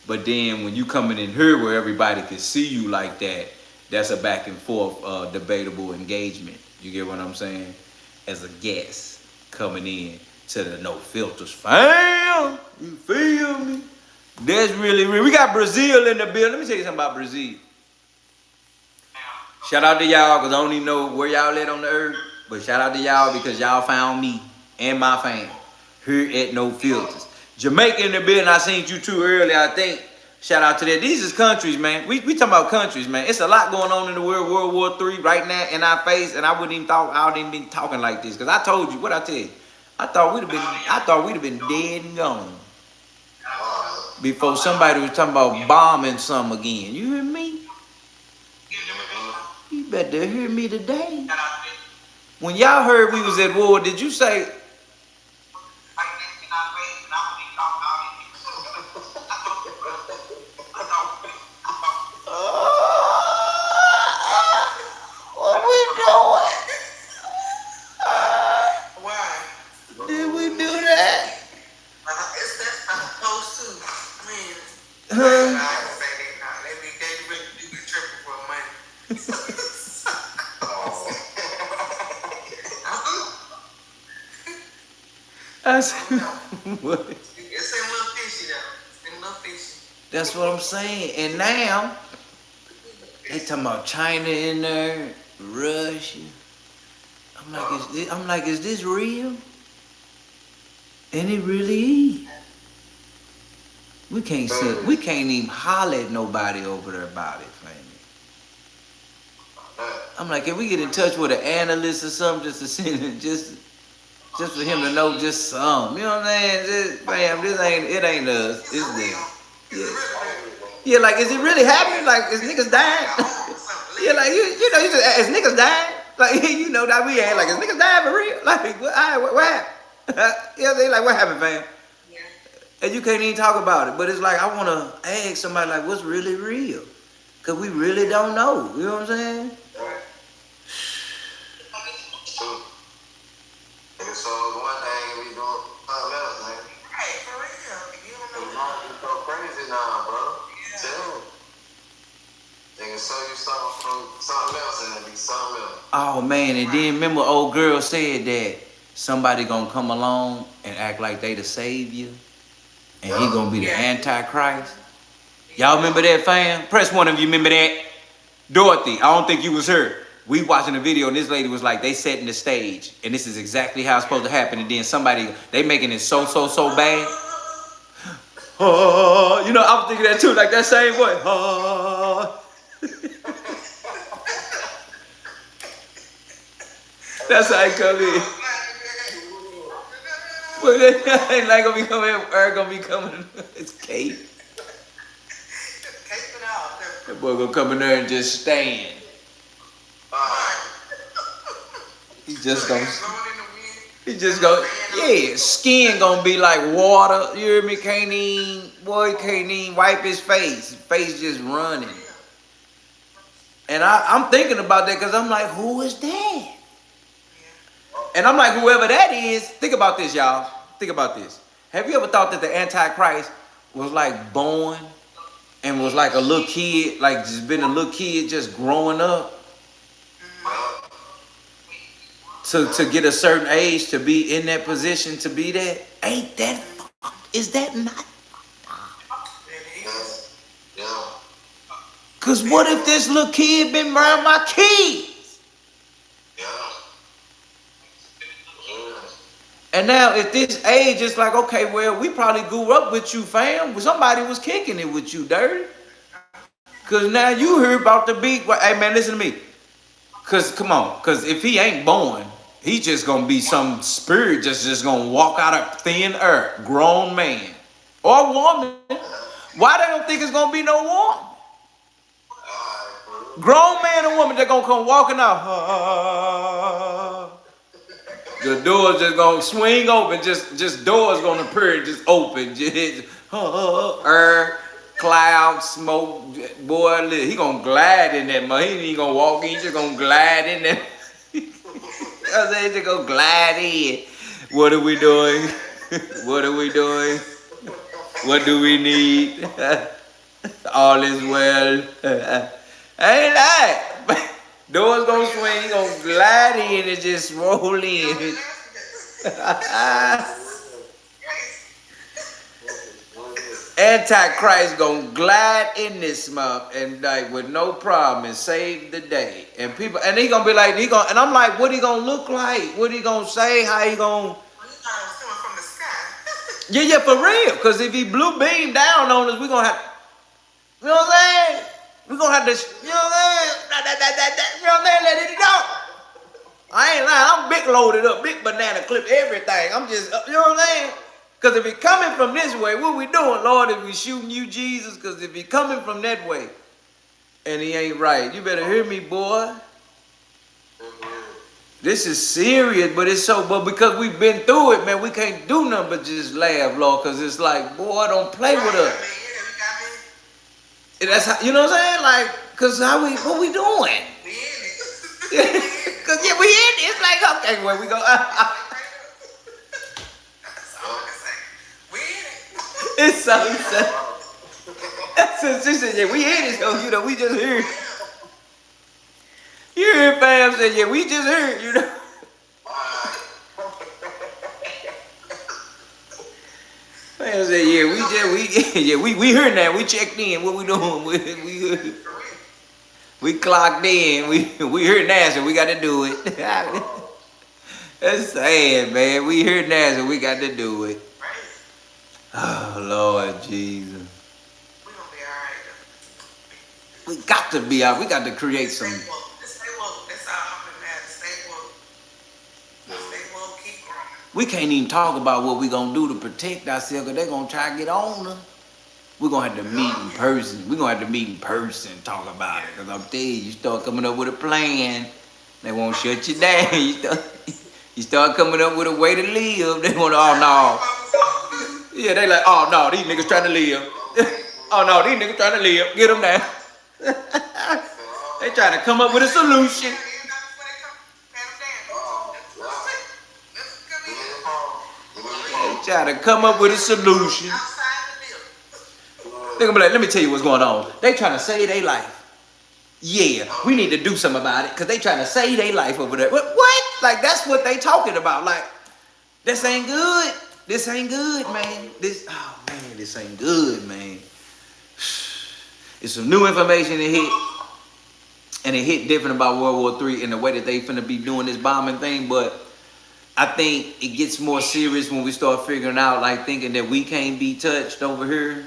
But then when you coming in here where everybody can see you like that, that's a back and forth debatable engagement. You get what I'm saying? As a guest coming in to the No Filters fam. You feel me? That's really real. We got Brazil in the building. Let me tell you something about Brazil. Shout out to y'all, because I don't even know where y'all at on the earth. But shout out to y'all because y'all found me and my fam here at No Filters. Jamaica in the building. I seen you too earlier, I think. Shout out to that. These is countries, man. We talking about countries, man. It's a lot going on in the world, World War III right now in our face, and I wouldn't even be talking like this. Because I told you, what I tell you? I thought we'd have been dead and gone before somebody was talking about bombing some again. You hear me? You better hear me today. When y'all heard we was at war, did you say? What we doing? Why? Did we do that? It's that I'm supposed to. Man. They be tripping for money. I said, what? It's a little fishy though. It's a little fishy. That's what I'm saying. And now they talking about China in there, Russia. I'm like, is this real? And it really is. We can't even holler at nobody over there about it, man. I'm like, can we get in touch with an analyst or something just to send it, just for him to know just some? You know what I'm saying? Fam, it ain't us. It's them. Yeah, like, is it really happening? Like, is niggas dying? Yeah, like, you know, is niggas dying? Like, you know that we ain't like, is niggas dying for real? Like, what happened? Yeah, they like, what happened, fam? Yeah. And you can't even talk about it. But it's like, I want to ask somebody, like, what's really real? Because we really don't know. You know what I'm saying? So one thing we doing something else, man. Right, for real. You don't know. You go crazy now, bro. Yeah. Tell me. They can show you something from something else and it'll be something else. Oh man, and then remember old girl said that somebody gonna come along and act like they the savior and he gonna be the Antichrist. Y'all remember that, fam? Press one if you remember that. Dorothy, I don't think you was her. We watching the video and this lady was like, they setting the stage and this is exactly how it's supposed to happen. And then somebody, they making it so bad. You know, I was thinking that too, like that same way. That's how I come in. But it ain't like gonna be coming, it's Kate. That boy gonna come in there and just stand. He just gonna, yeah, skin gonna be like water. You hear me? Can't even wipe his face. His face just running. And I'm thinking about that because I'm like, who is that? And I'm like, whoever that is, think about this, y'all. Think about this. Have you ever thought that the Antichrist was like born and was like a little kid, like just been a little kid just growing up? to get a certain age to be in that position to be that? Ain't that is that not? Cause what if this little kid been around my kids? And now at this age, it's like, okay, well, we probably grew up with you, fam. Somebody was kicking it with you, dirty. Cause now you heard about the beat. Hey man, listen to me. Cause come on, cause if he ain't born, he just gonna be some spirit just gonna walk out of thin air, grown man or woman. Why they don't think it's gonna be no woman? Grown man and woman, they're gonna come walking out. The doors just gonna swing open, just doors gonna appear, just open, just air, cloud, smoke, boy, he gonna glide in that mud. He ain't gonna walk in, he just gonna glide in there. I said, just gonna glide in. What are we doing? What are we doing? What do we need? All is well. Ain't that? Doors gonna swing, he gonna glide in and just roll in. Antichrist gonna glide in this month and like with no problem and save the day. And people, and he gonna be like, and I'm like, what he gonna look like? What he gonna say? How he gonna? Yeah, for real. Cause if he blue beam down on us, we gonna have, you know what I'm saying? We're gonna have to, you know what I'm saying? You know what I'm saying? Let it go. I ain't lying. I'm big loaded up, big banana clip, everything. I'm just, you know what I'm saying? Because if he coming from this way, what we doing, Lord, if we shooting you, Jesus? Because if he coming from that way and he ain't right, you better hear me, boy. This is serious, but it's so, but because we've been through it, man, we can't do nothing but just laugh, Lord, because it's like, boy, don't play with us. That's how, you know what I'm saying? Like, cause what we doing? Cause yeah, we in it. It's like, okay, where we go? It's so sad. She said, yeah, we in it. So, you know, we just heard. You heard fam said, yeah, we just heard, you know. Man said, yeah, we heard that. We checked in. What we doing? We clocked in. We heard that, so we got to do it. That's sad, man. We heard that, so we got to do it. Oh, Lord Jesus. We got to be out. We got to create some. We can't even talk about what we're going to do to protect ourselves because they're going to try to get on us. We're going to have to meet in person. We're going to have to meet in person and talk about it. Because I'm telling you start coming up with a plan, they won't shut you down. You start coming up with a way to live, they want to, oh, no. Yeah, they like, oh, no, these niggas trying to live. Oh, no, these niggas trying to live. Get them down. They trying to come up with a solution. Try to come up with a solution. They're gonna be like, let me tell you what's going on. They trying to save their life. Yeah, we need to do something about it because they trying to save their life over there. What? Like, that's what they talking about. Like, this ain't good. This ain't good, man. This ain't good, man. It's some new information that hit. And it hit different about World War III in the way that they finna be doing this bombing thing, but I think it gets more serious when we start figuring out, like thinking that we can't be touched over here.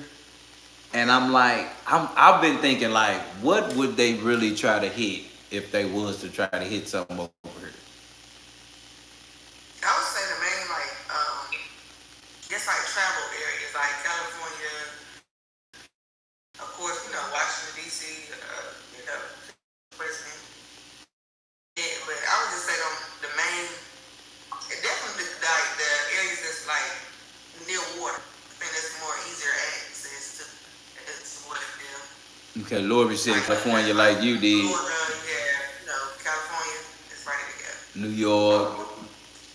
And I'm like, I've been thinking like, what would they really try to hit if they was to try to hit something over here? I would say the main, like, just like travel areas, like California, of course, you know, Washington, D.C., you know, president. Yeah, but I would just say the main, definitely like the areas that's like near water. I think that's more easier access to water there. Okay, Lori said California like you did. Florida, yeah, you know, California is right there. New York.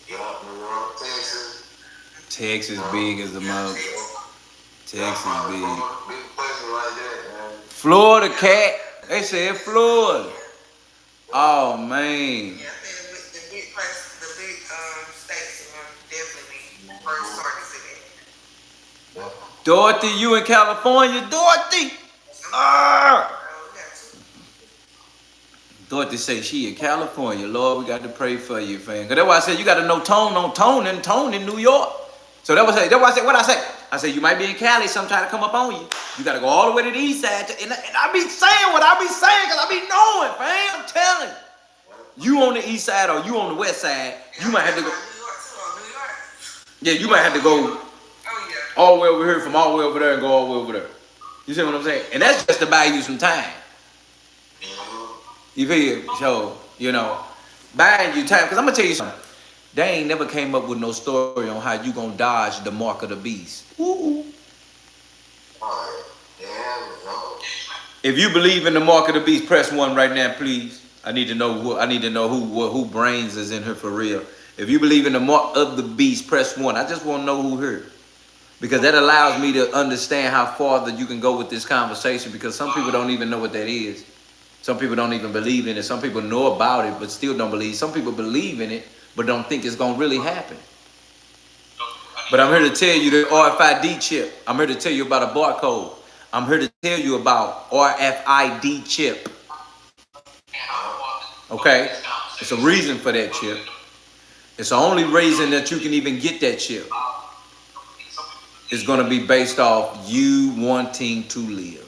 Yeah, New York, Texas. Texas big as a mother. Texas big. Big places like that, man. Florida, cat. They said Florida. Oh man. Yeah, I think the big places, first started to say that. Dorothy, you in California? Dorothy! Dorothy say she in California. Lord, we got to pray for you, fam. Because that's why I said you got to know tone in New York. So that's why I said, what I say? I said, you might be in Cali, some trying to come up on you. You got to go all the way to the east side. And I be saying what I be saying because I be knowing, fam. I'm telling you. You on the east side or you on the west side, you might have to go. Yeah, you might have to go all the way over here from all the way over there and go all the way over there. You see what I'm saying? And that's just to buy you some time. You feel? So, you know, buying you time. Because I'm going to tell you something. They ain't never came up with no story on how you going to dodge the mark of the beast. Ooh. If you believe in the mark of the beast, press 1 right now, please. I need to know who brains is in here for real. If you believe in the mark of the beast, press 1. I just want to know who here. Because that allows me to understand how far that you can go with this conversation. Because some people don't even know what that is. Some people don't even believe in it. Some people know about it, but still don't believe. Some people believe in it, but don't think it's going to really happen. But I'm here to tell you the RFID chip. I'm here to tell you about a barcode. I'm here to tell you about RFID chip. Okay? It's a reason for that chip. It's the only reason that you can even get that chip. It's going to be based off you wanting to live.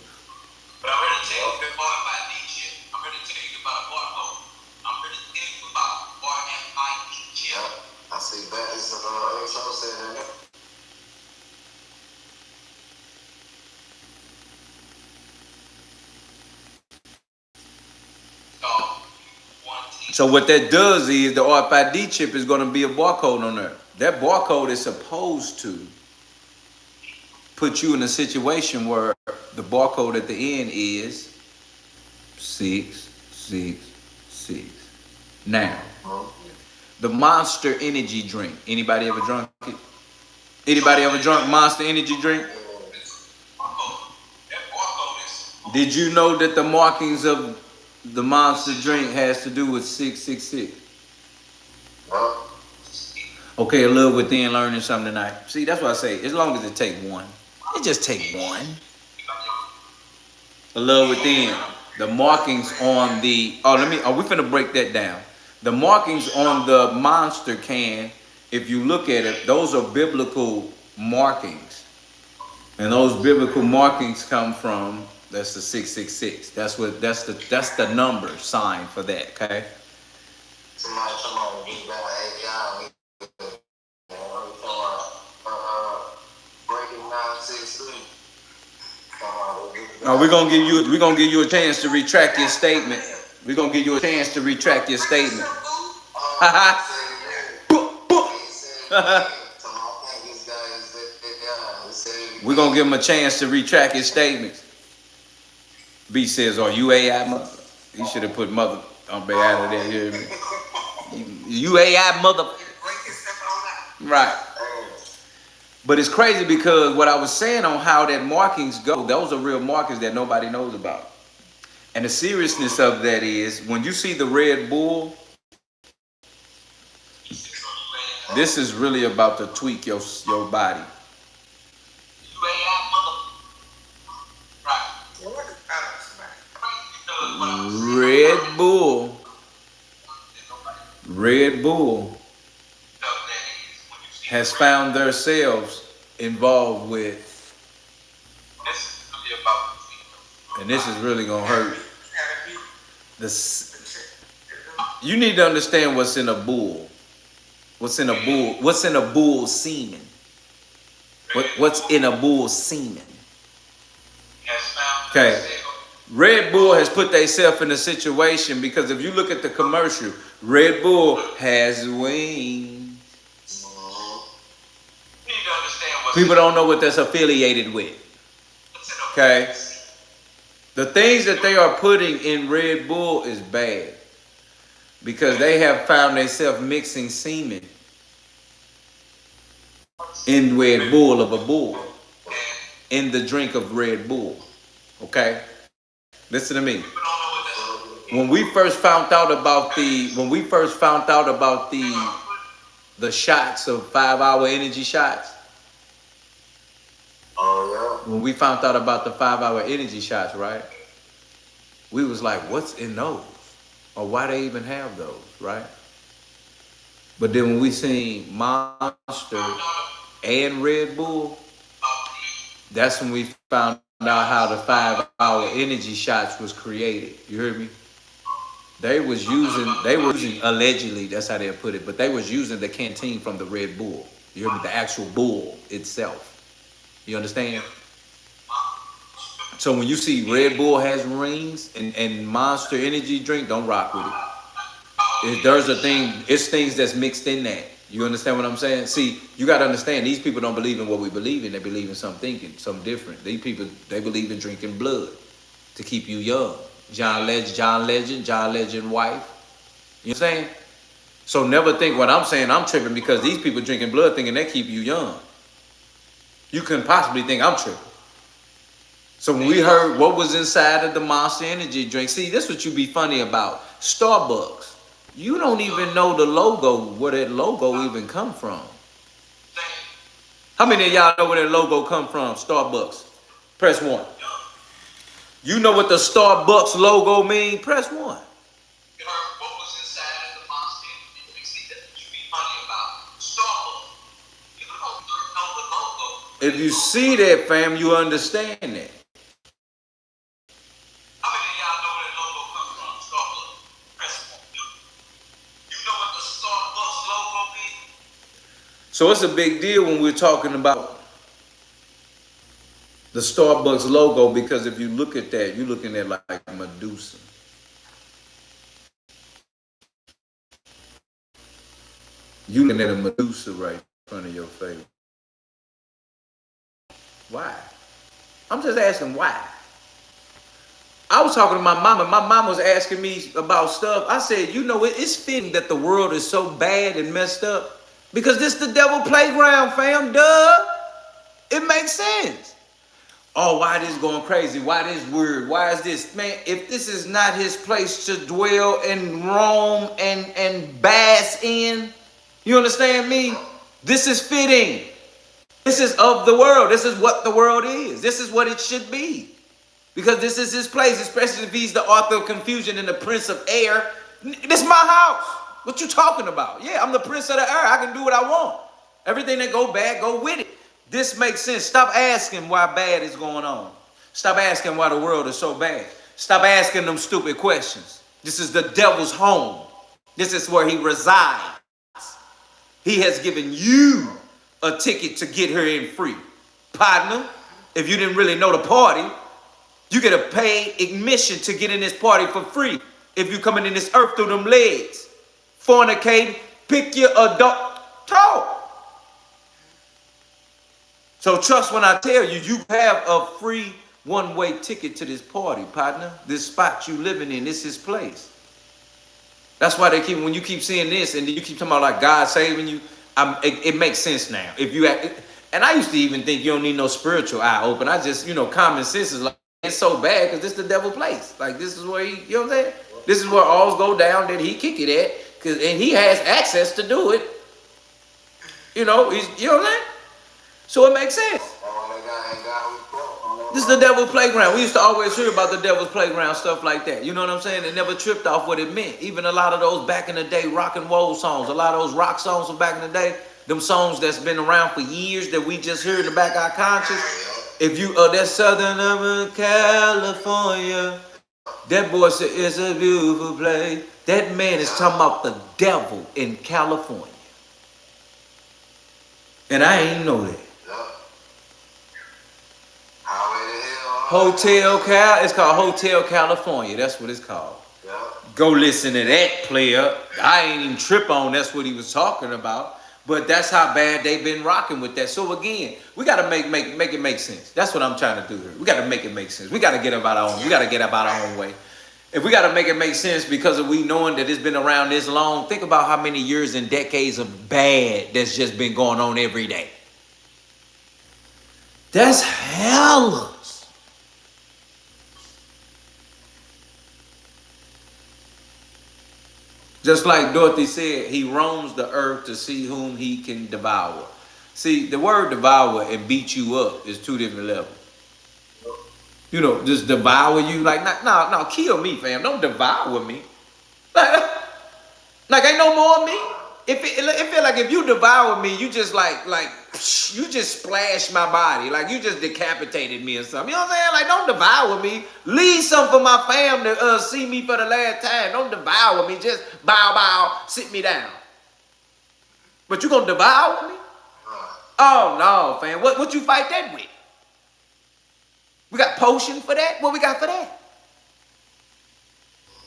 But I'm here to tell you the RFID chip. I'm here to tell you about a barcode. I'm here to tell you about RFID chip. I see that is XO saying that. So what that does is the RFID chip is going to be a barcode on there. That barcode is supposed to put you in a situation where the barcode at the end is 666. Now, the Monster Energy drink. Anybody ever drunk it? Anybody ever drunk Monster Energy drink? Did you know that the markings of the Monster drink has to do with 666? Okay, a little within learning something tonight. See, that's what I say. As long as it take one. It just take one. A little within. The markings on the... we finna break that down. The markings on the Monster can, if you look at it, those are biblical markings. And those biblical markings come from... That's the 666. That's the number sign for that, okay? Somebody come on, we got an breaking 963. No, we're gonna give you a chance to retract your statement. We're gonna give you a chance to retract your statement. We're gonna give him a chance to retract his statements. B says, "Are you AI mother?" You should have put mother on be out of there. You hear me? You AI mother. Right. But it's crazy because what I was saying on how that markings go, those are real markings that nobody knows about. And the seriousness of that is when you see the Red Bull, this is really about to tweak your body. Red Bull has found themselves involved with, and this is really gonna hurt. You need to understand what's in a bull. What's in a bull? What's in a bull's semen? What's in a bull's semen? Okay. Red Bull has put themselves in a situation because if you look at the commercial, Red Bull has wings. People don't know what that's affiliated with. Okay? The things that they are putting in Red Bull is bad because they have found themselves mixing semen in Red Bull of a bull, in the drink of Red Bull. Okay? Listen to me. When we first found out about the the shots of 5-hour energy shots. Oh When we found out about the 5-hour energy shots, right? We was like, what's in those? Or why they even have those, right? But then when we seen Monster and Red Bull, that's when we found out how the 5-hour energy shots was created. You heard me? They were using, allegedly, that's how they put it, but they was using the canteen from the Red Bull. You heard me? The actual bull itself. You understand? So when you see Red Bull has rings and Monster energy drink, don't rock with it. There's a thing, it's things that's mixed in that. You understand what I'm saying? See, you got to understand, these people don't believe in what we believe in. They believe in something thinking, something different. These people, they believe in drinking blood to keep you young. John Legend wife. You know what I'm saying? So never think what I'm saying, I'm tripping because these people drinking blood thinking they keep you young. You couldn't possibly think I'm tripping. So when we heard what was inside of the Monster Energy drink, see, this is what you be funny about. Starbucks. You don't even know the logo, where that logo even come from. How many of y'all know where that logo come from? Starbucks. Press 1. You know what the Starbucks logo mean? Press 1. If you see that, fam, you understand that. How many of y'all know where that logo comes from? Starbucks. Press 1. You know what the Starbucks logo means? So it's a big deal when we're talking about the Starbucks logo, because if you look at that, you're looking at like Medusa. You're looking at a Medusa right in front of your face. Why? I'm just asking why. I was talking to my mama. My mom was asking me about stuff. I said, you know, it's fitting that the world is so bad and messed up because this the devil playground, fam. Duh. It makes sense. Oh, why this going crazy? Why this weird? Why is this? Man, if this is not his place to dwell and roam and bask in, you understand me? This is fitting. This is of the world. This is what the world is. This is what it should be. Because this is his place, especially if he's the author of confusion and the prince of air. This is my house. What you talking about? Yeah, I'm the prince of the air. I can do what I want. Everything that go bad, go with it. This makes sense. Stop asking why bad is going on. Stop asking why the world is so bad. Stop asking them stupid questions. This is the devil's home. This is where he resides. He has given you a ticket to get her in free. Partner, if you didn't really know the party, you get a paid admission to get in this party for free. If you coming in this earth through them legs, fornicate, pick your adult talk. So trust when I tell you, you have a free one-way ticket to this party, partner. This spot you living in, this is place. That's why they keep, when you keep seeing this and you keep talking about like God saving you, it makes sense now. If you and I used to even think you don't need no spiritual eye open. I just, common sense is like, it's so bad because this is the devil place. Like this is where he, you know what I'm saying? This is where all's go down that he kick it at, and he has access to do it. You know what I'm saying? So it makes sense. This is the devil's playground. We used to always hear about the devil's playground, stuff like that. You know what I'm saying? It never tripped off what it meant. Even a lot of those back in the day rock and roll songs, a lot of those rock songs from back in the day, them songs that's been around for years that we just heard in the back of our conscience. If you that Southern California, that boy said it's a beautiful place. That man is talking about the devil in California. And I ain't know that. It's called Hotel California. That's what it's called. Go listen to that, player. I ain't even trip on that's what he was talking about. But that's how bad they've been rocking with that. So again, we gotta make it make sense. That's what I'm trying to do here. We gotta make it make sense. We gotta get about our own. We gotta get about our own way. If we gotta make it make sense because of we knowing that it's been around this long, think about how many years and decades of bad that's just been going on every day. That's hella. Just like Dorothy said, he roams the earth to see whom he can devour. See, the word devour and beat you up is two different levels. You know, just devour you. Like, no, kill me, fam. Don't devour me. Like ain't no more of me. It feel like if you devour me, you just like you just splashed my body. Like you just decapitated me or something. You know what I'm saying? Like don't devour me. Leave something for my family to see me for the last time. Don't devour me. Just bow, sit me down. But you gonna devour me? Oh no, fam. What you fight that with? We got potion for that? What we got for that?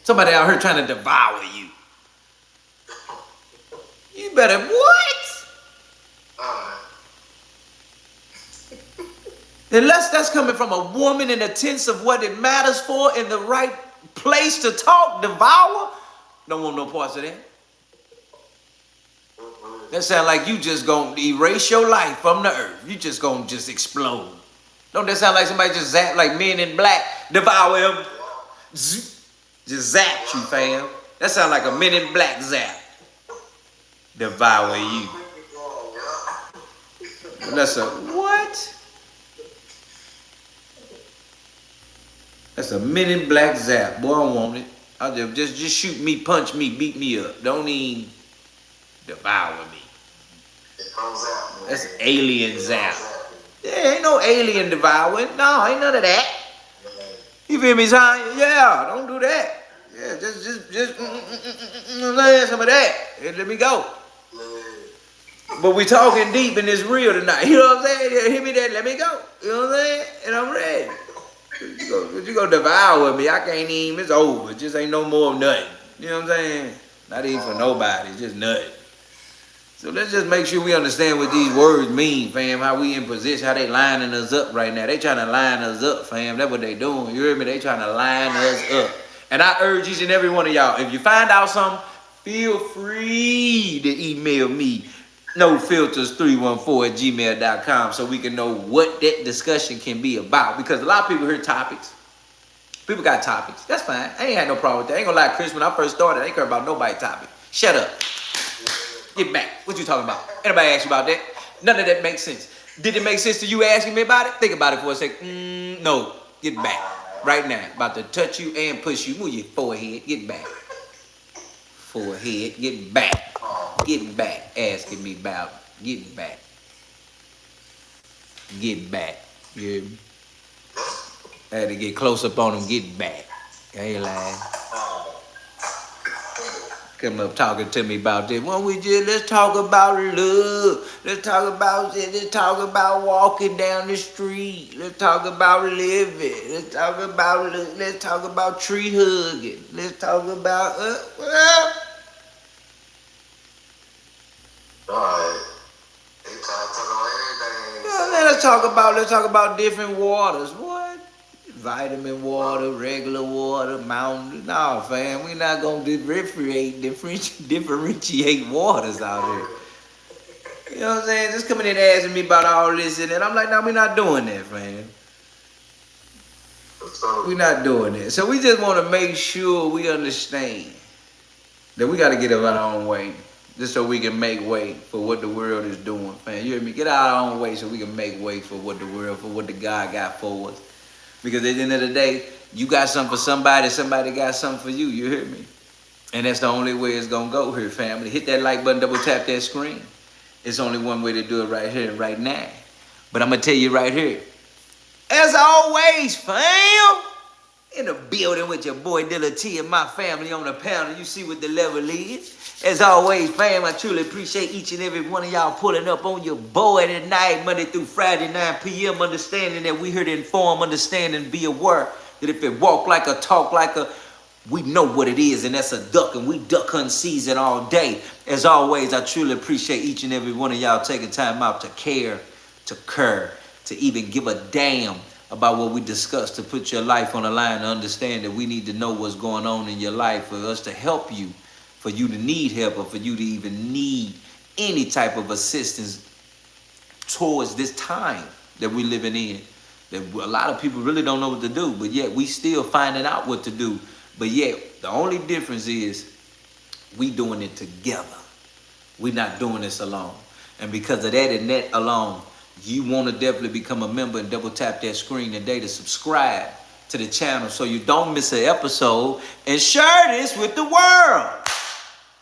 Somebody out here trying to devour you. You better what? Unless that's coming from a woman in the sense of what it matters for in the right place to talk, devour. Don't want no parts of that. That sound like you just gonna erase your life from the earth. You just gonna just explode. Don't that sound like somebody just zap like Men in Black, devour him? Just zap you, fam. That sound like a Men in Black zap. Devour you. That's a what? That's a Men in Black zap. Boy, I don't want it. I'll just shoot me, punch me, beat me up. Don't even devour me. That's alien zap. Yeah, ain't no alien devouring. No, ain't none of that. You feel me, son? Yeah, don't do that. Yeah, just some of that. And let me go. But we talking deep and it's real tonight. You know what I'm saying? Yeah, hit me that, let me go. You know what I'm saying? And I'm ready. You go devour me. I can't even, it's over. Just ain't no more of nothing. You know what I'm saying? Not even for nobody, just nothing. So let's just make sure we understand what these words mean, fam. How we in position, how they lining us up right now. They trying to line us up, fam. That's what they doing. You hear me? They trying to line us up. And I urge each and every one of y'all, if you find out something, feel free to email me, NOFEELTERS314@gmail.com, so we can know what that discussion can be about. Because a lot of people hear topics. People got topics. That's fine. I ain't had no problem with that. I ain't gonna lie, Chris, when I first started, I ain't care about nobody's topic. Shut up. Get back. What you talking about? Anybody ask you about that? None of that makes sense. Did it make sense to you asking me about it? Think about it for a second. No. Get back. Right now. About to touch you and push you. Move your forehead. Get back. Forehead. Get back. Get back. Asking me about. Get back. Get back. You hear me? I had to get close up on him. Get back. I ain't lying. Come up talking to me about this. Well, let's talk about love. Let's talk about it. Let's talk about walking down the street. Let's talk about living. Let's talk about tree hugging. Let's talk about let's talk about different waters. What? Vitamin water, regular water, mountain. No, fam, we're not gonna differentiate waters out here. You know what I'm saying? Just coming in and asking me about all this and that. I'm like, no, we're not doing that, fam. We're not doing that. So we just want to make sure we understand that we got to get out of our own way, just so we can make way for what the world is doing, fam. You hear me? Get out of our own way so we can make way for what the world, for what the God got for us. Because at the end of the day, you got something for somebody, somebody got something for you, you hear me? And that's the only way it's going to go here, family. Hit that like button, double tap that screen. It's only one way to do it right here, right now. But I'm going to tell you right here, as always, fam, in the building with your boy Dilla T and my family on the panel, you see what the level is. As always, fam, I truly appreciate each and every one of y'all pulling up on your boy tonight, Monday through Friday, 9 p.m., understanding that we here to inform, understand, and be aware that if it walk like a, talk like a, we know what it is, and that's a duck, and we duck hunt season all day. As always, I truly appreciate each and every one of y'all taking time out to care, to even give a damn about what we discussed, to put your life on the line, to understand that we need to know what's going on in your life for us to help you, for you to need help, or for you to even need any type of assistance towards this time that we're living in. That a lot of people really don't know what to do, but yet we still finding out what to do. But yet the only difference is We doing it together. We not doing this alone. And because of that and that alone, you want to definitely become a member and double tap that screen today to subscribe to the channel so you don't miss an episode and share this with the world.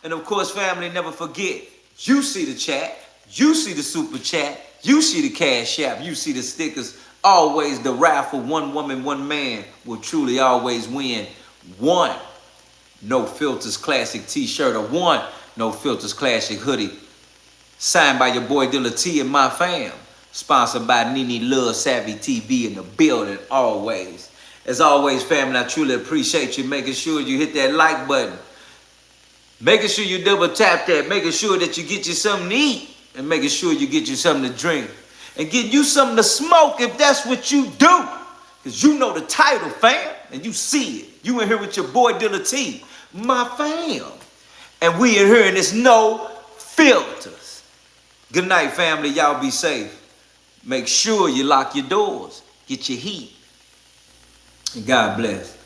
And of course, family, never forget, you see the chat, you see the super chat, you see the cash app, you see the stickers. Always the raffle, one woman, one man will truly always win. One No Filters Classic t-shirt or one No Filters Classic hoodie. Signed by your boy Dilla T and my fam. Sponsored by Nene Love Savvy TV in the building always. As always, family, I truly appreciate you making sure you hit that like button. Making sure you double tap that. Making sure that you get you something to eat. And making sure you get you something to drink. And get you something to smoke if that's what you do. Because you know the title, fam. And you see it. You in here with your boy Dilla T, my fam. And we in here and it's No Filters. Good night, family. Y'all be safe. Make sure you lock your doors. Get your heat. And God bless.